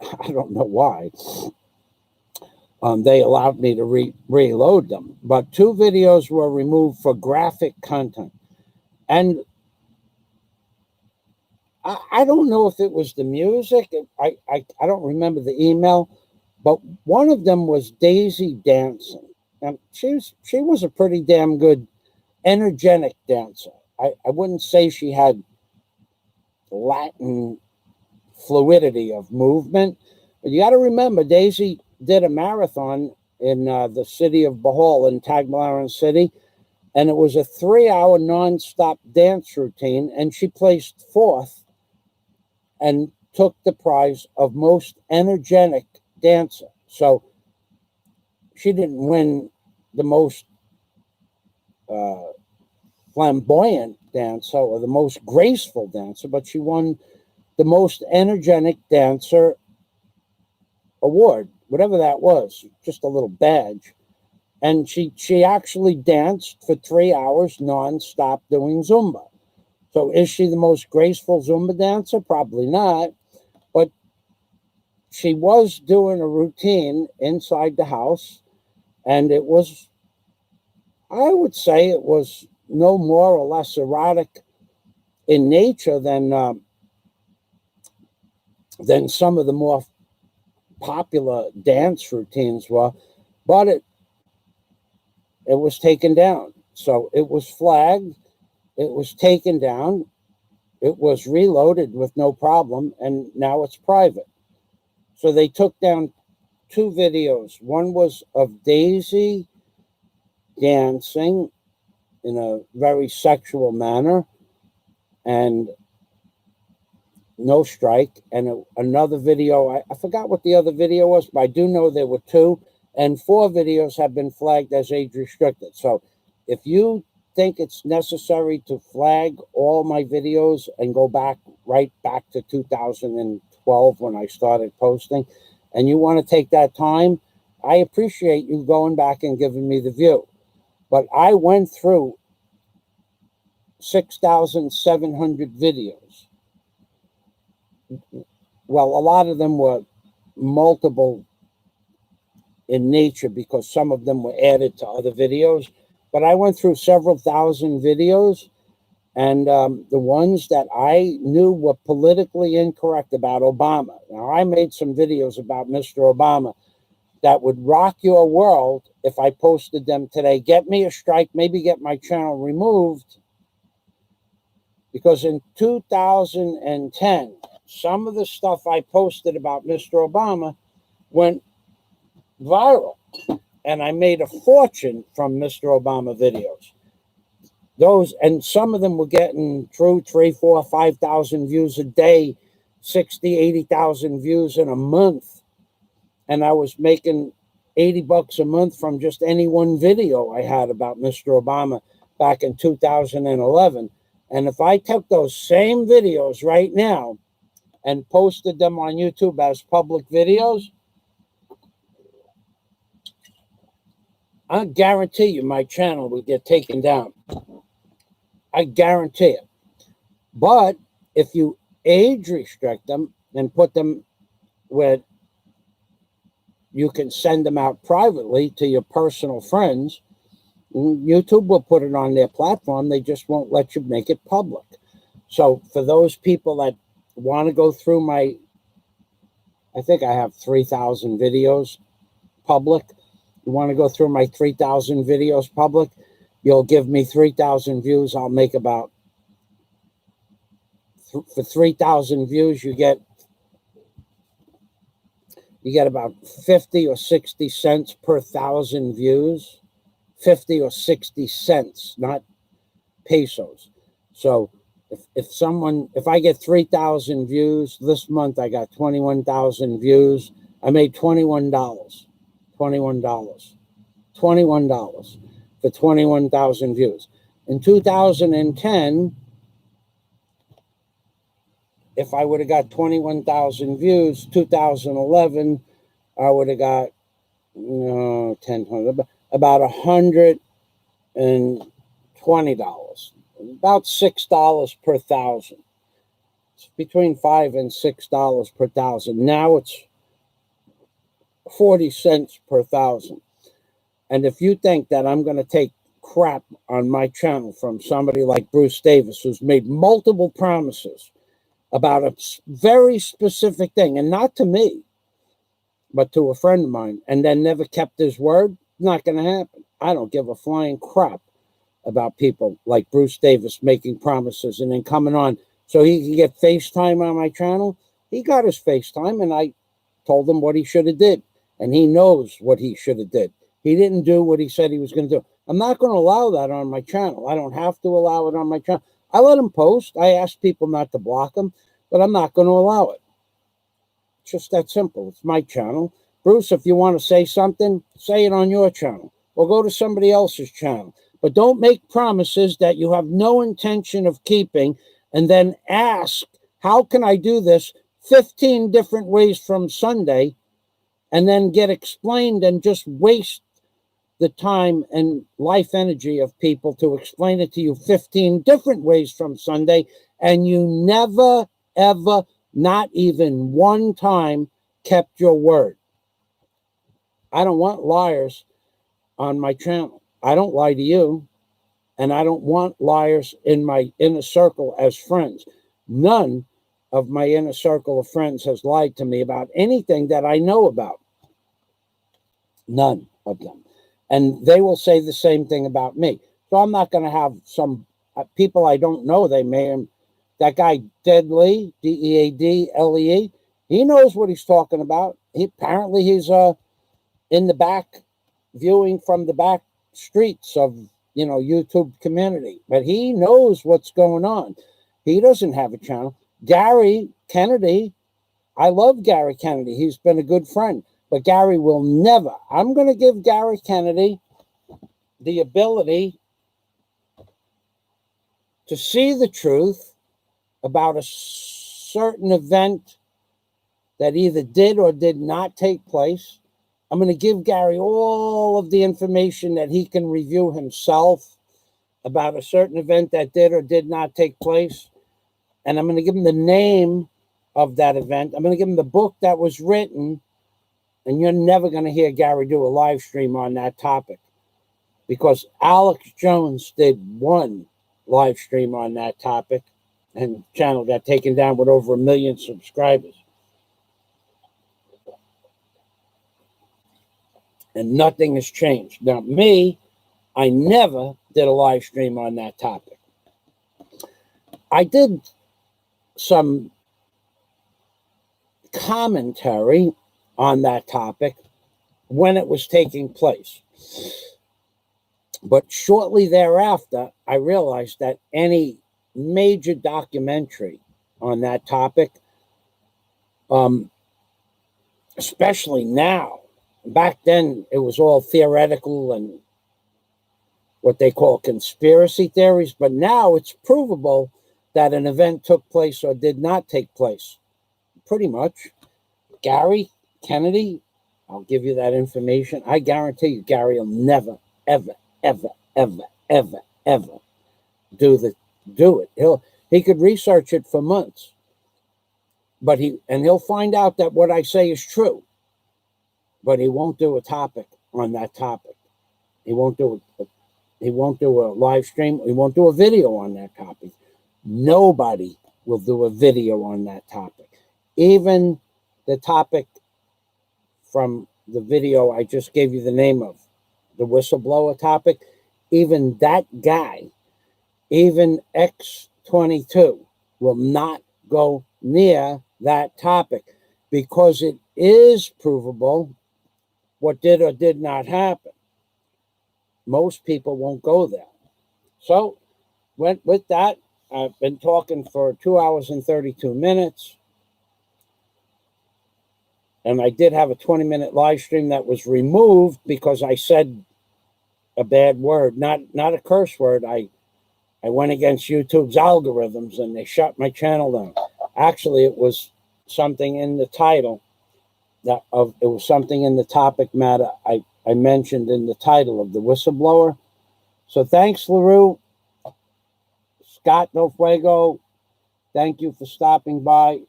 I don't know why. They allowed me to reload them, but 2 videos were removed for graphic content. And I don't know if it was the music. I don't remember the email, but one of them was Daisy dancing. And she was a pretty damn good, energetic dancer. I wouldn't say she had Latin fluidity of movement, but you got to remember, Daisy did a marathon in the city of Bohol in Tagbilaran City, and it was a 3-hour nonstop dance routine, and she placed 4th and took the prize of most energetic dancer. So she didn't win the most flamboyant dancer or the most graceful dancer, but she won the most energetic dancer award, whatever that was, just a little badge. And she actually danced for 3 hours nonstop doing Zumba. So is she the most graceful Zumba dancer? Probably not. But she was doing a routine inside the house, and it was, I would say it was no more or less erotic in nature than some of the more popular dance routines were, but it was taken down. So it was flagged, it was taken down, it was reloaded with no problem, and now it's private. So they took down 2 videos. One was of Daisy dancing in a very sexual manner, and no strike. And another video, I forgot what the other video was, but I do know there were 2, and 4 videos have been flagged as age restricted. So if you think it's necessary to flag all my videos and go right back to 2012 when I started posting, and you want to take that time, I appreciate you going back and giving me the view. But I went through 6,700 videos. Well, a lot of them were multiple in nature because some of them were added to other videos. But I went through several thousand videos, and the ones that I knew were politically incorrect about Obama. Now, I made some videos about Mr. Obama that would rock your world if I posted them today. Get me a strike, maybe get my channel removed. Because in 2010, some of the stuff I posted about Mr. Obama went viral. And I made a fortune from Mr. Obama videos. Those, and some of them were getting through 3, 4, 5,000 views a day, 60, 80,000 views in a month. And I was making $80 a month from just any one video I had about Mr. Obama back in 2011. And if I took those same videos right now and posted them on YouTube as public videos, I guarantee you my channel would get taken down. I guarantee it. But if you age restrict them and put them where you can send them out privately to your personal friends, YouTube will put it on their platform. They just won't let you make it public. So for those people that want to go through my, I think I have 3,000 videos public. You want to go through my 3,000 videos public, you'll give me 3,000 views. I'll make about, for 3,000 views, you get about 50 or 60 cents per 1,000 views. 50 or 60 cents, not pesos. So if I get 3,000 views this month, I got 21,000 views. I made $21 for 21,000 views. In 2010, if I would have got 21,000 views, 2011, I would have got about $120, about $6 per 1,000. It's between $5 and $6 per 1,000. Now it's 40 cents per 1,000. And if you think that I'm going to take crap on my channel from somebody like Bruce Davis, who's made multiple promises about a very specific thing, and not to me, but to a friend of mine, and then never kept his word, not going to happen. I don't give a flying crap about people like Bruce Davis making promises and then coming on so he can get FaceTime on my channel. He got his FaceTime, and I told him what he should have did, and he knows what he should have did. He didn't do what he said he was going to do. I'm not going to allow that on my channel. I don't have to allow it on my channel. I let him post. I ask people not to block him, but I'm not going to allow it. It's just that simple. It's my channel. Bruce, if you want to say something, say it on your channel or go to somebody else's channel. But don't make promises that you have no intention of keeping and then ask, how can I do this 15 different ways from Sunday, and then get explained and just waste the time and life energy of people to explain it to you 15 different ways from Sunday, and you never, ever, not even one time kept your word. I don't want liars on my channel. I don't lie to you, and I don't want liars in my inner circle as friends. None of my inner circle of friends has lied to me about anything that I know about. None of them. And they will say the same thing about me. So I'm not going to have some people I don't know. They may, that guy Deadlee, Deadlee, he knows what he's talking about. Apparently he's in the back, viewing from the back streets of, YouTube community. But he knows what's going on. He doesn't have a channel. Gary Kennedy, I love Gary Kennedy. He's been a good friend. But Gary will never. I'm going to give Gary Kennedy the ability to see the truth about a certain event that either did or did not take place. I'm going to give Gary all of the information that he can review himself about a certain event that did or did not take place. And I'm going to give them the name of that event. I'm going to give them the book that was written. And you're never going to hear Gary do a live stream on that topic, because Alex Jones did one live stream on that topic, and the channel got taken down with over 1 million subscribers. And nothing has changed. Now, me, I never did a live stream on that topic. I did some commentary on that topic when it was taking place. But shortly thereafter, I realized that any major documentary on that topic, especially now, back then it was all theoretical and what they call conspiracy theories, but now it's provable that an event took place or did not take place. Pretty much. Gary Kennedy, I'll give you that information. I guarantee you, Gary will never, ever, ever, ever, ever, ever do it. He could research it for months, but he'll find out that what I say is true, but he won't do a topic on that topic. He won't do a live stream. He won't do a video on that topic. Nobody will do a video on that topic. Even the topic from the video I just gave you the name of, the whistleblower topic, even that guy, even X22, will not go near that topic, because it is provable what did or did not happen. Most people won't go there. So, with that, I've been talking for 2 hours and 32 minutes. And I did have a 20-minute live stream that was removed because I said a bad word, not a curse word. I went against YouTube's algorithms and they shut my channel down. Actually, it was something in the title it was something in the topic matter I mentioned in the title of the whistleblower. So thanks, LaRue. Scott DelFuego, thank you for stopping by.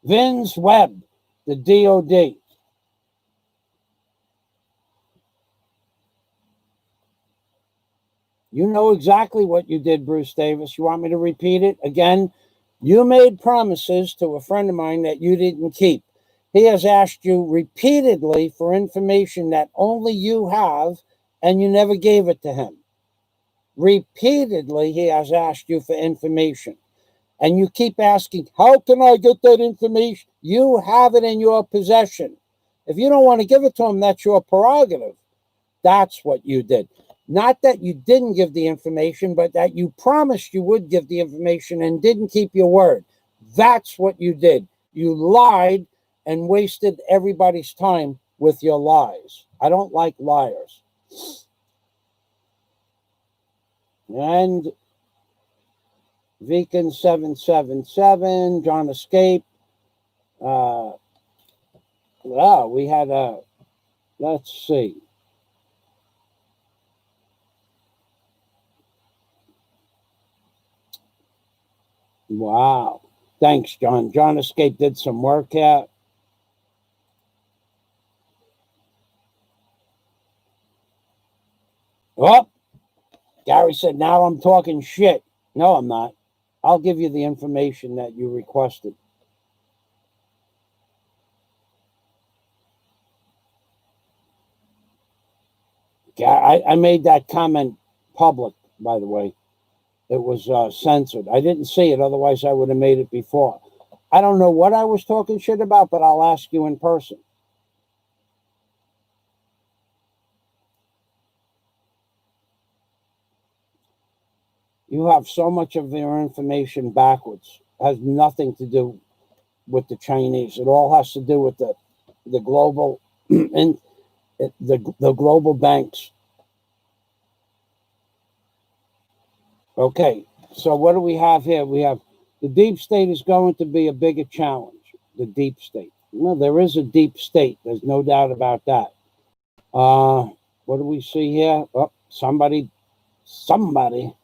Vince Webb, the DOD. You know exactly what you did, Bruce Davis. You want me to repeat it again? You made promises to a friend of mine that you didn't keep. He has asked you repeatedly for information that only you have, and you never gave it to him. Repeatedly, he has asked you for information. And you keep asking, how can I get that information? You have it in your possession. If you don't want to give it to him, that's your prerogative. That's what you did. Not that you didn't give the information, but that you promised you would give the information and didn't keep your word. That's what you did. You lied and wasted everybody's time with your lies. I don't like liars. And Vican 777, John Escape. We had let's see. Wow. Thanks, John. John Escape did some work here. Oh, Gary said, now I'm talking shit. No, I'm not. I'll give you the information that you requested. I made that comment public, by the way. It was censored. I didn't see it, otherwise I would have made it before. I don't know what I was talking shit about, but I'll ask you in person. You have so much of your information backwards. It has nothing to do with the Chinese. It all has to do with the global and the global banks. Okay, so what do we have here? We have the deep state is going to be a bigger challenge. The deep state. No, there is a deep state. There's no doubt about that. What do we see here? Oh, somebody somebody.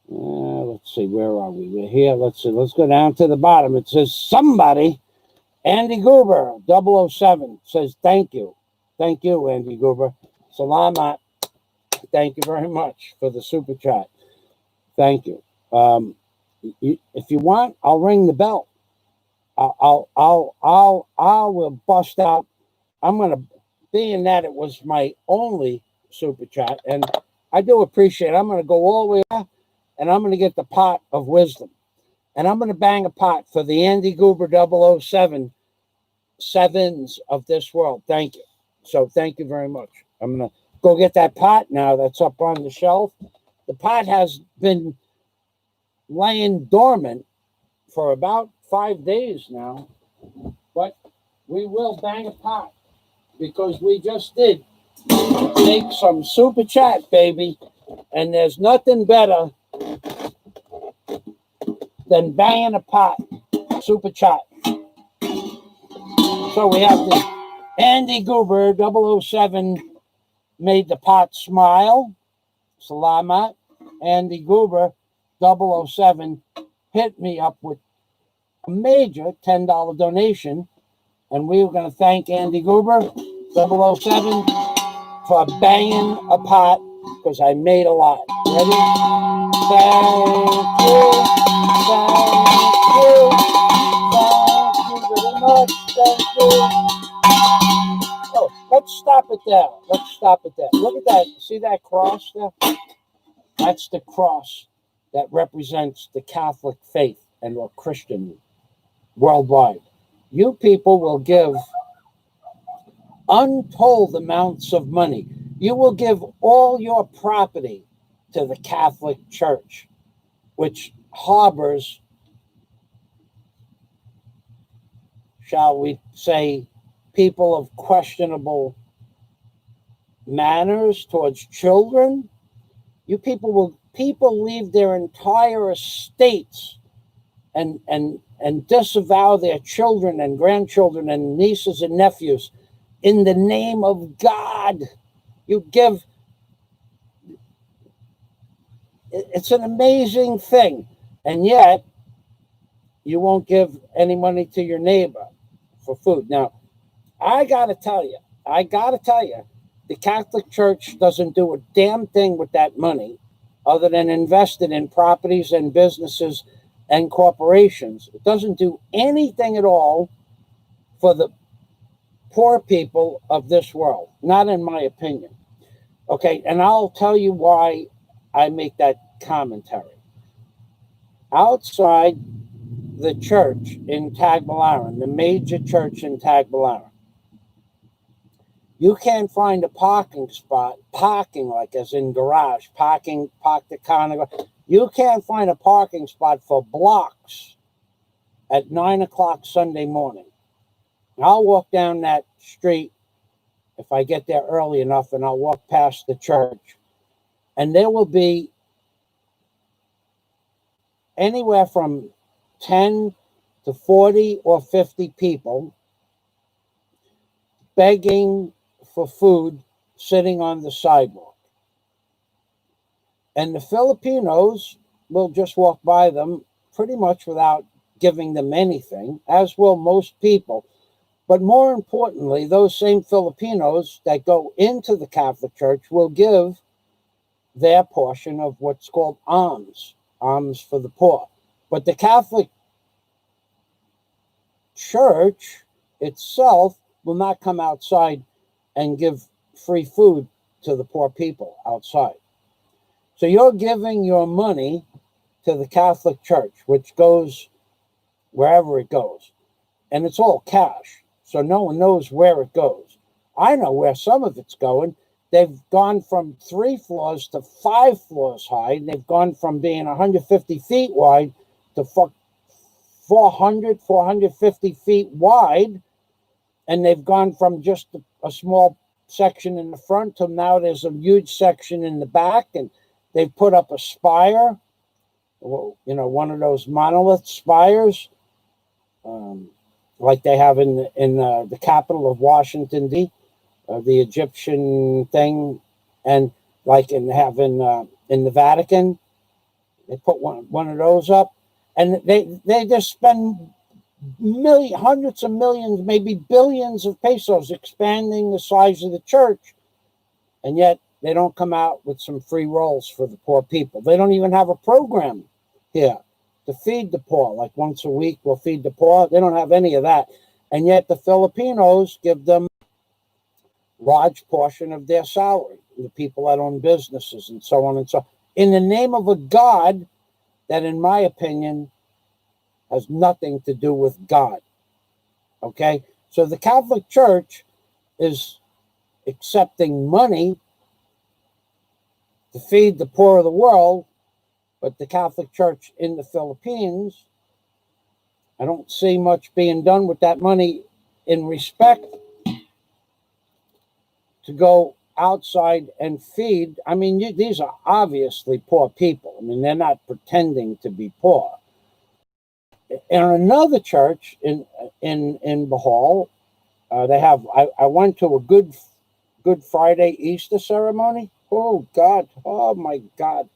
Let's see, where are we? We're here. Let's see. Let's go down to the bottom. It says somebody. Andy Goober, 007, says thank you. Thank you, Andy Goober. Salamat. Thank you very much for the super chat. Thank you. If you want, I'll ring the bell. I will bust out. I'm gonna, being that it was my only super chat, and I do appreciate it. I'm gonna go all the way up, and I'm gonna get the pot of wisdom, and I'm gonna bang a pot for the Andy Goober 007 sevens of this world. Thank you. So thank you very much. I'm gonna go get that pot now. That's up on the shelf. The pot has been laying dormant for about 5 days now, but we will bang a pot because we just did take some super chat, baby, and there's nothing better than banging a pot, super chat. So we have the Andy Goober 007 made the pot smile. Salamat. Andy Goober 007 hit me up with a major $10 donation, and we were going to thank Andy Goober 007 for banging a pot because I made a lot. Ready? Thank you. Thank you. Thank you very much. Thank you. Oh, let's stop it there. Let's stop it there. Look at that. See that cross there? That's the cross that represents the Catholic faith and or Christian worldwide. You people will give untold amounts of money. You will give all your property to the Catholic Church, which harbors, shall we say, people of questionable manners towards children. You people leave their entire estates and disavow their children and grandchildren and nieces and nephews in the name of God. You give. It's an amazing thing, and yet you won't give any money to your neighbor for food. Now, I gotta tell you, the Catholic Church doesn't do a damn thing with that money other than invest it in properties and businesses and corporations. It doesn't do anything at all for the poor people of this world, not in my opinion. Okay, and I'll tell you why I make that commentary. Outside the church in Tagbilaran, the major church in Tagbilaran, you can't find a parking spot, parking like as in garage, park the car. You can't find a parking spot for blocks at 9 o'clock Sunday morning. I'll walk down that street if I get there early enough, and I'll walk past the church, and there will be anywhere from 10 to 40 or 50 people begging for food sitting on the sidewalk. And the Filipinos will just walk by them pretty much without giving them anything, as will most people. But more importantly, those same Filipinos that go into the Catholic Church will give their portion of what's called alms for the poor. But the Catholic Church itself will not come outside and give free food to the poor people outside. So you're giving your money to the Catholic Church, which goes wherever it goes. And it's all cash. So no one knows where it goes. I know where some of it's going. They've gone from 3 floors to 5 floors high. They've gone from being 150 feet wide to 400, 450 feet wide. And they've gone from just a small section in the front to now there's a huge section in the back. And they've put up a spire, one of those monolith spires, like they have in the capital of Washington, D.C., the Egyptian thing. And like in the Vatican. They put one of those up, and they just spend hundreds of millions, maybe billions of pesos expanding the size of the church, and yet they don't come out with some free rolls for the poor people. They don't even have a program here to feed the poor. Like once a week, we'll feed the poor. They don't have any of that, and yet the Filipinos give them a large portion of their salary. The people that own businesses and so on and so on, in the name of a God that, in my opinion, has nothing to do with God. Okay? So the Catholic Church is accepting money to feed the poor of the world, but the Catholic Church in the Philippines, I don't see much being done with that money in respect to go outside and feed. I mean, these are obviously poor people. I mean, they're not pretending to be poor. In another church in Bohol, they have. I went to a Good Friday Easter ceremony. Oh God! Oh my God!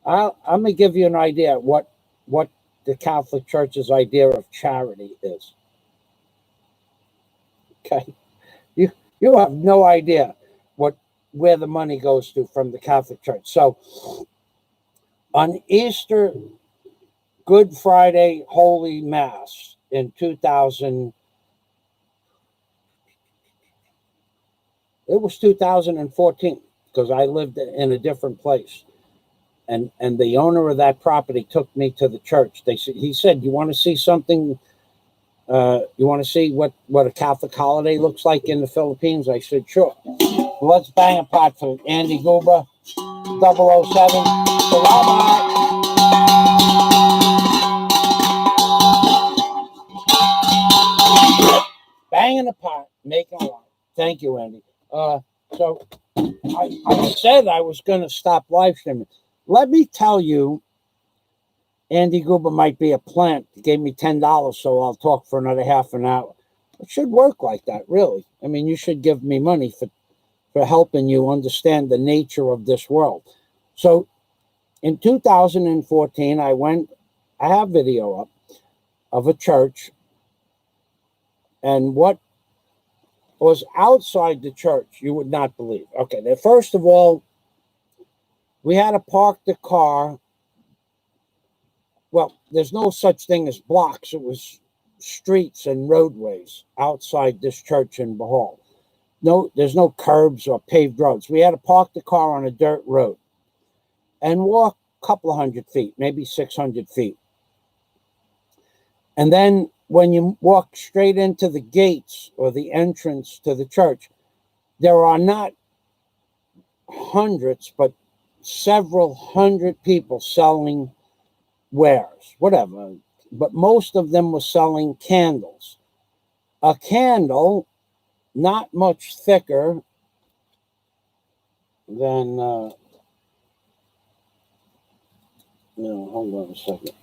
I'm gonna give you an idea what the Catholic Church's idea of charity is. Okay, you have no idea where the money goes to from the Catholic Church. So on Easter, Good Friday, Holy Mass in 2000. It was 2014 because I lived in a different place, and the owner of that property took me to the church. He said, "You want to see something? You want to see what a Catholic holiday looks like in the Philippines?" I said, "Sure." Let's bang a pot for Andy Guba, 007. Salamat. Banging a pot, making a lot. Thank you, Andy. So I said I was going to stop live streaming. Let me tell you, Andy Guba might be a plant. He gave me $10, so I'll talk for another half an hour. It should work like that, really. I mean, you should give me money for helping you understand the nature of this world. So in 2014, I have video up of a church, and what was outside the church, you would not believe. Okay, first of all, we had to park the car. Well, there's no such thing as blocks. It was streets and roadways outside this church in Bohol. No, there's no curbs or paved roads. We had to park the car on a dirt road and walk a couple of 100 feet, maybe 600 feet. And then when you walk straight into the gates or the entrance to the church, there are not hundreds, but several hundred people selling wares, whatever. But most of them were selling candles. A candle, not much thicker than, hold on a second.